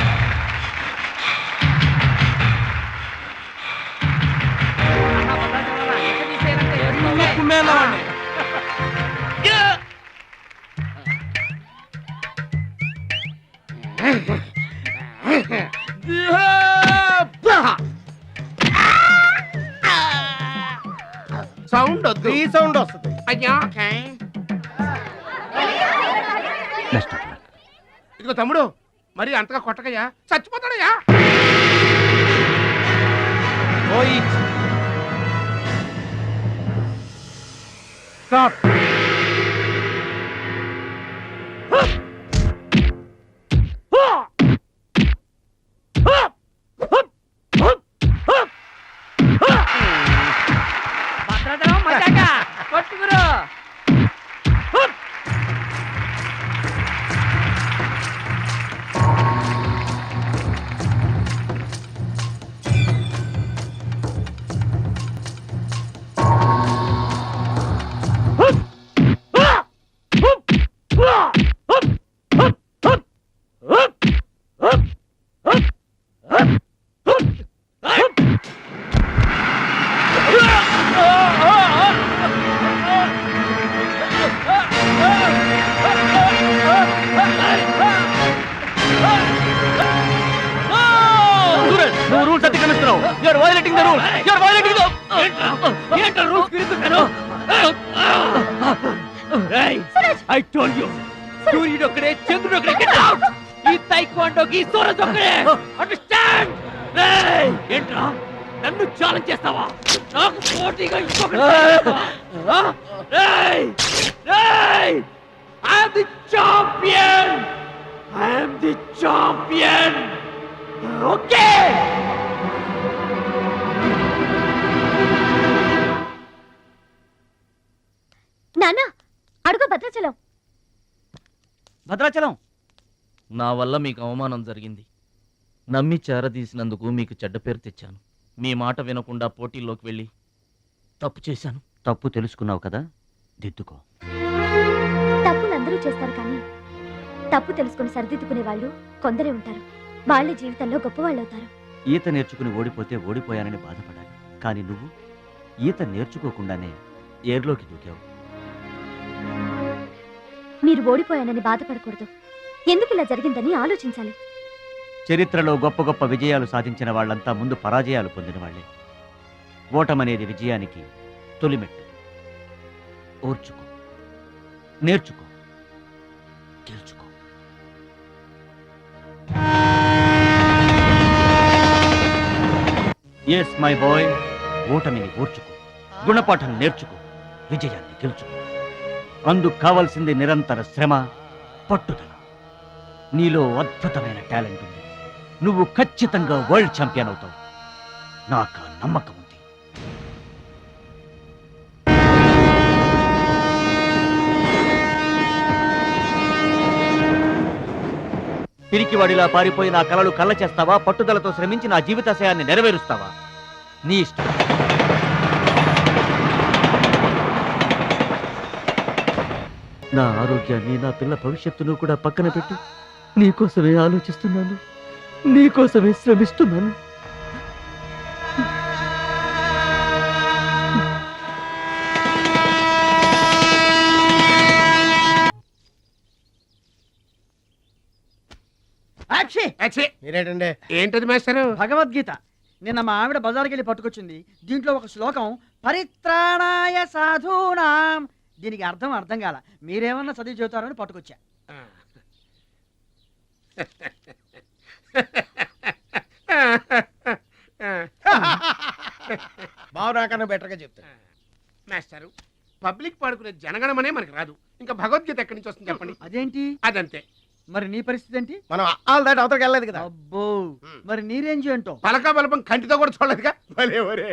Sound వద్దు, ఈ సౌండ్ వస్తుంది. అయ్యా ఇదిగో తమ్ముడు, మరి అంతగా కొట్టకయ్యా, చచ్చిపోతాడయ్యా. స్టాప్. నువ్వు రూల్స్ అతిక్రమిస్తున్నావు. You are violating the rule. You are violating the ఏంట్రా రూల్స్ విరుద్ధంగాను? I told you. సూర్యుడు ఒక్కడే, చంద్రుడు ఒక్కడే. Get out. ఈ తైక్వాండోకి సూరజ్ ఒక్కడే. అండర్స్టాండ్? ఏంట్రా నన్ను ఛాలెంజ్ చేస్తావా? నాకు పోటీగా ఇంకొకటి I am the champion! I am the champion! Okay! నాన్న అడుగు భద్రాచలం. భద్రాచలం నా వల్ల మీకు అవమానం జరిగింది. నమ్మి చేరదీసినందుకు మీకు చెడ్డ పేరు తెచ్చాను. మీ మాట వినకుండా పోటీల్లోకి వెళ్ళి తప్పు చేశాను. తప్పు తెలుసుకున్నావు కదా, దిద్దుకో. తప్పులు అందరూ చేస్తారు కానీ తప్పు తెలుసుకుని సరిదిద్దుకునే వాళ్ళు కొందరే ఉంటారు. వాళ్ళ జీవితంలో గొప్పవాళ్ళు అవుతారు. ఈత నేర్చుకుని ఓడిపోతే ఓడిపోయానని బాధపడాలి, కానీ నువ్వు ఈత నేర్చుకోకుండానే ఏర్లోకి దూకావు. మీరు ఓడిపోయానని బాధపడకూడదు. ఎందుకు ఇలా జరిగిందని ఆలోచించాలి. చరిత్రలో గొప్ప గొప్ప విజయాలు సాధించిన వాళ్ళంతా ముందు పరాజయాలు పొందిన వాళ్లే. ఓటమనేది విజయానికి తొలిమెట్టు. ఓర్చుకో, నేర్చుకో, గెలుచుకో. ఎస్ మై బాయ్, ఓటమిని ఓర్చుకో, గుణపాఠం నేర్చుకో, విజయాన్ని గెలుచుకో. అందుకు కావాల్సింది నిరంతర శ్రమ, పట్టుదల. నీలో అద్భుతమైన టాలెంట్ ఉంది. నువ్వు ఖచ్చితంగా వరల్డ్ ఛాంపియన్ అవుతావు. నాకు ఆ నమ్మకం ఉంది. పిరికివాడిలా పారిపోయి నా కలలు కళ్ళ చేస్తావా? పట్టుదలతో శ్రమించి నా జీవితాశయాన్ని నెరవేరుస్తావా? నీ ఇష్టం. నా ఆరోగ్యాన్ని, నా పిల్ల భవిష్యత్తును కూడా పక్కన పెట్టి నీకోసమే ఆలోచిస్తున్నాను, నీకోసమే శ్రమిస్తున్నాను. మీరేంటండి? ఏంటది మాస్టారు? భగవద్గీత. నిన్న మా ఆవిడ బజార్కి వెళ్ళి పట్టుకొచ్చింది. దీంట్లో ఒక శ్లోకం పరిత్రాణాయ సాధూనాం. దీనికి అర్థం కాల. మీరేమన్నా చదివి చెబుతారని పట్టుకొచ్చా. బాగురాకన్నా బెటర్గా చెప్తా. మాస్టారు, పబ్లిక్ పాడుకునే జనగణమనే మనకు రాదు, ఇంకా భగవద్గీత ఎక్కడి నుంచి వస్తుంది చెప్పండి. అదేంటి? అదంతే. మరి నీ పరిస్థితి ఏంటి? మనం ఆల్ దాటి అవతలకి వెళ్ళలేదు కదా. అబ్బో, మరి నీ రేంజ్ ఏంటో? పలకా బలపం కంటితో కూడా చూడలేదుగా. భలే ఒరే.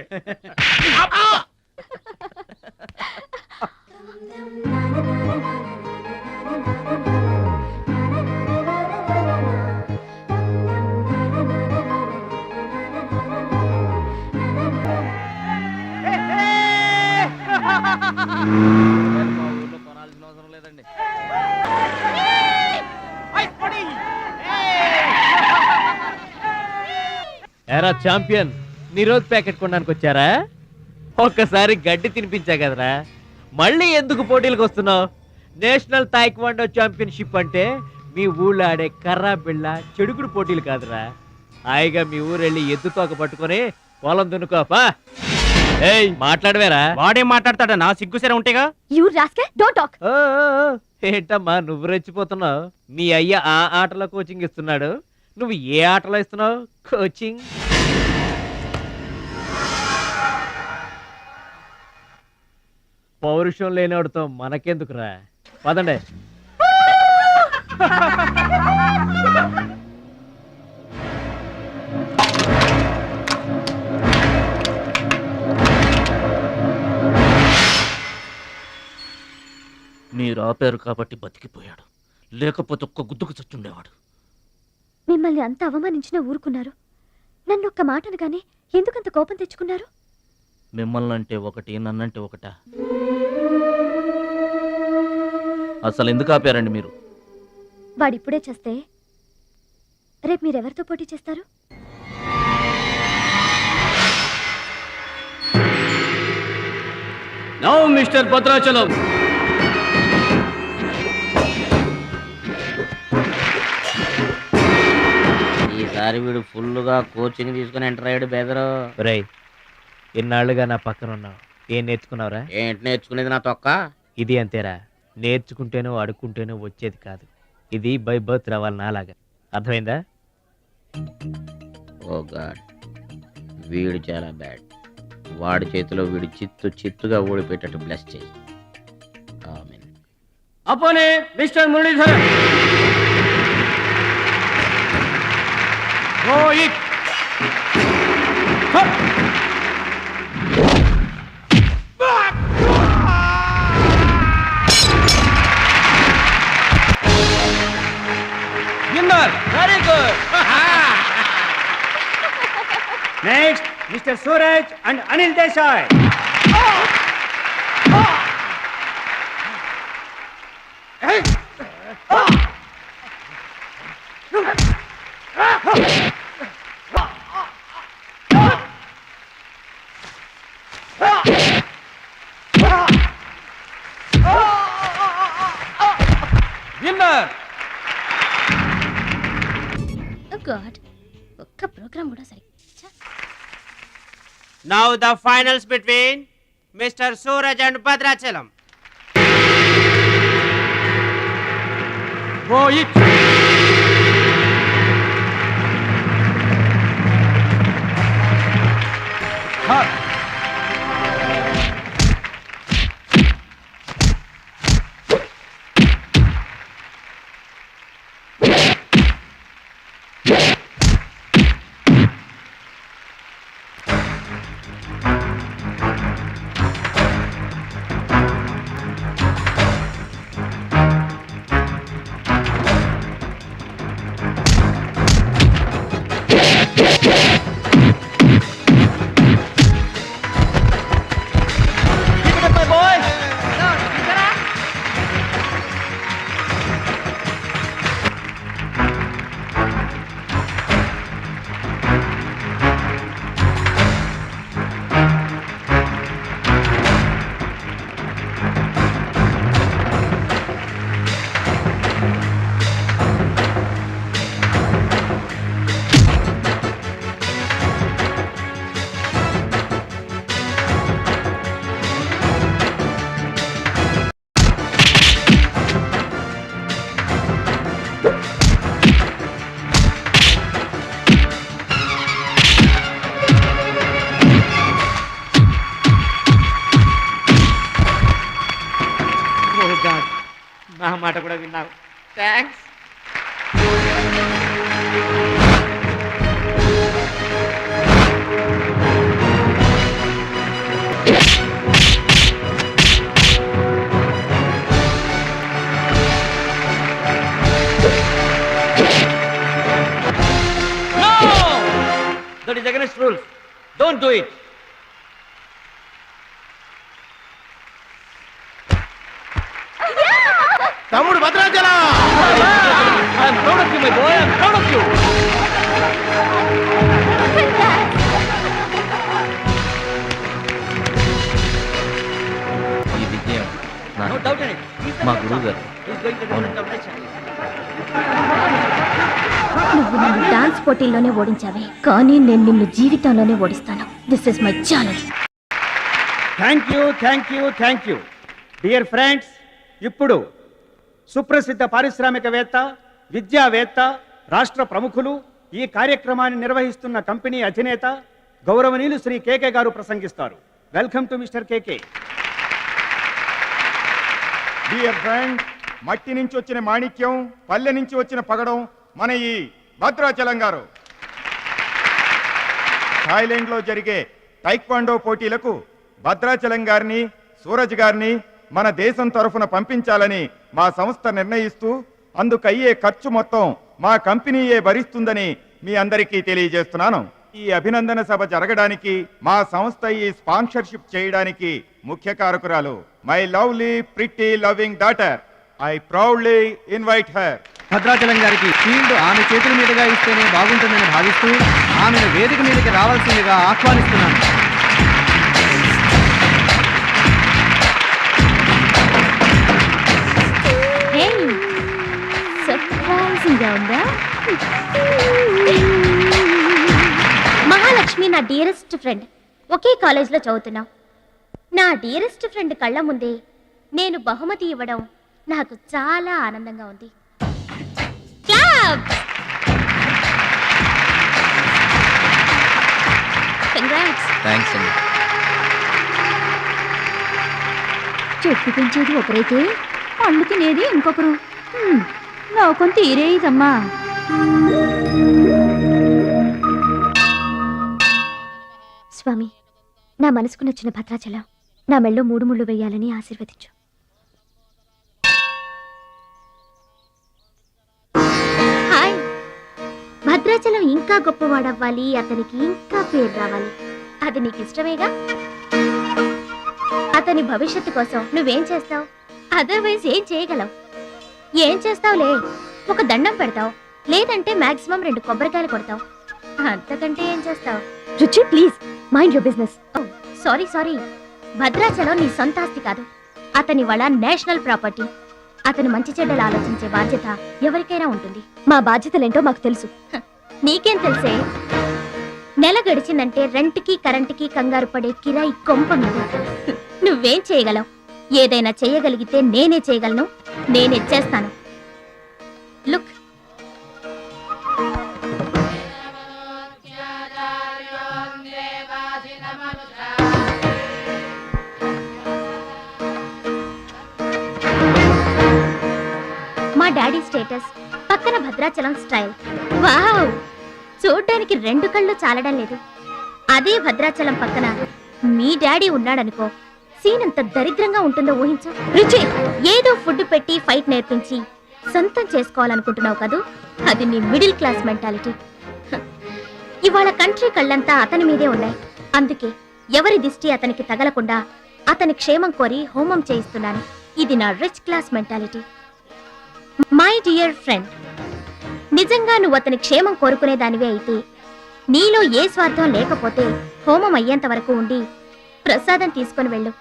ఎరా ఛాంపియన్, నీ రోజు ప్యాకెట్ కొనడానికి వచ్చారా? ఒక్కసారి గడ్డి తినిపించా కదరా, మళ్ళీ ఎందుకు పోటీలకు వస్తున్నావు? నేషనల్ తాయిక్వాండో ఛాంపియన్షిప్ అంటే మీ ఊళ్ళో ఆడే కర్రా బిళ్ళ చెడుగుడు పోటీలు కాదురా. హాయిగా మీ ఊరెళ్ళి ఎద్దు తోక పట్టుకొని పొలం దున్నుకోపా. ఏయ్, మాట్లాడవేరా? వాడేం మాట్లాడతాడా? నా సిగ్గుసరే ఉంటేగా. You rascal, don't talk. ఏంటమ్మా నువ్వు రెచ్చిపోతున్నావు? మీ అయ్య ఆ ఆటలో కోచింగ్ ఇస్తున్నాడు, నువ్వు ఏ ఆటలో ఇస్తున్నావు కోచింగ్? పౌరుషం లేనివాడితో మనకెందుకురా, పదండి. మీరు ఆపారు కాబట్టి బతికిపోయాడు, లేకపోతే ఒక్క గుద్దుకు చచ్చుండేవాడు. మిమ్మల్ని అంత అవమానించినా ఊరుకున్నారు. నన్ను ఒక్క మాట అనగానే ఎందుకంత కోపం తెచ్చుకున్నారు? మిమ్మల్ని అంటే ఒకటి, నన్నంటే ఒకటా? అసలు ఎందుకు ఆపారండి మీరు? వాడిప్పుడే చేస్తే రేపు మీరెవరితో పోటీ చేస్తారు? నౌ మిస్టర్ భద్రాచలం, ఈసారి వీడు ఫుల్గా కోచింగ్ తీసుకుని ఎంటర్ అయ్యాడు బెదరు. రేయ్, ఎన్నాళ్ళుగా నా పక్కన ఉన్నావు, ఏం నేర్చుకున్నావురా? ఏంటి నేర్చుకునేది నా తొక్క? ఇది అంతేరా, నేర్చుకుంటేనో అడుక్కుంటేనో వచ్చేది కాదు. ఇది బై బర్త్ రావాలి నాలాగా. అర్థమైందా? ఓ గాడ్, వీడు చాలా బ్యాడ్. వాడి చేతిలో వీడు చిత్తుగా ఓడిపోయేటట్టు బ్లెస్ చేయి. Amen. Opponent mister Muralidhar. Very good. Next mister Suraj and Anil Desai. God, ఒక్క ప్రోగ్రామ్ కూడా సరి. Now the finals between Mr. Suraj and Bhadrachalam. Rohit. నా మాట కూడా విన్నావు. Thanks. That is against rules. Don't do it. తమ్ముడు Bhadrachalam. I am proud of you, my boy. I am proud of you. ఈ విజయం No doubt in it. మా గురువు గారు. He is going to win the competition. నువ్వు నన్ను dance పోటీల్లోనే ఓడించావే, కానీ నేను నిన్ను జీవితంలోనే ఓడిస్తాను. This is my challenge. Thank you dear friends. ఇప్పుడు సుప్రసిద్ధ పారిశ్రామికవేత్త, విద్యావేత్త, రాష్ట్ర ప్రముఖులు, ఈ కార్యక్రమాన్ని నిర్వహిస్తున్న కంపెనీ అధినేత గౌరవనీయులు శ్రీ కేకే గారు ప్రసంగిస్తారు. Welcome to mister KK. Dear friend, మట్టి నుంచి వచ్చిన మాణిక్యం, పల్లె నుంచి వచ్చిన పగడం మన ఈ భద్రాచలం గారు. థాయిలాండ్లో జరిగే టైక్వాండో పోటీలకు భద్రాచలం గారిని, సూరజ్ గారిని మన దేశం తరఫున పంపించాలని మా సంస్థ నిర్ణయిస్తూ అందుకయ్యే ఖర్చు మొత్తం మా కంపెనీయే భరిస్తుందని మీ అందరికీ తెలియజేస్తున్నాను. ఈ అభినందన సభ జరగడానికి మా సంస్థ ఈ స్పాన్సర్షిప్ చేయడానికి ముఖ్య కారకురాలు my lovely pretty loving daughter. I proudly invite her. Bhadrachalam గారికి ఫీల్డ్ ఆమె చేతుల మీదుగా ఇస్తేనే బాగుంటుందని భావిస్తూ ఆమెను వేదిక మీదకి రావాల్సిందిగా ఆహ్వానిస్తున్నాను. సర్ప్రైజింగ్ గా ఉందా? డియరెస్ట్ ఫ్రెండ్, ఒకే కాలేజ్లో చదువుతున్నాం. నా డియరెస్ట్ ఫ్రెండ్ కళ్ళ ముందే నేను బహుమతి ఇవ్వడం నాకు చాలా ఆనందంగా ఉంది. క్లాప్స్! కంగ్రాట్స్. థ్యాంక్స్ అండి. చెట్టు పెంచేది ఒకరైతే పళ్ళు తినేది ఇంకొకరు. లోకం తీరేదమ్మా. స్వామి, నా మనసుకు నచ్చిన భద్రాచలం నా మెళ్ళో 3 ముళ్ళు వేయాలని ఆశీర్వదించు. హాయ్. భద్రాచలం ఇంకా గొప్పవాడవ్వాలి, అతనికి ఇంకా పేరు రావాలి. అది నీకు ఇష్టమేగా? అతని భవిష్యత్తు కోసం నువ్వేం చేస్తావు? అదర్వైజ్ ఏం చేయగలవు? ఏం చేస్తావులే, ఒక దండం పెడతావు, లేదంటే మాక్సిమం 2 కొబ్బరికాయలు కొడతావు. అంతకంటే ఏం చేస్తావు? రుచి, please mind your business. Sorry, Bhadrachalam నీ సొంత ఆస్తి కాదు, అతని వాళ్ళ నేషనల్ ప్రాపర్టీ. అతను మంచి చెడ్డలు ఆలోచించే బాధ్యత ఎవరికైనా ఉంటుంది. మా బాధ్యతలేంటో మాకు తెలుసు. నీకేం తెలుసే? నెల గడిచిందంటే రెంట్కి కరెంటుకి కంగారు పడే కిరాయి కొంప మీద. నువ్వేం చేయగలవు? ఏదైనా చేయగలిగితే నేనే చేయగలను, నేనే చేస్తాను. లుక్, మా డాడీ స్టేటస్, పక్కన భద్రాచలం స్టైల్. వావ్! చూడ్డానికి 2 కళ్ళు చాలడం లేదు. అదే భద్రాచలం పక్కన మీ డాడీ ఉన్నాడనుకో, సీన్ ఎంత దరిద్రంగా ఉంటుందో ఊహించు. రుచి, ఏదో ఫుడ్ పెట్టి ఫైట్ నేర్పించి సొంతం చేసుకోవాలనుకుంటున్నావు కదూ, అది నీ మిడిల్ క్లాస్ మెంటాలిటీ. ఇవాళ కంట్రీ కళ్ళంతా అతని మీదే ఉన్నాయి. అందుకే ఎవరి దిష్టి అతనికి తగలకుండా అతని క్షేమం కోరి హోమం చేయిస్తున్నాను. ఇది నా rich class mentality. My dear friend, నిజంగా నువ్వు అతని క్షేమం కోరుకునే దానివే అయితే, నీలో ఏ స్వార్థం లేకపోతే హోమం అయ్యేంత వరకు ఉండి ప్రసాదం తీసుకొని వెళ్ళు.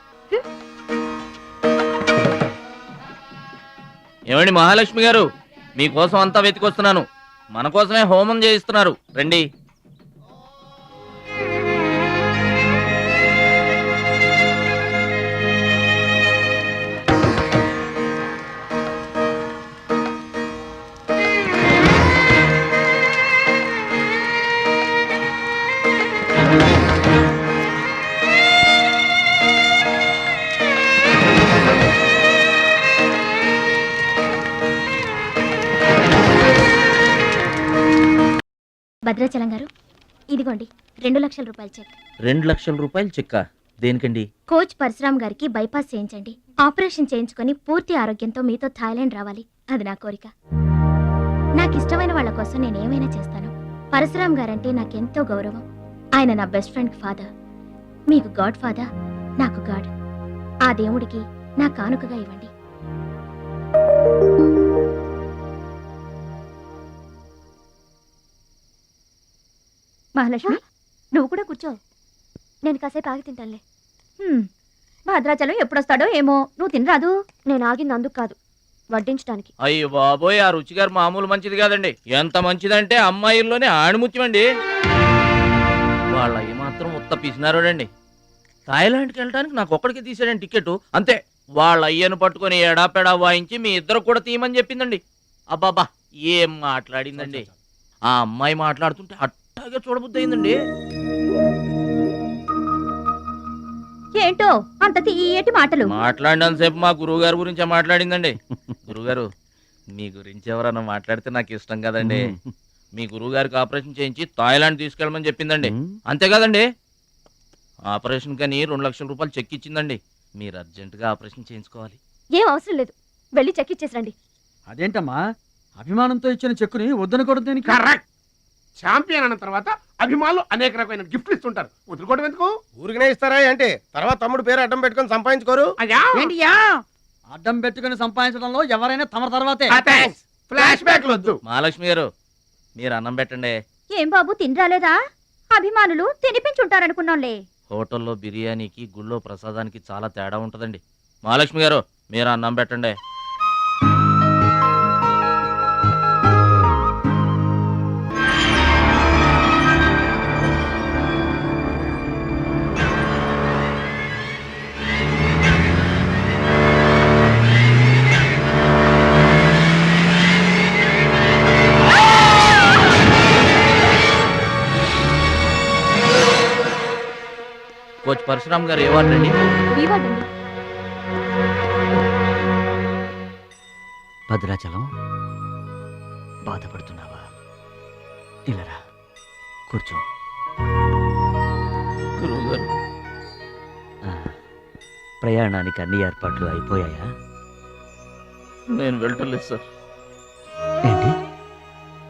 ఏమండి మహాలక్ష్మి గారు, మీకోసం అంతా వెతికొస్తున్నాను. మన కోసమే హోమం చేయిస్తున్నారు, రండి. భద్రాచలం గారు, ఇదిగోండి 2 లక్షల రూపాయల చెక్. 2 లక్షల రూపాయలు చెక్కా? దేనికండి? కోచ్ పరశురామ్ గారికి బైపాస్ చేయించండి. ఆపరేషన్ చేయించుకొని పూర్తి ఆరోగ్యంతో మీతో థాయిలాండ్ రావాలి, అది నా కోరిక. నాకు ఇష్టమైన వాళ్ళ కోసం నేను ఏమైనా చేస్తాను. పరశురామ్ గారంటే నాకెంతో గౌరవం. ఆయన నా బెస్ట్ ఫ్రెండ్ ఫాదర్. మీకు గాడ్ ఫాదర్, నాకు గాడ్. ఆ దేవుడికి నా కానుకగా ఇవ్వండి. మహాలక్ష్మి, నువ్వు కూడా కూర్చో. నేను కాసేపు ఆగి తింటానులే. భద్రాచలం ఎప్పుడొస్తాడో ఏమో, నువ్వు తినరాదు. నేను ఆగింది అందుకు కాదు, వడ్డించడానికి. అయ్యో బాబోయ్, ఆ రుచి గారు మామూలు మంచిది కాదండి. ఎంత మంచిదంటే అమ్మాయిల్లోనే ఆణిముత్యమండి. వాళ్ళ మాత్రం ఉత్త పిసినారోడండి. థాయిలాండ్కి వెళ్ళడానికి నాకు ఒక్కడికి తీసాడండి టికెట్, అంతే. వాళ్ళ అయ్యను పట్టుకొని ఎడాపెడా వాయించి మీ ఇద్దరు కూడా తీయమని చెప్పిందండి. అబ్బాబా, ఏం మాట్లాడిందండి. ఆ అమ్మాయి మాట్లాడుతుంటే అట్టాగే చూడబుద్ధి అయిందండి. ఏంటో అంత తీయటి మాటలు మాట్లాడినంతసేపు మా గురువు గారి గురించే మాట్లాడిందండి. గురుగారు, మీ గురించి ఎవరన్నా మాట్లాడితే నాకు ఇష్టం కదండి. మీ గురువు గారికి ఆపరేషన్ చేయించి థాయిలాండ్ తీసుకెళ్ళమని చెప్పిందండి. అంతే కదండి. ఆపరేషన్ కని 2 లక్షల రూపాయలు చెక్ ఇచ్చిందండి. మీరు అర్జెంటుగా ఆపరేషన్ చేయించుకోవాలి. ఏం అవసరం లేదు, వెళ్ళి చెక్ ఇచ్చేసరండి. అదేంటమ్మా, అభిమానంతో ఇచ్చిన చెక్కుని వద్దనకూడదు దేనికి? కరెక్ట్. ఛాంపియన్ అన్న తర్వాత అభిమానులు అనేక రకమైన గిఫ్ట్లు ఇస్తుంటారు, వదులుకోవడం ఎందుకు? ఊరికనే ఇస్తారా ఏంటి? తర్వాత తమ్ముడు పేరు అడ్డం పెట్టుకొని సంపాదించుకోరు. అడ్డం పెట్టుకుని సంపాదించడంలో ఎవరైనా తమ తర్వాతే. ఫ్లాష్ బ్యాక్ వద్దు. మహాలక్ష్మి గారు, మీరు అన్నం పెట్టండి. ఏం బాబు, తినరాలేదా? అభిమానులు తినిపించుంటారనుకున్నాంలే. హోటల్లో బిర్యానీకి గుళ్ళో ప్రసాదానికి చాలా తేడా ఉంటుందండి. మహాలక్ష్మి గారు, మీరు అన్నం పెట్టండి. పరశురామ్ గారు ఏ వార్డు అండి? వివాడండి. భద్రాచలం, బాధపడుతున్నావా? ఇలారా కూర్చో. గురువుగారు, ప్రయాణానికి అన్ని ఏర్పాట్లు అయిపోయాయా? నేను వెళ్ళటం లేదు సార్. ఏంటి?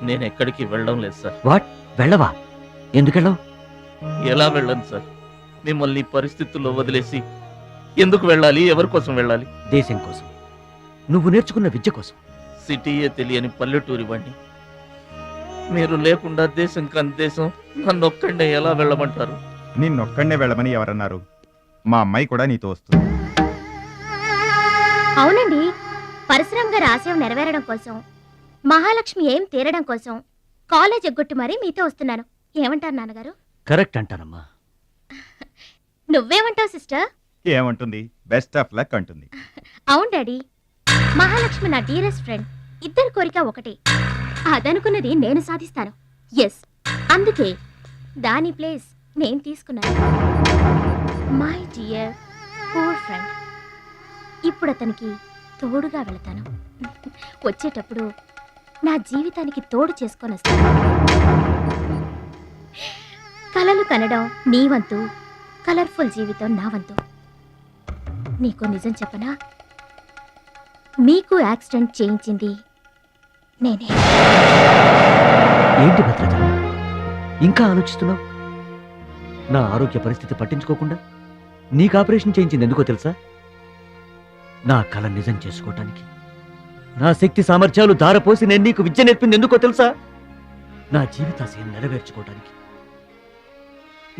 నేను ఎక్కడికి వెళ్ళడం లేదు సార్. వాట్? వెళ్ళవా? ఎందుకెళ్ళవు? ఎలా వెళ్ళను సార్? మిమ్మల్ని ఈ పరిస్థితుల్లో వదిలేసి ఎందుకు వెళ్ళాలి? ఎవరి కోసం వెళ్ళాలి? దేశం కోసం, నువ్వు నేర్చుకున్న విద్య కోసం. సిటీయే తెలియని పల్లెటూరి వాడిని. మీరు లేకుండా దేశం కాని దేశం నన్ను ఒక్కడే ఎలా వెళ్ళమంటారు? నిన్నొక్కడే వెళ్ళమని ఎవరన్నారు? మా అమ్మాయి కూడా నీతో వస్తుంది. అవునండి, పరశురామ్ గారి ఆశయం నెరవేరడం కోసం, మహాలక్ష్మి ఏం తీరడం కోసం కాలేజ్ ఎగ్గొట్టి మరీ మీతో వస్తున్నాను. ఏమంటారు నాన్నగారు? కరెక్ట్ అంటానమ్మా. నువ్వేమంటావు సిస్టర్? ఏమంటుంది? బెస్ట్ ఆఫ్ లక్ అంటుంది. అవును డాడీ, మహాలక్ష్మి నా డియరెస్ట్ ఫ్రెండ్. ఇద్దరి కోరిక ఒకటే, అదనుకున్నది నేను సాధిస్తాను. ఎస్, అందుకే దాని ప్లేస్ నేను తీసుకున్నాను. My dear poor friend. ఇప్పుడు అతనికి తోడుగా వెళతాను. వచ్చేటప్పుడు నా జీవితానికి తోడు చేసుకొని వస్తాను. కలలు కనడం నీ వంతు, కలర్ఫుల్ జీవితం నా వంతు. నీకు నిజం చెప్పనా? మీకు యాక్సిడెంట్ చేయించింది నేనే. ఏంటి భద్రాచలం, ఇంకా ఆలోచిస్తున్నావు? నా ఆరోగ్య పరిస్థితి పట్టించుకోకుండా నీకు ఆపరేషన్ చేయించింది ఎందుకో తెలుసా? నా కళ నిజం చేసుకోవటానికి. నా శక్తి సామర్థ్యాలు ధారపోసి నేను నీకు విద్య నేర్పింది ఎందుకో తెలుసా? నా జీవితాశయం నెరవేర్చుకోవటానికి.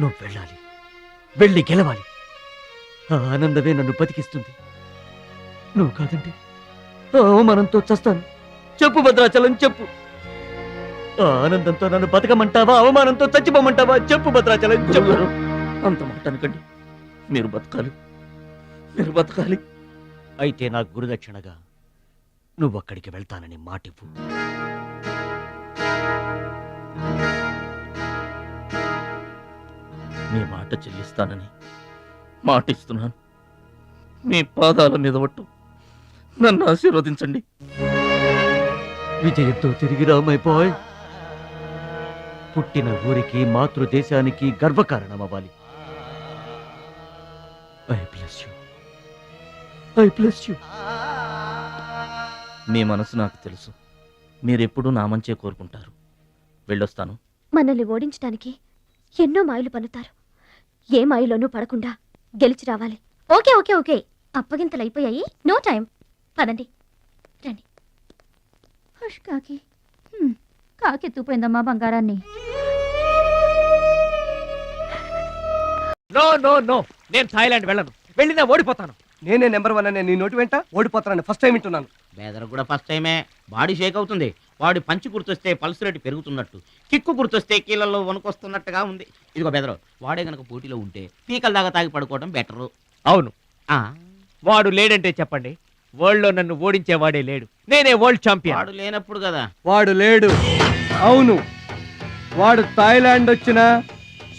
నువ్వు వెళ్ళాలి, వెళ్ళి గెలవాలి. ఆ ఆనందమే నన్ను బతికిస్తుంది. నువ్వు కాదండి, ఆ అవమానంతో చస్తాను. చెప్పు భద్రాచలం, చెప్పు. ఆ ఆనందంతో నన్ను బతకమంటావా, అవమానంతో చచ్చిపోమంటావా? చెప్పు భద్రాచలం, చెప్పు. అంత మాట అనకండి. మీరు బతకాలి, మీరు బతకాలి. అయితే నా గురుదక్షిణగా నువ్వు అక్కడికి వెళ్తానని మాటివ్వు. మీ మాట చెల్లిస్తానని మాటిస్తున్నాను. మీ పాదాల మీద ఒట్టు. నన్ను ఆశీర్వదించండి. విజయంతో తిరిగి రా మై బాయ్. పుట్టిన ఊరికి, మాతృదేశానికి గర్వకారణమవ్వాలి. I bless you, I bless you. మీ మనసు నాకు తెలుసు. మీరెప్పుడూ నా మంచే కోరుకుంటారు. వెళ్ళొస్తాను. మనల్ని ఓడించడానికి ఎన్నో మాయలు పన్నుతారు. ఏ మాయలోనూ పడకుండా గెలిచి రావాలి. ఓకే ఓకే ఓకే, అప్పగింతలు అయిపోయాయి. No time. పదండి, రండి. హుష్ కాకి. కాకెత్తుపోయిందమ్మా బంగారాన్ని. నో నో నో, నేను థాయిలాండ్ వెళ్ళను. వెళ్ళినా ఓడిపోతాను. నేనే నెంబర్ 1 అనే నీ నోటి వెంట ఓడిపోతానని ఫస్ట్ టైం వింటున్నాను. బేదర్ కూడా ఫస్ట్ టైమే. బాడీ షేక్ అవుతుంది. వాడి పంచి గుర్తొస్తే పల్స్ రేటు పెరుగుతున్నట్టు, కిక్కు గుర్తొస్తే కీళ్ళల్లో వణుకొస్తున్నట్టుగా ఉంది. ఇదిగో బెదరు, వాడే గనక పోటీలో ఉంటే పీకల దాకా తాగి పడుకోవడం బెటరు. అవును, వాడు లేడంటే చెప్పండి. వరల్డ్ లో నన్ను ఓడించేవాడే లేడు. నేనే వరల్డ్ ఛాంపియన్. వాడు లేనప్పుడు కదా. వాడు లేడు. అవును, వాడు థాయిలాండ్ వచ్చినా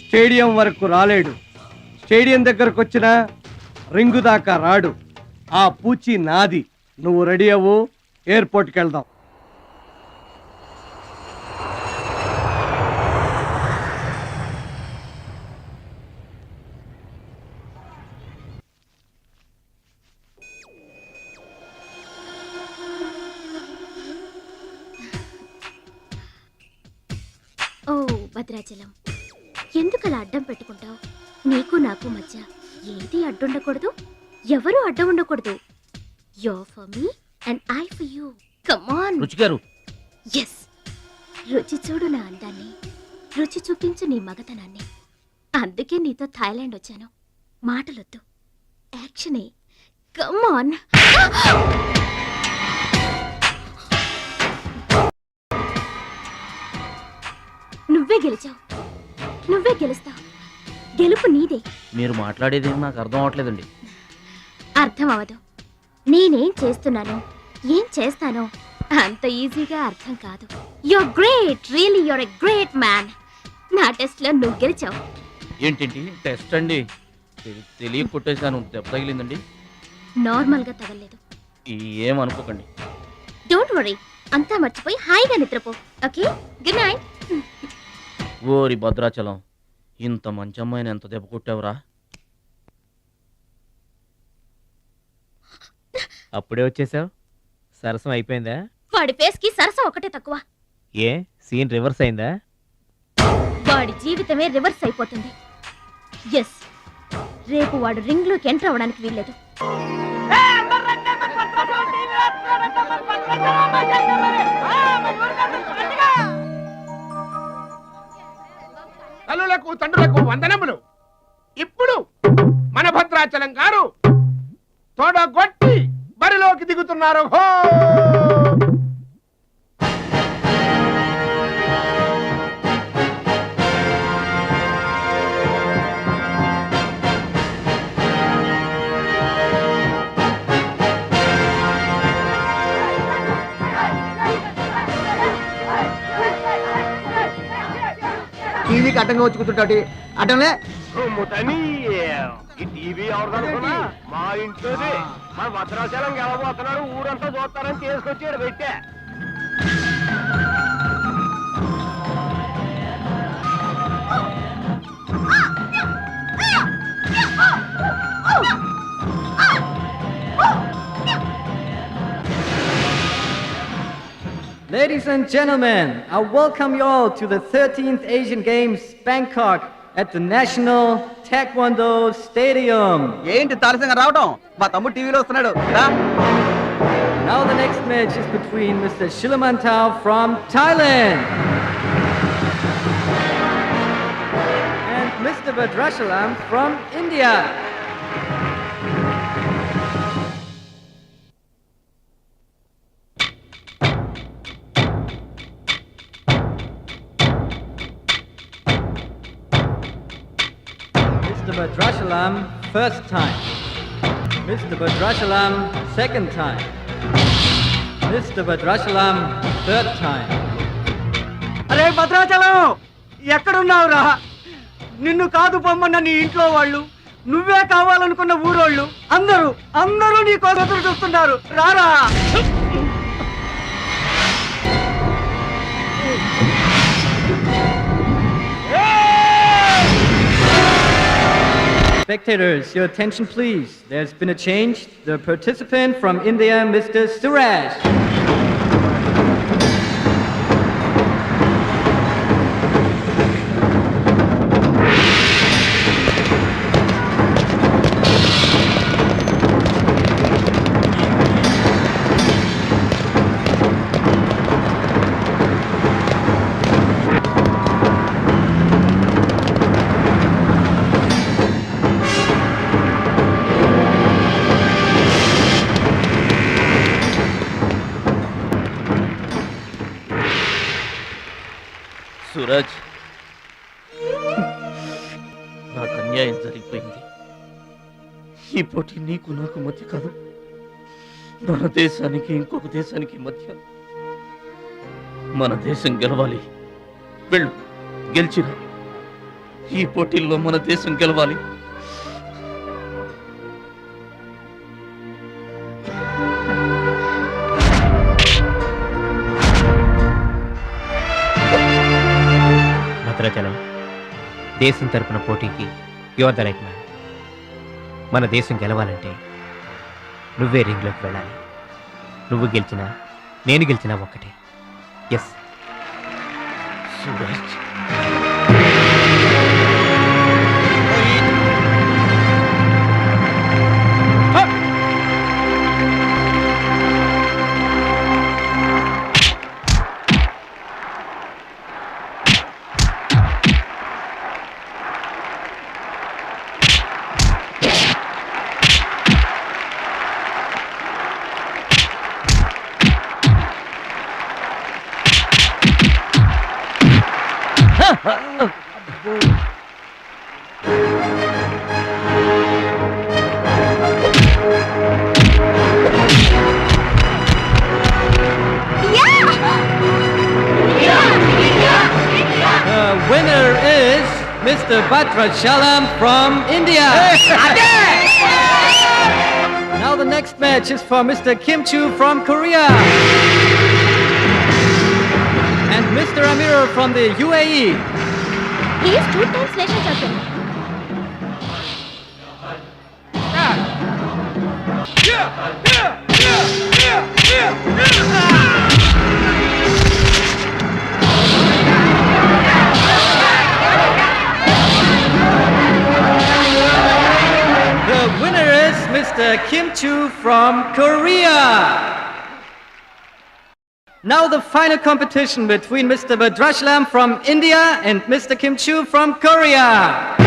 స్టేడియం వరకు రాలేడు. స్టేడియం దగ్గరకు వచ్చినా రింగు దాకా రాడు. ఆ పూచి నాది. నువ్వు రెడీ అవ్వు, ఎయిర్పోర్ట్కి వెళ్దాం. ఓ భద్రాచలం, ఎందుకలా అడ్డం పెట్టుకుంటావు? నీకు నాకు మధ్య ఏది అడ్డుండకూడదు, ఎవరు అడ్డం ఉండకూడదు. You're for me and I for you. Come on. రుచి గారు. Yes. రుచి చూడు నా అందాన్ని, రుచి చూపించు నీ మగతనాన్ని. అందుకే నీతో థాయిలాండ్ వచ్చాను. మాటలొద్దు, యాక్షనే. Come on. నువ్వే గెలిచావు, నువ్వే గెలుస్తావు. గెలుపు నీదే. మీరు మాట్లాడేది నాకు అర్థం అవట్లేదండి. అర్థం అవదు. నేనేం చేస్తున్నానో, ఏం చేస్తానో అంత ఈజీగా అర్థం కాదు. You're great, really you're a great man. నా టెస్ట్ లో నువ్వు గెలిచావు. ఏంటండి టెస్ట్ అండి? తెలియ కొట్టేశాను. దెబ్బ తగిలిందండి. నార్మల్ గా తగలేదు. ఏమనుకోకండి. డోంట్ వరీ, అంతా మర్చిపోయి హాయిగా నిద్రపో. Okay, good night. ఓరి భద్రాచలం, ఇంత మంచి అమ్మాయిని ఎంత దెబ్బ కొట్టావురా? అప్పుడే వచ్చేసావు. సరసం అయిపోయిందా? వాడి ఫేస్ కి సరసం ఒకటే తక్కువ. ఏ సీన్ రివర్స్ అయిందా? వాడి జీవితమే రివర్స్ అయిపోతుంది. ఎస్, రేపు వాడు రింగ్ లోకి ఎంటర్ అవ్వడానికి వీల్లేదు. తల్లులకు తండ్రులకు వందనములు. ఇప్పుడు మన భద్రాచలం గారు తోడగొట్టి బరిలోకి దిగుతున్నారు. హో! టీవీకి అడ్డంగా వచ్చి కూర్చుంటాటి అడ్డంలే. ఈ టీవీ ఎవరిదనుకున్నా మా ఇంట్లోది. మన భద్రాచలం గెలబోతున్నాడు, ఊరంతా చూస్తారని తీసుకొచ్చి పెట్టా. Ladies and gentlemen, I welcome you all to the 13th Asian Games, Bangkok, at the National Taekwondo Stadium. ఏంటి తారసంగా రావడం? మా తమ్ముడు టీవీలో వస్తున్నాడు. Now the next match is between Mr. Shilamantau from Thailand and Mr. Badrashalam from India. Mr. Badrashalam, first time. Mr. Badrashalam, second time. Mr. Badrashalam, third time. అరే భద్రాచలం, ఎక్కడున్నావురా? నిన్ను కాదు పొమ్మన్న నీ ఇంట్లో వాళ్ళు, నువ్వే కావాలనుకున్న ఊరోళ్ళు అందరూ నీ కోసం ఎదురు చూస్తున్నారు. రారా. Spectators, your attention please. There's been a change. The participant from India, Mr. Suraj. Suraj, నాకు అన్యాయం జరిగిపోయింది. ఈ పోటీ నీకు నాకు మధ్య కాదు, మన దేశానికి ఇంకొక దేశానికి మధ్య. మన దేశం గెలవాలి. వెళ్ళు, గెలిచిరా. ఈ పోటీల్లో మన దేశం గెలవాలి. భద్రాచలం, దేశం తరపున పోటీకి యువర్ ద రైట్ మ్యాన్. మన దేశం గెలవాలంటే నువ్వే రింగ్లోకి వెళ్ళాలి. నువ్వు గెలిచినా నేను గెలిచినా ఒక్కటే. Yes Suraj. The winner is Mr. Mr. Bhadrachalam from India. Now the next match is for Mr. Kim Chu from Korea. And Mr. Amir from the UAE. He is 2 times national champion. The winner is Mr. Kim Chu from Korea. Now the final competition between Mr. Bhadrachalam from India and Mr. Kim Chu from Korea.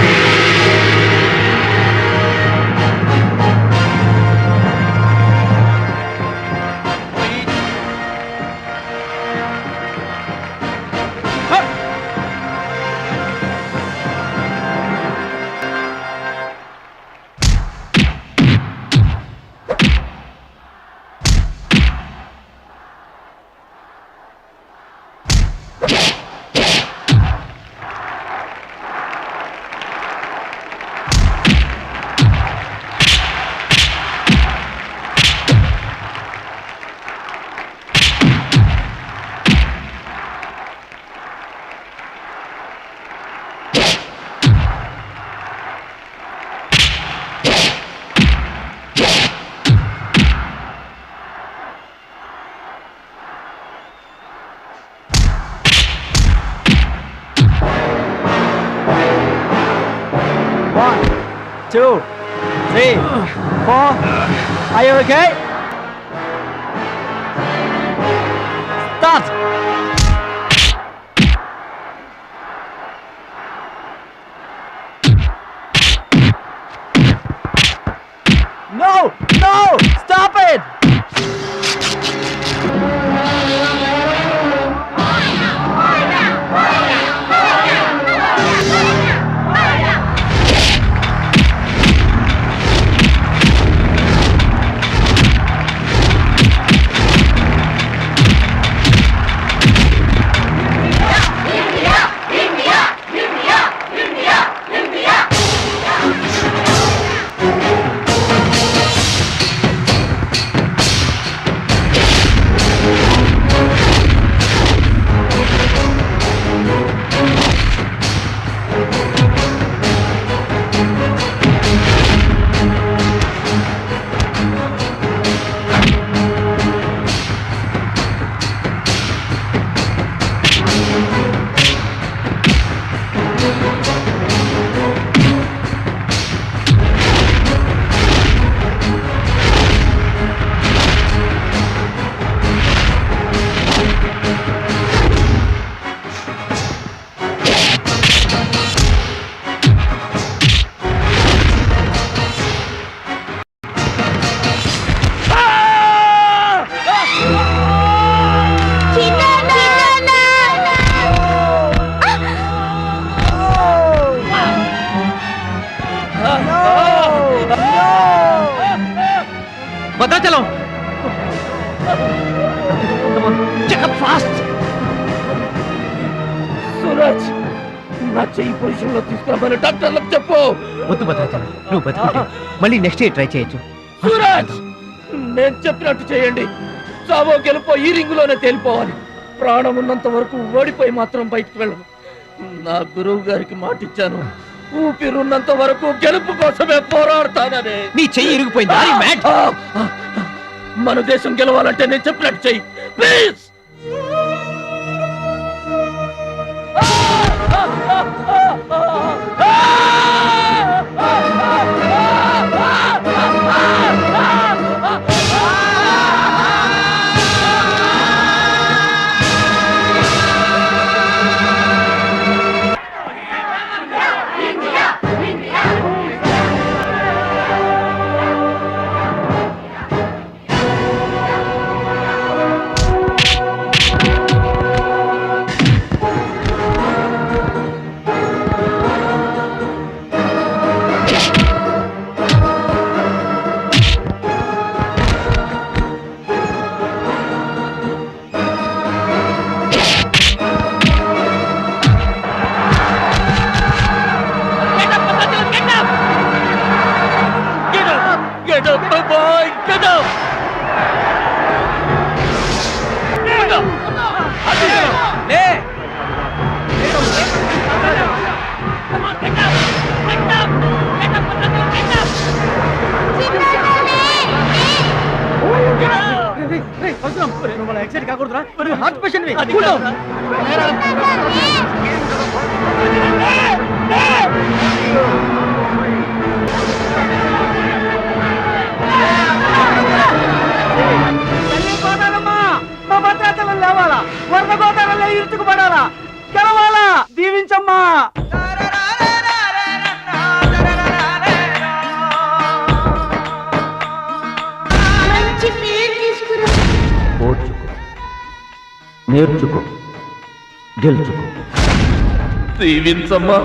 Two, three, four. Are you okay? Start. No! No! Stop it! Bhadrachalam Suraj నా చెయ్యి position లో తీసుకురామని డాక్టర్లకు చెప్పు. వద్దు భద్రాచలం, నువ్వు బతుకుంటే మళ్ళీ next year try చేయొచ్చు. సూరజ్ నేను చెప్పినట్టు చేయండి. చావో గెలుపో ఈ రింగులోనే తేలిపోవాలి. ప్రాణం ఉన్నంత వరకు ఓడిపోయి మాత్రం బయటకు వెళ్ళను. నా గురువు గారికి మాటిచ్చాను, ఊపిరున్నంత వరకు గెలుపు కోసమే పోరాడతానని. నీ చెయ్యి ఇరిగిపోయింది. మన దేశం గెలవాలంటే నేను చెప్పినట్టు చెయ్యి please. boy, get up! Excite కాకూడదురా హార్ట్ పేషెంట్ మా భద్రాచలం లేవాలా వరద గోదావరిలో ఇరుచుకుపడాలా గెలవాలా దీవించమ్మా మంచి పేరు తీసుకురా. ఓర్చుకో నేర్చుకో గెలుచుకో దీవించమ్మా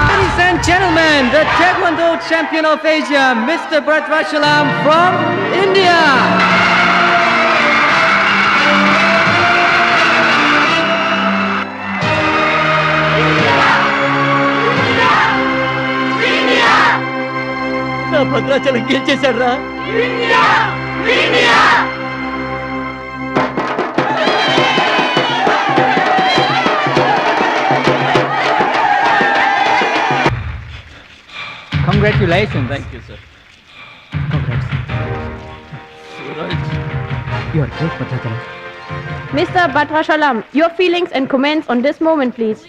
Ladies and gentlemen, the Taekwondo champion of Asia, Mr. Bhadrachalam from India. నా భద్రాచలం గెలిచేశాడు రా Congratulations. Thank you sir You are great, Bhadrachalam. Mr. Bhadrachalam, your feelings and comments on this moment, please.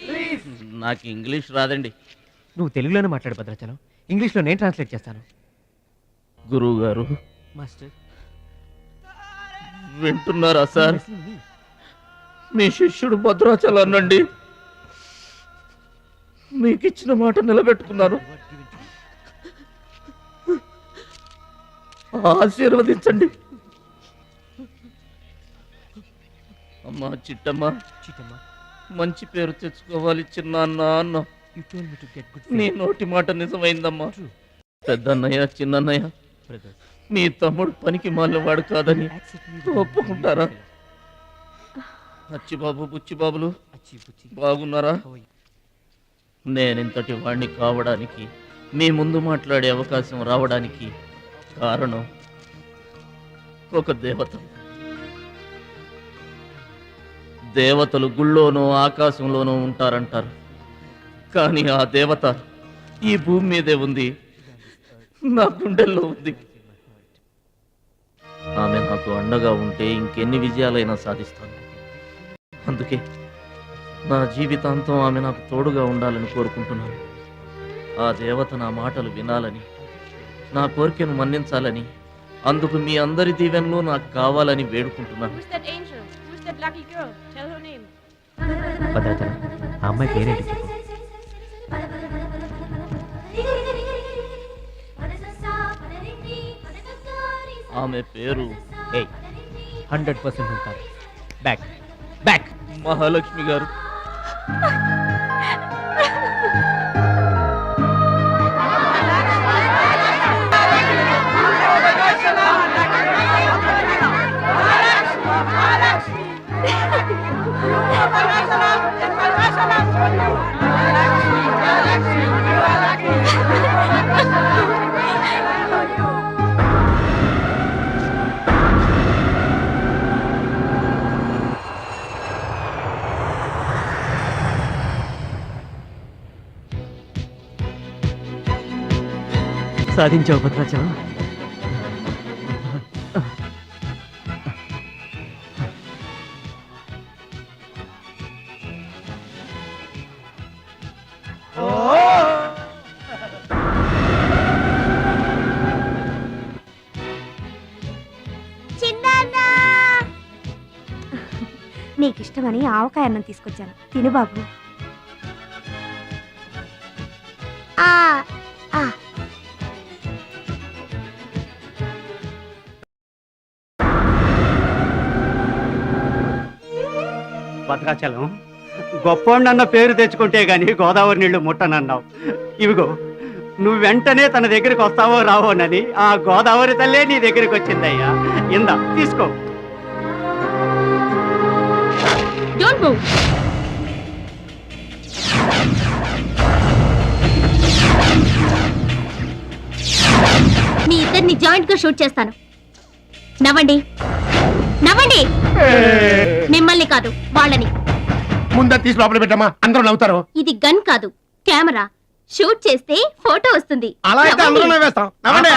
నాకు ఇంగ్లీష్ రాదండి. నువ్వు తెలుగులోనే మాట్లాడు భద్రాచలం. ఇంగ్లీష్లో నేను translate చేస్తాను. గురువు గారు మాస్టర్ వింటున్నారా సార్ మీ శిష్యుడు భద్రాచలాన్నండి మీకు ఇచ్చిన మాట నిలబెట్టుకున్నాను ఆశీర్వదించండి అమ్మా చిట్టమ్మ మంచి పేరు తెచ్చుకోవాలి చిన్న అన్న నీ నోటి మాట నిజమైందమ్మా పెద్దన్నయ్య చిన్నన్నయ్య మీ తమ్ముడు పనికి మాలినవాడు కాదని ఒప్పుకుంటారా అచ్చిబాబు బుచ్చిబాబులు బాగున్నారా నేనింతటి వాణ్ణి కావడానికి మీ ముందు మాట్లాడే అవకాశం రావడానికి కారణం ఒక దేవత. దేవతలు గుళ్ళోనూ ఆకాశంలోనూ ఉంటారంటారు, కానీ ఆ దేవత ఈ భూమి మీదే ఉంది, నా గుండెల్లో ఉంది. ఆమె నాకు అండగా ఉంటే ఇంకెన్ని విజయాలైనా సాధిస్తాను. అందుకే నా జీవితాంతం ఆమె నాకు తోడుగా ఉండాలని కోరుకుంటున్నాను. ఆ దేవత నా మాటలు వినాలని, నా కోరికను మన్నించాలని, అందుకు మీ అందరి దీవెనలు నాకు కావాలని వేడుకుంటున్నాను. Who's that angel? Who's that lucky girl? Tell her name. Bhadrachalam, ఆ అమ్మాయి పేరేంటి చెప్పు. ఆమె పేరు 100% ఉంటారు. బ్యాక్ బ్యాక్ మహాలక్ష్మి గారు. సాధించావు భద్రాచలం. నీకిష్టమని ఆవకాయ అన్నం తీసుకొచ్చాను, తిను బాబు. భద్రాచలం, గొప్పోండన్న పేరు తెచ్చుకుంటే గాని గోదావరి నీళ్లు ముట్టనన్నావు. ఇవిగో నువ్వు వెంటనే తన దగ్గరికి వస్తావో రావోనని ఆ గోదావరి తల్లే నీ దగ్గరికి వచ్చిందయ్యా. ఇందా తీసుకో. Don't move. మీ ఇద్దరిని జాయింట్ గా షూట్ చేస్తాను. నవ్వండి, నవ్వండి. మిమ్మల్ని కాదు, వాళ్ళని. ముందా తీసి లోపల పెట్టమ్మా, అందరూ నవ్వుతారు. ఇది గన్ కాదు, కెమెరా. షూట్ చేస్తే ఫోటో వస్తుంది. అలా అయితే అందరూ నవ్వేస్తాం. నవ్వండి.